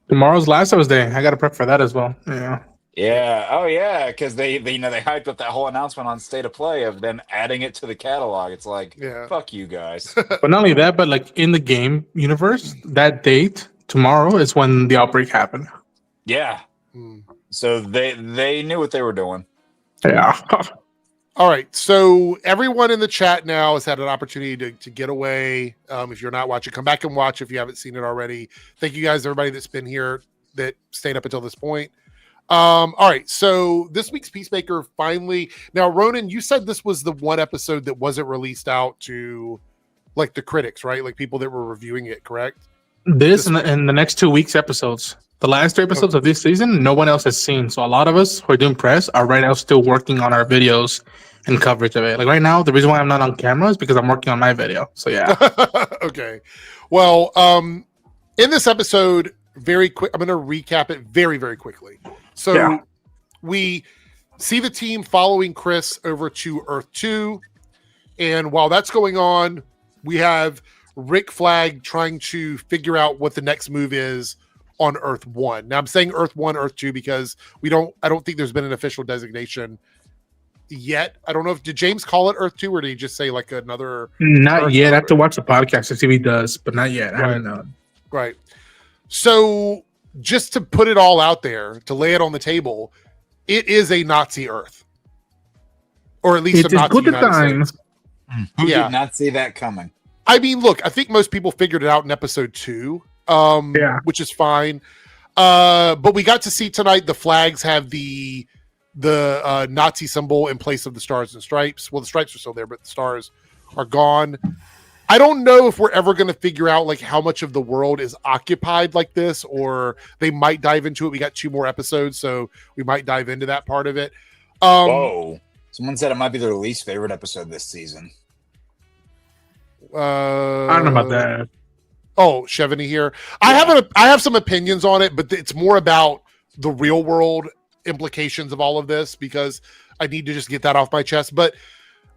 Tomorrow's Last of Us Day. I got to prep for that as well. Yeah. Yeah. Oh yeah, because they hyped up that whole announcement on State of Play of them adding it to the catalog. It's like, fuck you guys. But not only that, but like in the game universe, that date tomorrow is when the outbreak happened. Yeah. So they knew what they were doing. Yeah. All right. So everyone in the chat now has had an opportunity to get away. If you're not watching, come back and watch if you haven't seen it already. Thank you guys, everybody that's been here that stayed up until this point. All right. So this week's Peacemaker finally. Now, Ronan, you said this was the one episode that wasn't released out to like the critics, right? Like people that were reviewing it, correct? This and the next 2 weeks episodes. The last 3 episodes of this season, no one else has seen. So a lot of us who are doing press are right now still working on our videos and coverage of it. Like right now, the reason why I'm not on camera is because I'm working on my video. So yeah. Okay. Well, in this episode, very quick, I'm going to recap it very, very quickly. So we see the team following Chris over to Earth 2. And while that's going on, we have Rick Flag trying to figure out what the next move is on Earth 1. Now I'm saying Earth 1, Earth 2 because I don't think there's been an official designation yet. I don't know did James call it Earth 2 or did he just say like another Not Earth yet. I have to watch the podcast to see if he does, but not yet. I haven't known. Right. So just to put it all out there, to lay it on the table, it is a Nazi Earth. Or at least It a is Nazi good United times. States. Who did not see that coming? I mean, look, I think most people figured it out in episode 2, which is fine. But we got to see tonight the flags have the Nazi symbol in place of the stars and stripes. Well, the stripes are still there, but the stars are gone. I don't know if we're ever going to figure out like how much of the world is occupied like this, or they might dive into it. We got 2 more episodes, so we might dive into that part of it. Whoa. Someone said it might be their least favorite episode this season. I don't know about that. Oh, Chevany here. I have some opinions on it, but it's more about the real world implications of all of this because I need to just get that off my chest. But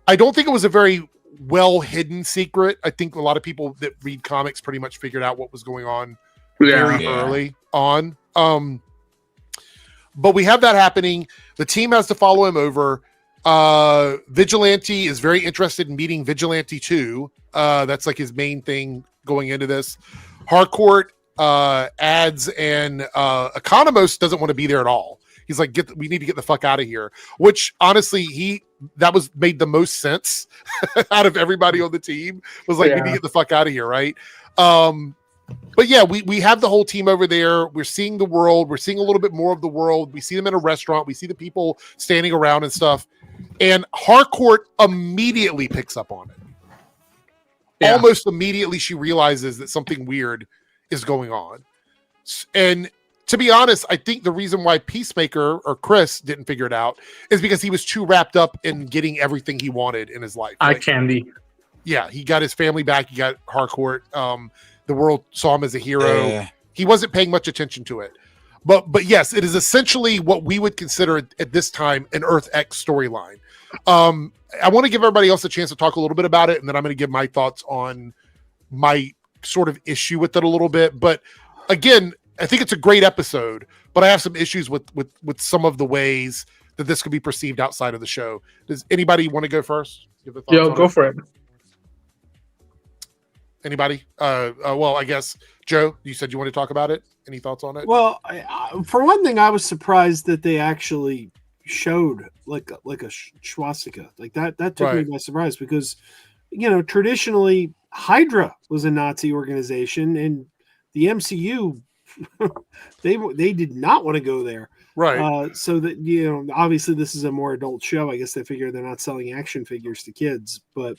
I don't think it was a very well hidden secret. I think a lot of people that read comics pretty much figured out what was going on very early on. But we have that happening. The team has to follow him over. Vigilante is very interested in meeting Vigilante 2. That's like his main thing going into this. Harcourt, Ads, and Economos doesn't want to be there at all. He's like, we need to get the fuck out of here. Which honestly, that was made the most sense out of everybody on the team. Was like, we need to get the fuck out of here, right? But yeah, we have the whole team over there. We're seeing the world. We're seeing a little bit more of the world. We see them in a restaurant. We see the people standing around and stuff. And Harcourt immediately picks up on it. Yeah. Almost immediately, she realizes that something weird is going on. And to be honest, I think the reason why Peacemaker or Chris didn't figure it out is because he was too wrapped up in getting everything he wanted in his life. Eye candy. Yeah, he got his family back. He got Harcourt. The world saw him as a hero. He wasn't paying much attention to it. But yes, it is essentially what we would consider at this time an Earth X storyline. I want to give everybody else a chance to talk a little bit about it, and then I'm going to give my thoughts on my sort of issue with it a little bit. But again, I think it's a great episode, but I have some issues with some of the ways that this could be perceived outside of the show. Does anybody want to go first? Go for it. Anybody? Well, I guess Joe, you said you want to talk about it. Any thoughts on it? Well, for one thing, I was surprised that they actually showed like a swastika like that. That took me by surprise because, traditionally Hydra was a Nazi organization, and the MCU they did not want to go there. Right. So that obviously this is a more adult show. I guess they figure they're not selling action figures to kids, but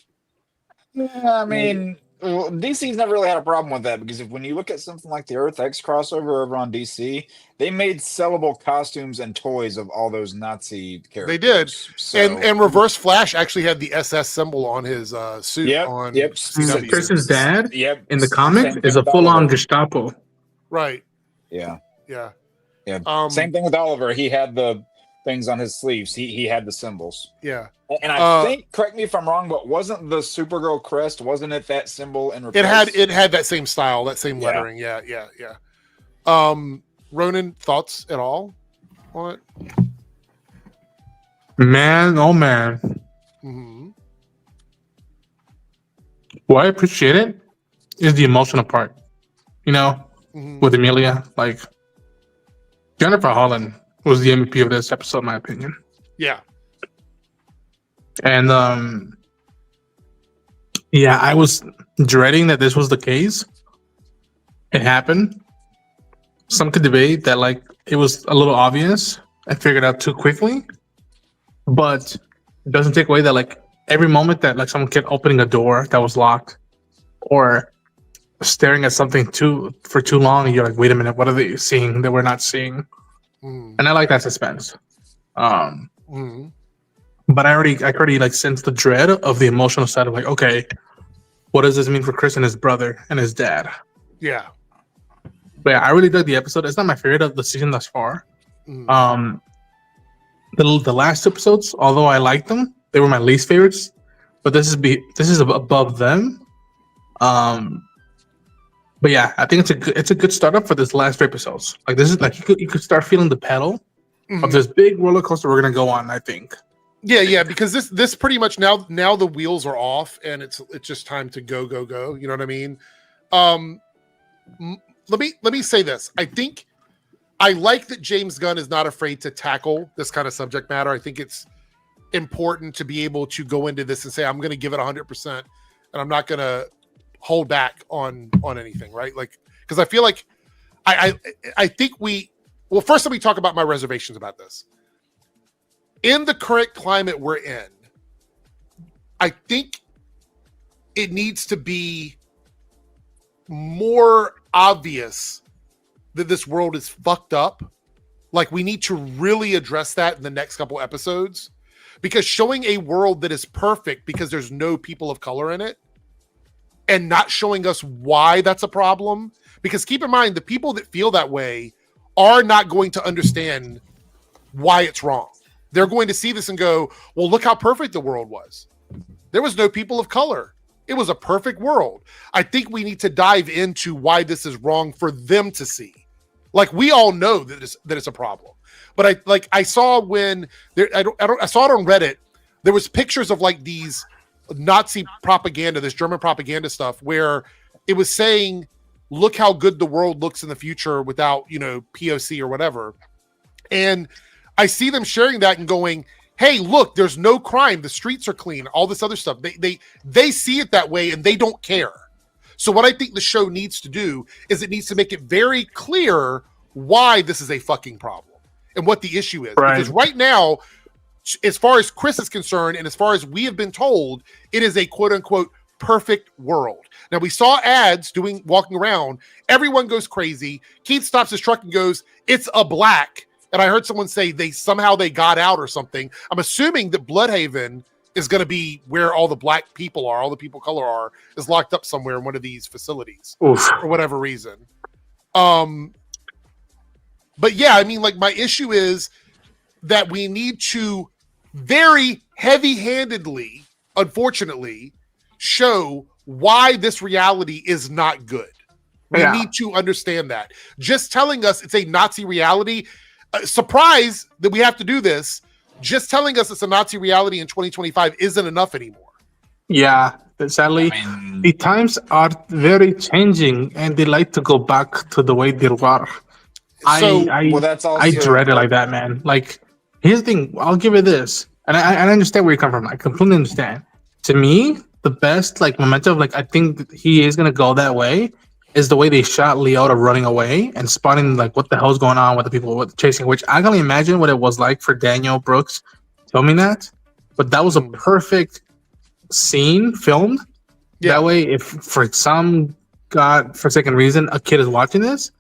I mean. Well, DC's never really had a problem with that because when you look at something like the Earth X crossover over on DC, they made sellable costumes and toys of all those Nazi characters. They did, so. and Reverse Flash actually had the SS symbol on his suit. Yep. Chris's dad in the comic is a full-on Gestapo. Right. Yeah. Same thing with Oliver. He had the things on his sleeves. He had the symbols. Yeah. And I think, correct me if I'm wrong, but wasn't the Supergirl crest, wasn't it that symbol in replace? It had that same style, that same lettering. Yeah. Ronan, thoughts at all on it? Man, oh man. Mm-hmm. What I appreciate it is the emotional part. With Emilia, like Jennifer Holland was the MVP of this episode, in my opinion. Yeah. And I was dreading that this was the case. It happened. Some could debate that like it was a little obvious and figured out too quickly, but it doesn't take away that like every moment that like someone kept opening a door that was locked, or staring at something for too long, and you're like, wait a minute, what are they seeing that we're not seeing? And I like that suspense. But I already like sense the dread of the emotional side of like, okay, what does this mean for Chris and his brother and his dad? Yeah. But yeah, I really dug the episode. It's not my favorite of the season thus far. The last episodes, although I liked them, they were my least favorites. But this is above them. But yeah, I think it's a good startup for this last 3 episodes. Like this is like you could start feeling the pedal of this big roller coaster we're gonna go on. I think. Yeah, because this pretty much now the wheels are off and it's just time to go. You know what I mean? Let me say this. I think I like that James Gunn is not afraid to tackle this kind of subject matter. I think it's important to be able to go into this and say, I'm going to give it 100% and I'm not going to hold back on anything, right? Like, because I feel like I think first let me talk about my reservations about this. In the current climate we're in, I think it needs to be more obvious that this world is fucked up. Like, we need to really address that in the next couple episodes, because showing a world that is perfect because there's no people of color in it and not showing us why that's a problem, because keep in mind, the people that feel that way are not going to understand why it's wrong. They're going to see this and go, well, look how perfect the world was. There was no people of color. It was a perfect world. I think we need to dive into why this is wrong for them to see. Like, we all know that it's a problem. But I saw when I saw it on Reddit. There was pictures of like these Nazi propaganda, this German propaganda stuff, where it was saying, look how good the world looks in the future without, POC or whatever. And I see them sharing that and going, hey, look, there's no crime. The streets are clean. All this other stuff. They see it that way and they don't care. So what I think the show needs to do is it needs to make it very clear why this is a fucking problem and what the issue is. Right. Because right now, as far as Chris is concerned, and as far as we have been told, it is a quote unquote perfect world. Now, we saw ads walking around. Everyone goes crazy. Keith stops his truck and goes, it's a black. And I heard someone say they got out or something. I'm assuming that Bloodhaven is going to be where all the black people are, all the people of color are, is locked up somewhere in one of these facilities for whatever reason. But yeah, I mean, like, my issue is that we need to very heavy-handedly, unfortunately, show why this reality is not good. We need to understand that. Just telling us it's a Nazi reality, surprise that we have to do this. Just telling us it's a Nazi reality in 2025 isn't enough anymore. Yeah, sadly, the times are very changing, and they like to go back to the way they were. I dread it like that, man. Like, here's the thing. I'll give it this, and I understand where you come from. I completely understand. To me, the best momentum, I think he is gonna go that way, is the way they shot Leota running away and spotting what the hell's going on with the people chasing, which I can only imagine what it was like for Daniel Brooks filming that. But that was a perfect scene filmed. Yeah. That way, if for some godforsaken reason a kid is watching this,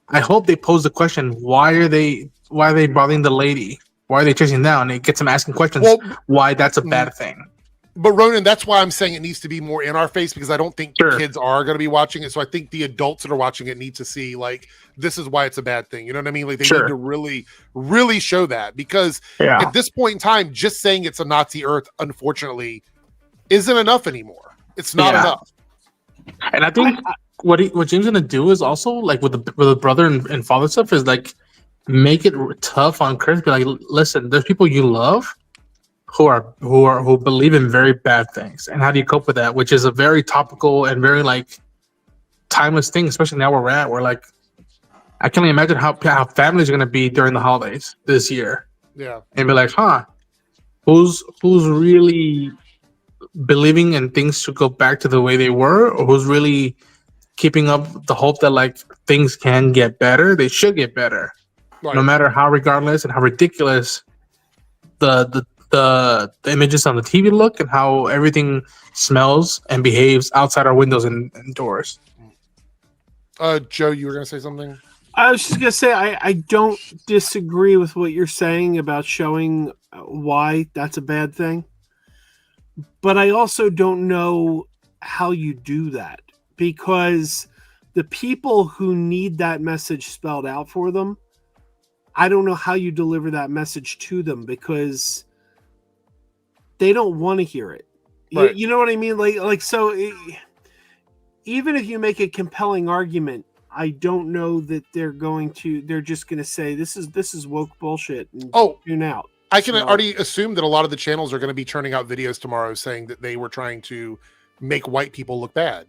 I hope they pose the question, why are they bothering the lady? Why are they chasing down? It gets them asking questions why that's a bad thing. But Ronan, that's why I'm saying it needs to be more in our face, because I don't think kids are going to be watching it. So I think the adults that are watching it need to see, this is why it's a bad thing. You know what I mean? Like, they need to really, really show that, because at this point in time, just saying it's a Nazi Earth, unfortunately, isn't enough anymore. It's not enough. And I think what James is going to do is also, with the brother and father stuff, is make it tough on Chris. Be like, listen, there's people you love who believe in very bad things, and how do you cope with that? Which is a very topical and very timeless thing, especially now where we're at. We're I can't imagine how families are going to be during the holidays this year. Yeah, and be like, who's really believing in things to go back to the way they were, or who's really keeping up the hope that things can get better? They should get better, no matter how regardless and how ridiculous the the images on the TV look and how everything smells and behaves outside our windows and doors. Joe, you were gonna say something? I was just gonna say I don't disagree with what you're saying about showing why that's a bad thing, but I also don't know how you do that, because the people who need that message spelled out for them, I don't know how you deliver that message to them, because they don't want to hear it. Right. You know what I mean? Even if you make a compelling argument, I don't know that they're just going to say this is woke bullshit and tune out. I can already assume that a lot of the channels are going to be turning out videos tomorrow saying that they were trying to make white people look bad.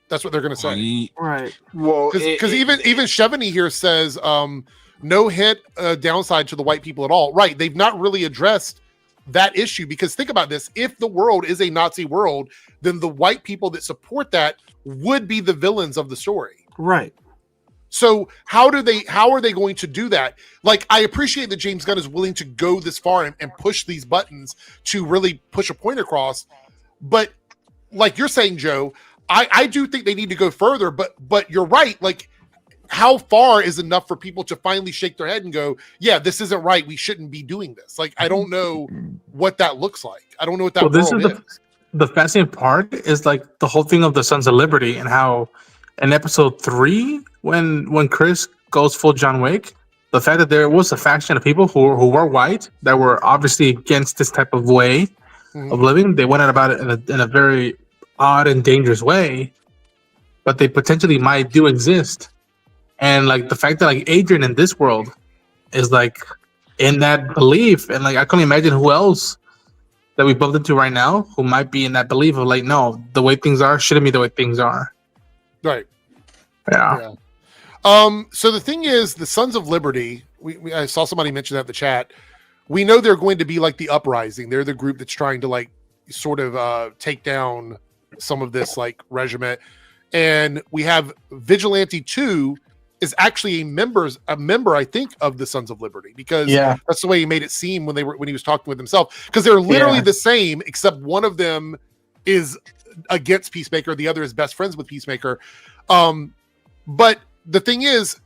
That's what they're going to say. Right. Well, because even Chevany here says no hit downside to the white people at all. Right. They've not really addressed that issue, because think about this. If the world is a Nazi world, then the white people that support that would be the villains of the story. Right. So how are they going to do that? Like, I appreciate that James Gunn is willing to go this far and push these buttons to really push a point across. But like you're saying, Joe, I do think they need to go further, but you're right. Like, how far is enough for people to finally shake their head and go, yeah, this isn't right. We shouldn't be doing this. Like, I don't know what that looks like. I don't know what that world is. The fascinating part is like the whole thing of the Sons of Liberty, and how in episode 3, when Chris goes full John Wick, the fact that there was a faction of people who were white that were obviously against this type of way of living. They went about it in a very odd and dangerous way, but they potentially might do exist. And like the fact that like Adrian in this world is like in that belief, and like I can't imagine who else that we bumped into right now who might be in that belief of like, no, the way things are shouldn't be the way things are. Right. Yeah. So the thing is, the Sons of Liberty, I saw somebody mention that in the chat. We know they're going to be like the Uprising. They're the group that's trying to like sort of take down some of this like regiment. And we have Vigilante 2 is actually a member, I think, of the Sons of Liberty, because that's the way he made it seem when he was talking with himself, because they're literally the same, except one of them is against Peacemaker, the other is best friends with Peacemaker. But the thing is,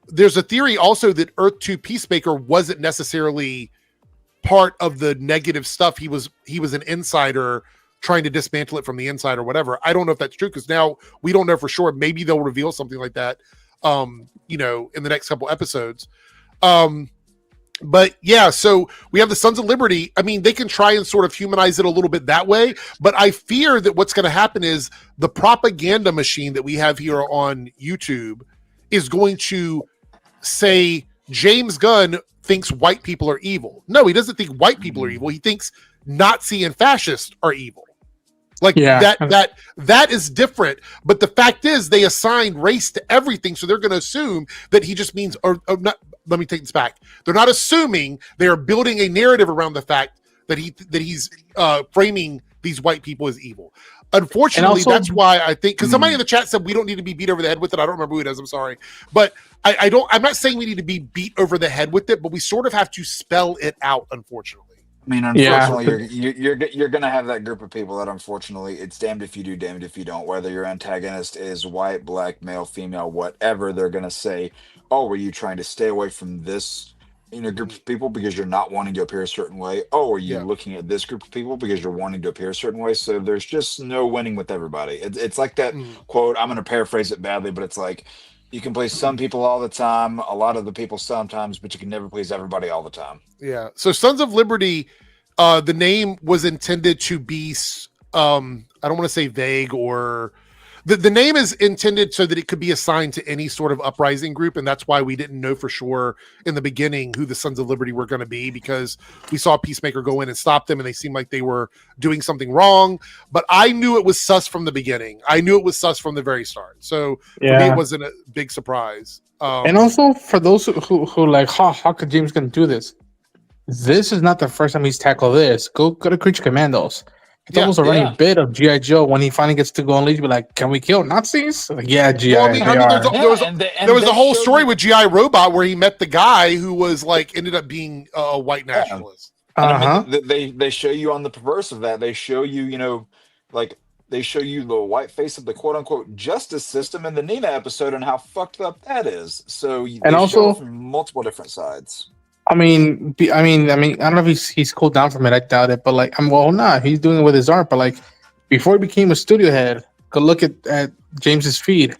there's a theory also that Earth 2 Peacemaker wasn't necessarily part of the negative stuff. He was an insider trying to dismantle it from the inside or whatever. I don't know if that's true, because now we don't know for sure. Maybe they'll reveal something like that in the next couple episodes. But yeah, so we have the Sons of Liberty. I mean, they can try and sort of humanize it a little bit that way, but I fear that what's going to happen is the propaganda machine that we have here on YouTube is going to say James Gunn thinks white people are evil. No, he doesn't think white people are evil. He thinks Nazi and fascist are evil. Like that is different. But the fact is, they assign race to everything, so they're going to assume that he just means, or not. Let me take this back. They're not assuming. They are building a narrative around the fact that he's framing these white people as evil. Unfortunately, that's why I think, because somebody in the chat said we don't need to be beat over the head with it. I don't remember who it is. I'm sorry, but I'm not saying we need to be beat over the head with it, but we sort of have to spell it out. Unfortunately. I mean, unfortunately, you're going to have that group of people that, unfortunately, it's damned if you do, damned if you don't. Whether your antagonist is white, black, male, female, whatever, they're going to say, "Oh, were you trying to stay away from this group of people because you're not wanting to appear a certain way? Oh, are you looking at this group of people because you're wanting to appear a certain way?" So there's just no winning with everybody. It's like that quote. I'm going to paraphrase it badly, but it's like, you can please some people all the time, a lot of the people sometimes, but you can never please everybody all the time. Yeah. So Sons of Liberty, the name was intended to be, I don't want to say vague, or the name is intended so that it could be assigned to any sort of uprising group. And that's why we didn't know for sure in the beginning who the Sons of Liberty were going to be, because we saw Peacemaker go in and stop them and they seemed like they were doing something wrong. But I knew it was sus from the beginning. I knew it was sus from the very start. So for me, it wasn't a big surprise. And also for those who like, how could James Gunn do this? This is not the first time he's tackled this. Go to Creature Commandos. It's almost a running bit of G.I. Joe when he finally gets to go unleash, be like, can we kill Nazis? Like, yeah, G.I. There was a whole story with G.I. Robot where he met the guy who was like ended up being a white nationalist. And I Uh-huh. mean, they show you on the perverse of that. They show you, like they show you the white face of the quote unquote justice system in the Nina episode and how fucked up that is. So And they show it also, from multiple different sides. I mean, I don't know if he's cooled down from it. I doubt it, but like, he's doing it with his art. But like, before he became a studio head, go look at James's feed.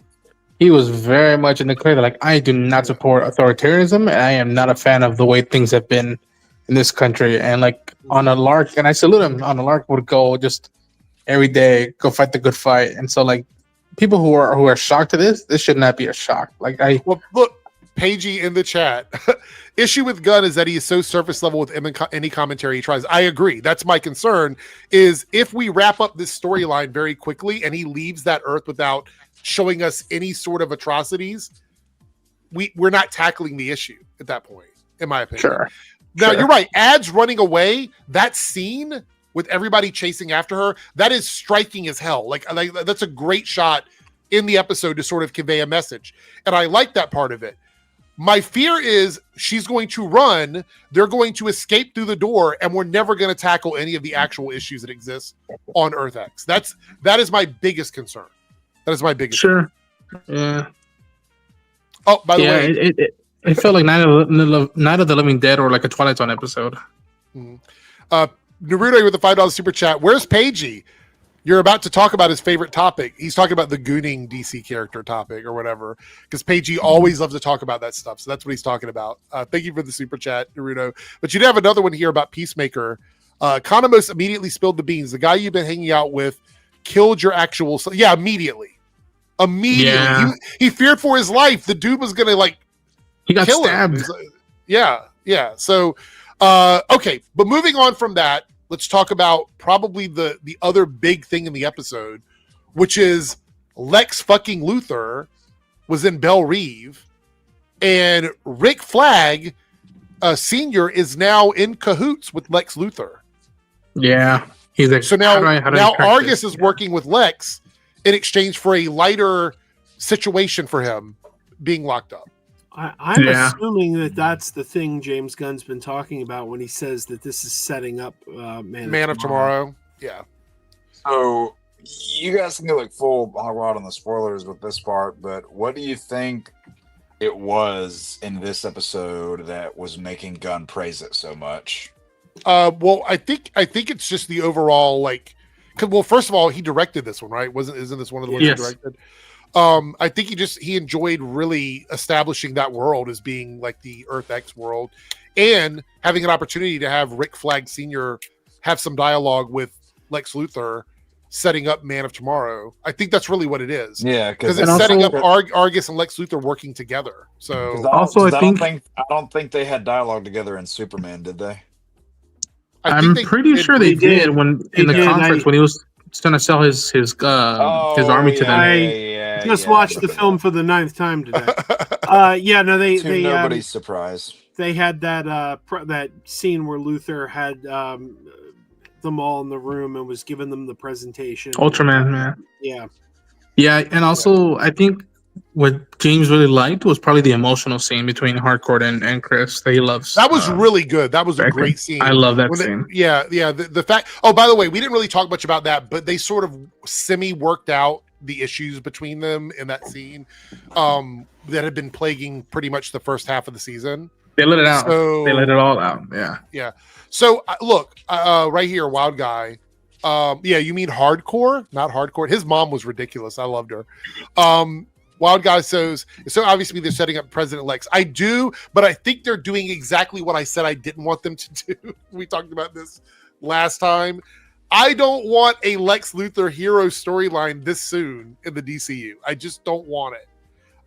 He was very much in the clear that like, I do not support authoritarianism, and I am not a fan of the way things have been in this country. And like on a lark, and I salute him. On a lark would go just every day, go fight the good fight. And so like, people who are shocked to this should not be a shock. Like well, look. Pagey in the chat. Issue with Gunn is that he is so surface level with any commentary he tries. I agree. That's my concern. Is if we wrap up this storyline very quickly and he leaves that Earth without showing us any sort of atrocities, we're not tackling the issue at that point, in my opinion. Sure. Now you're right. Ads running away. That scene with everybody chasing after her, that is striking as hell. Like that's a great shot in the episode to sort of convey a message, and I like that part of it. My fear is she's going to run, they're going to escape through the door, and we're never going to tackle any of the actual issues that exist on Earth X. That is my biggest concern. That is my biggest concern. Yeah. Oh, by the way. It felt like Night of the Living Dead or like a Twilight Zone episode. Mm-hmm. Naruto with the $5 super chat. Where's Pagey? You're about to talk about his favorite topic. He's talking about the gooning DC character topic or whatever, because Pagey always loves to talk about that stuff. So that's what he's talking about. Thank you for the super chat, Naruto. But you do have another one here about Peacemaker. Economos immediately spilled the beans. The guy you've been hanging out with killed your actual son. Yeah, immediately. Yeah. He feared for his life. The dude was going to he got kill stabbed. Him. Yeah. So, okay. But moving on from that, let's talk about probably the other big thing in the episode, which is Lex fucking Luthor was in Belle Reve, and Rick Flag Sr. is now in cahoots with Lex Luthor. Yeah. He's like, so now Argus is working with Lex in exchange for a lighter situation for him being locked up. I'm assuming that that's the thing James Gunn's been talking about when he says that this is setting up Man of Tomorrow. Yeah. So you guys can go like full hog wild on the spoilers with this part, but what do you think it was in this episode that was making Gunn praise it so much? Well, I think it's just the overall well, first of all, he directed this one, right? Isn't this one of the ones he directed? I think he enjoyed really establishing that world as being like the Earth X world, and having an opportunity to have Rick Flag Sr. have some dialogue with Lex Luthor, setting up Man of Tomorrow. I think that's really what it is. Yeah, because it's setting up Argus and Lex Luthor working together. So also, I don't think they had dialogue together in Superman, did they? I'm pretty sure they did when in the conference when he was going to sell his army to them. Just watched the film for the 9th time today. They nobody's surprise. They had that scene where Luthor had them all in the room and was giving them the presentation. Ultraman, man. Yeah, and also I think what James really liked was probably the emotional scene between Harcourt and Chris that he loves. That was really good. That was a great scene. I love that scene. The fact. Oh, by the way, we didn't really talk much about that, but they sort of worked out the issues between them in that scene that had been plaguing pretty much the first half of the season. They let it out. They let it all out. Yeah. So look, right here, Wild Guy. You mean Hardcore, not Hardcore. His mom was ridiculous. I loved her. Wild Guy says, so obviously they're setting up President Lex. I do, but I think they're doing exactly what I said I didn't want them to do. We talked about this last time. I don't want a Lex Luthor hero storyline this soon in the DCU. I just don't want it.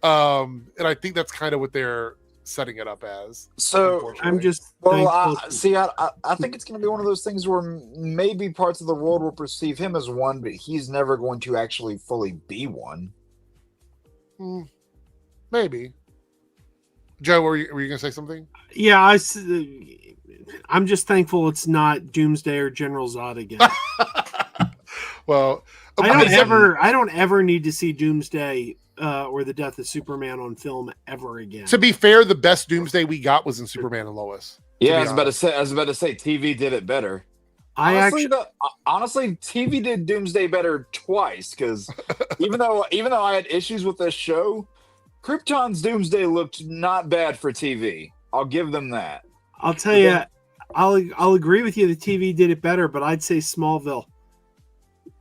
And I think that's kind of what they're setting it up as. So I'm just I think it's going to be one of those things where maybe parts of the world will perceive him as one, but he's never going to actually fully be one. Maybe. Joe, were you going to say something? Yeah, I'm just thankful it's not Doomsday or General Zod again. Well, I don't ever need to see Doomsday or the death of Superman on film ever again. to be fair, the best Doomsday we got was in Superman and Lois. Yeah, I was about to say TV did it better. Honestly, TV did Doomsday better twice because even though I had issues with this show, Krypton's Doomsday looked not bad for TV. I'll give them that. I'll tell you, I'll agree with you. The TV did it better, but I'd say Smallville.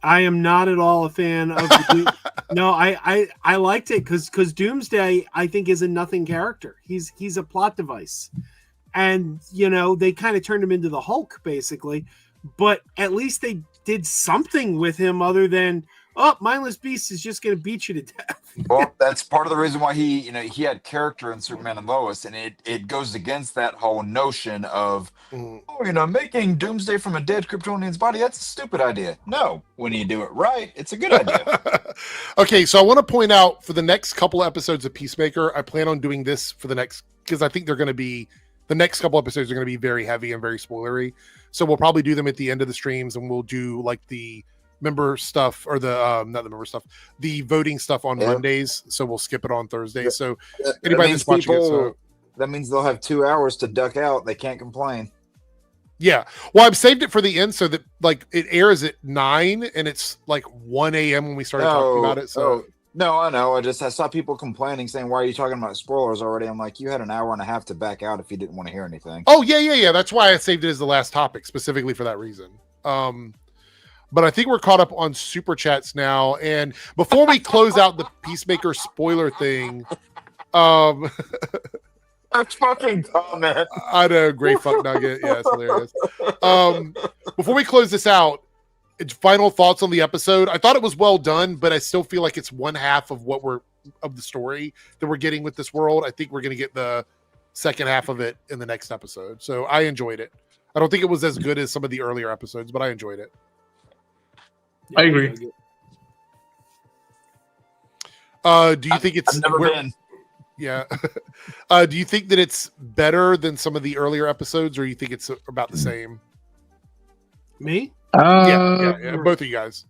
I am not at all a fan of the No, I liked it because Doomsday I think is a nothing character. He's a plot device, and they kind of turned him into the Hulk basically. But at least they did something with him other than, Mindless Beast is just going to beat you to death. Well, that's part of the reason why he had character in Superman and Lois, and it goes against that whole notion of, making Doomsday from a dead Kryptonian's body, that's a stupid idea. No, when you do it right, it's a good idea. Okay, so I want to point out for the next couple of episodes of Peacemaker, I plan on doing this for the next, because I think they're going to be, the next couple episodes are going to be very heavy and very spoilery. So we'll probably do them at the end of the streams, and we'll do like the member stuff or the not the member stuff, the voting stuff on Mondays. So we'll skip it on Thursdays. So anybody that's watching it, that means they'll have 2 hours to duck out. They can't complain. Yeah. Well, I've saved it for the end so that like it airs at 9 and it's like 1 a.m. when we started talking about it. So no, I know. I saw people complaining, saying, "Why are you talking about spoilers already?" I'm like, you had an hour and a half to back out if you didn't want to hear anything. Oh yeah. That's why I saved it as the last topic, specifically for that reason. But I think we're caught up on super chats now. And before we close out the Peacemaker spoiler thing, that's fucking comment. I know, great fuck nugget. Yeah, it's hilarious. Before we close this out, final thoughts on the episode. I thought it was well done, but I still feel like it's one half of of the story that we're getting with this world. I think we're going to get the second half of it in the next episode. So I enjoyed it. I don't think it was as good as some of the earlier episodes, but I enjoyed it. I agree. Do you think it's I've never been? Yeah. Do you think that it's better than some of the earlier episodes, or you think it's about the same? Me? Yeah. Both of you guys.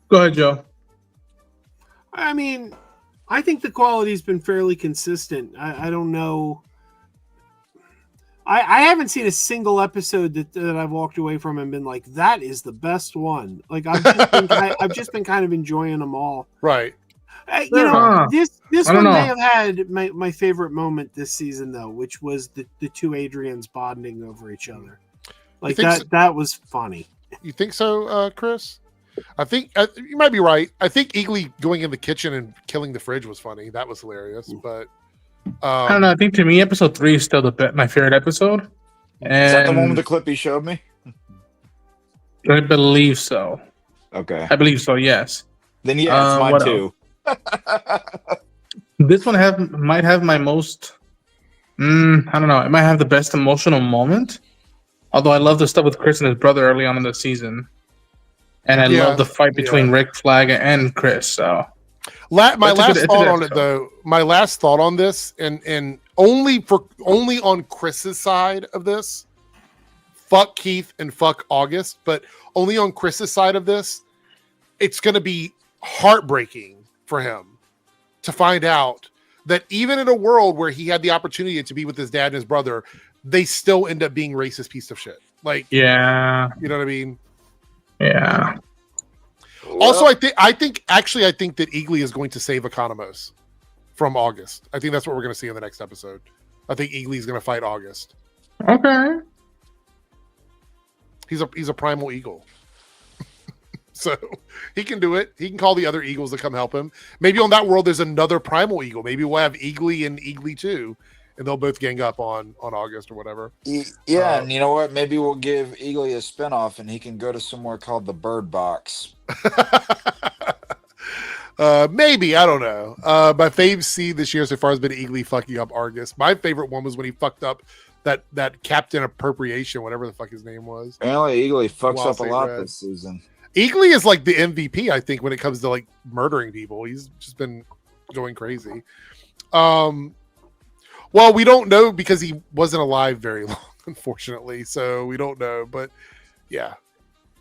Go ahead, Joe. I mean, I think the quality's been fairly consistent. I don't know. I haven't seen a single episode that I've walked away from and been like, that is the best one. Like I've just been kind of enjoying them all. Right. This one may have had my favorite moment this season though, which was the two Adrians bonding over each other. Like that was funny. You think so, Chris? I think you might be right. I think Eagly going in the kitchen and killing the fridge was funny. That was hilarious. But I don't know. I think to me, episode 3 is still my favorite episode. And is that the one with the clip you showed me? I believe so. Okay. I believe so. Yes. Then yeah, it's mine too. This one might have my most. I don't know. It might have the best emotional moment. Although I love the stuff with Chris and his brother early on in the season, and I love the fight between Rick Flag and Chris. So, my last thought on this, and only on Chris's side of this, fuck Keith and fuck August, but only on Chris's side of this, it's going to be heartbreaking for him to find out that even in a world where he had the opportunity to be with his dad and his brother, they still end up being racist piece of shit. Like, yeah, you know what I mean? Yeah. Also, I think that Eagly is going to save Economos from August. I think that's what we're going to see in the next episode. I think Eagly is going to fight August. Okay. He's a primal eagle. So he can do it. He can call the other eagles to come help him. Maybe on that world there's another primal eagle. Maybe we'll have Eagly and Eagly 2, and they'll both gang up on August or whatever. Yeah, and you know what? Maybe we'll give Eagly a spinoff, and he can go to somewhere called the Bird Box. Maybe, I don't know. My fave scene this year so far has been Eagly fucking up Argus. My favorite one was when he fucked up that Captain Appropriation, whatever the fuck his name was. Apparently, Eagly fucks up a lot this season. Eagly is like the MVP, I think, when it comes to like murdering people. He's just been going crazy. Well, we don't know because he wasn't alive very long, unfortunately. So we don't know. But yeah,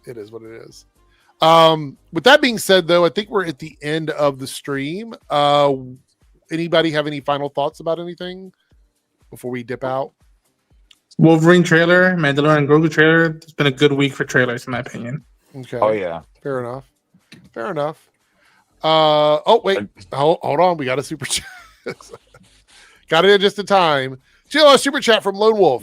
it is what it is. With that being said, though, I think we're at the end of the stream. Anybody have any final thoughts about anything before we dip out? Wolverine trailer, Mandalorian Grogu trailer. It's been a good week for trailers, in my opinion. Okay. Oh yeah. Fair enough. Fair enough. Oh wait, hold on. We got a super chat. Got it in just in time. Jill, a super chat from Lone Wolf.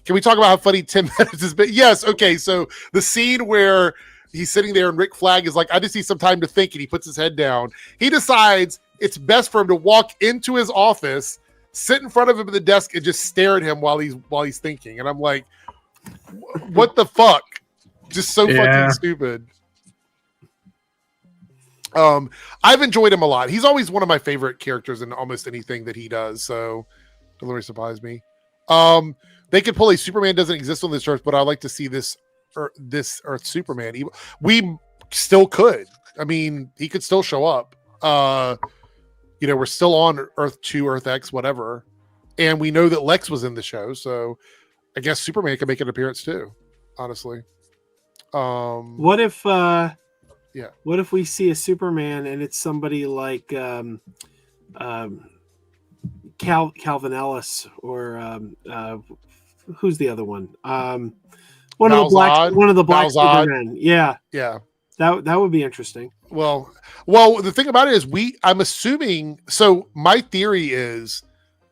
Can we talk about how funny 10 minutes has been? Yes. Okay. So the scene where he's sitting there and Rick Flag is like, I just need some time to think, and he puts his head down. He decides it's best for him to walk into his office, sit in front of him at the desk, and just stare at him while he's thinking. And I'm like, what the fuck? Just so fucking stupid. I've enjoyed him a lot. He's always one of my favorite characters in almost anything that he does. So don't really surprise me. They could pull a Superman doesn't exist on this earth, but I like to see this Earth Superman. We still could. I mean, he could still show up. We're still on Earth 2, Earth X, whatever. And we know that Lex was in the show, so I guess Superman can make an appearance too, honestly. What if we see a Superman and it's somebody like Calvin Ellis or who's the other one? One of the black Supermen. Yeah. That would be interesting. Well, the thing about it is I'm assuming, so my theory is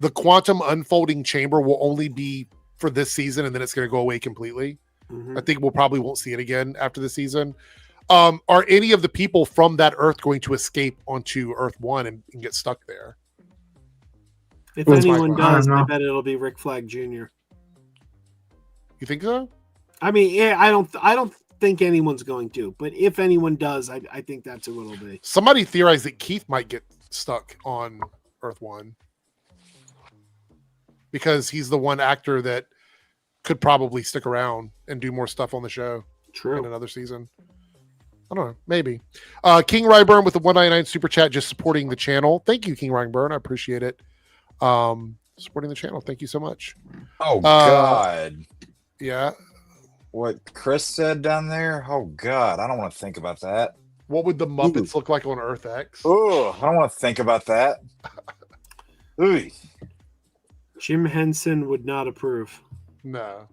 the quantum unfolding chamber will only be for this season and then it's going to go away completely. Mm-hmm. I think we'll probably won't see it again after the season. Are any of the people from that Earth going to escape onto Earth 1 and get stuck there? If anyone does, I bet it'll be Rick Flag Jr. You think so? I mean, yeah, I don't think anyone's going to, but if anyone does, I think that's who it'll be. Somebody theorized that Keith might get stuck on Earth 1 because he's the one actor that could probably stick around and do more stuff on the show. True. In another season. I don't know. Maybe. King Ryburn with the 199 super chat, just supporting the channel. Thank you, King Ryburn. I appreciate it. Supporting the channel. Thank you so much. Oh, God. Yeah. What Chris said down there? Oh, God. I don't want to think about that. What would the Muppets look like on Earth X? Oh, I don't want to think about that. Ooh. Jim Henson would not approve. No.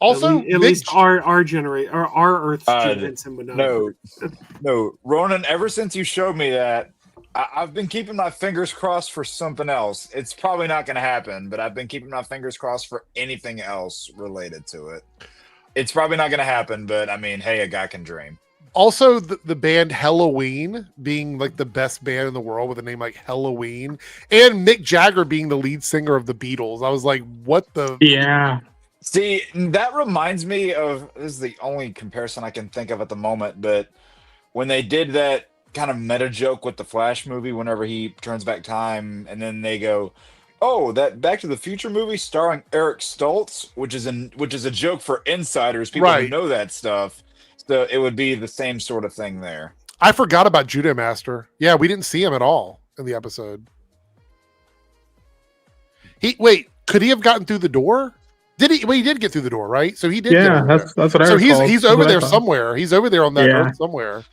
Also, at least our generation, our Earth's Jim Henson would not approve. No, Ronan, ever since you showed me that, I've been keeping my fingers crossed for something else. It's probably not going to happen, but I've been keeping my fingers crossed for anything else related to it. It's probably not going to happen, but I mean, hey, a guy can dream. Also, the band Helloween being like the best band in the world with a name like Helloween, and Mick Jagger being the lead singer of the Beatles. I was like, what the? Yeah. See, that reminds me of, this is the only comparison I can think of at the moment, but when they did that kind of meta joke with the Flash movie, whenever he turns back time, and then they go, oh, that Back to the Future movie starring Eric Stoltz, which is a joke for insiders, people who know that stuff. So it would be the same sort of thing there. I forgot about Judo Master. Yeah, we didn't see him at all in the episode. Could he have gotten through the door? Did he? Well, he did get through the door, right? So he did. Yeah, that's what I. So recall. he's over there somewhere. He's over there on that Earth somewhere.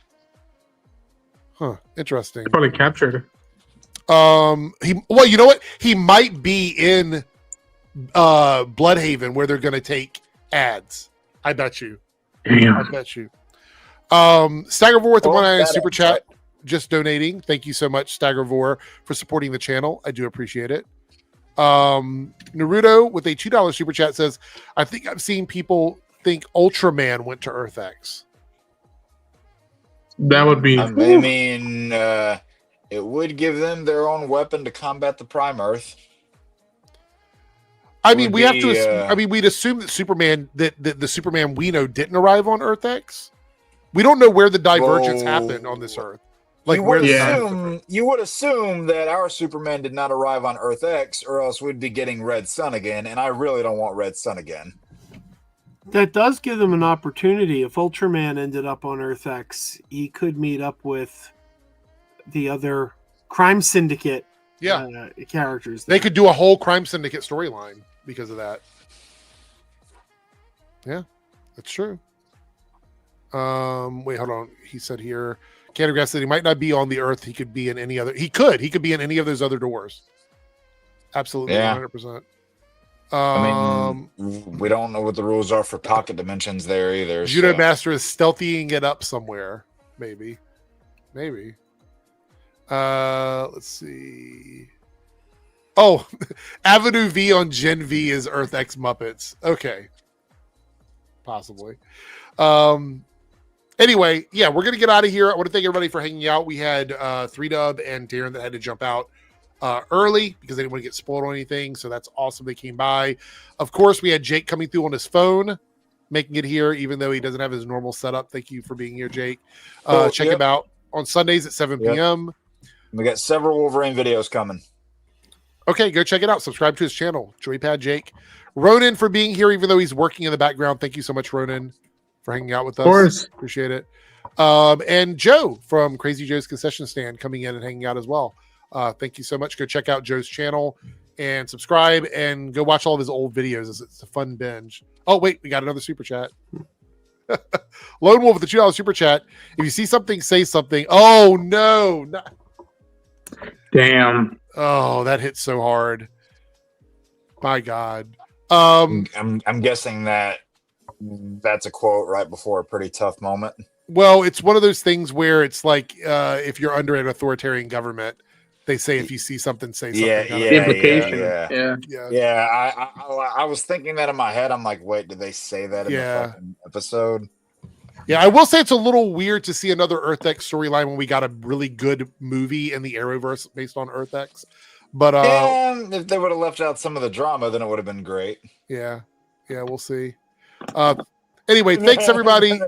Huh. Interesting. They probably captured. You know what? He might be in Bloodhaven where they're going to take ads. I bet you. Damn. I bet you. Staggervore with the 199 super chat, just donating. Thank you so much, Staggervore, for supporting the channel. I do appreciate it. Naruto with a $2 super chat says, I think I've seen people think Ultraman went to Earth X. That would be. I mean, it would give them their own weapon to combat the Prime Earth. I mean, we'd assume that Superman, that the Superman we know didn't arrive on Earth X. We don't know where the divergence happened on this Earth. Like you would assume that our Superman did not arrive on Earth X, or else we'd be getting Red Sun again, and I really don't want Red Sun again. That does give them an opportunity. If Ultraman ended up on Earth X, he could meet up with the other crime syndicate characters. They could do a whole crime syndicate storyline because of that. Yeah, that's true. Wait, hold on. He said here, Cantergrass said he might not be on the Earth. He could be in any other. He could be in any of those other doors. Absolutely, Yeah. 100%. I mean, we don't know what the rules are for pocket dimensions there either. Judo so. Master is stealthying it up somewhere. Maybe. Let's see. Oh, Avenue V on Gen V is Earth X Muppets. Okay. Possibly. Anyway, yeah, we're gonna get out of here. I want to thank everybody for hanging out. We had 3Dub and Darren that had to jump out early because they didn't want to get spoiled on anything. So that's awesome. They came by. Of course, we had Jake coming through on his phone, making it here, even though he doesn't have his normal setup. Thank you for being here, Jake. Check him out on Sundays at 7 p.m. We got several Wolverine videos coming. Okay, go check it out. Subscribe to his channel, Joypad Jake. Ronan for being here, even though he's working in the background. Thank you so much, Ronan, for hanging out with us. Of course. Appreciate it. And Joe from Crazy Joe's Concession Stand coming in and hanging out as well. Thank you so much. Go check out Joe's channel and subscribe and go watch all of his old videos. It's a fun binge. Oh, wait, we got another super chat. Lone Wolf with the $2 super chat. If you see something, say something. Oh, no. Damn. Oh, that hit so hard. My God. I'm guessing that's a quote right before a pretty tough moment. Well, it's one of those things where it's like if you're under an authoritarian government, they say if you see something, say something. I was thinking that in my head. I'm like, wait, did they say that in the fucking episode? Yeah, I will say it's a little weird to see another Earth X storyline when we got a really good movie in the Arrowverse based on Earth X. But if they would have left out some of the drama, then it would have been great. Yeah, we'll see. Anyway, thanks everybody.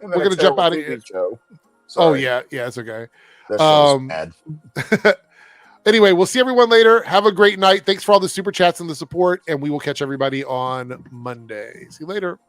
We're gonna jump out of here. Oh yeah, it's okay. Bad. Anyway, we'll see everyone later. Have a great night. Thanks for all the super chats and the support, and we will catch everybody on Monday. See you later.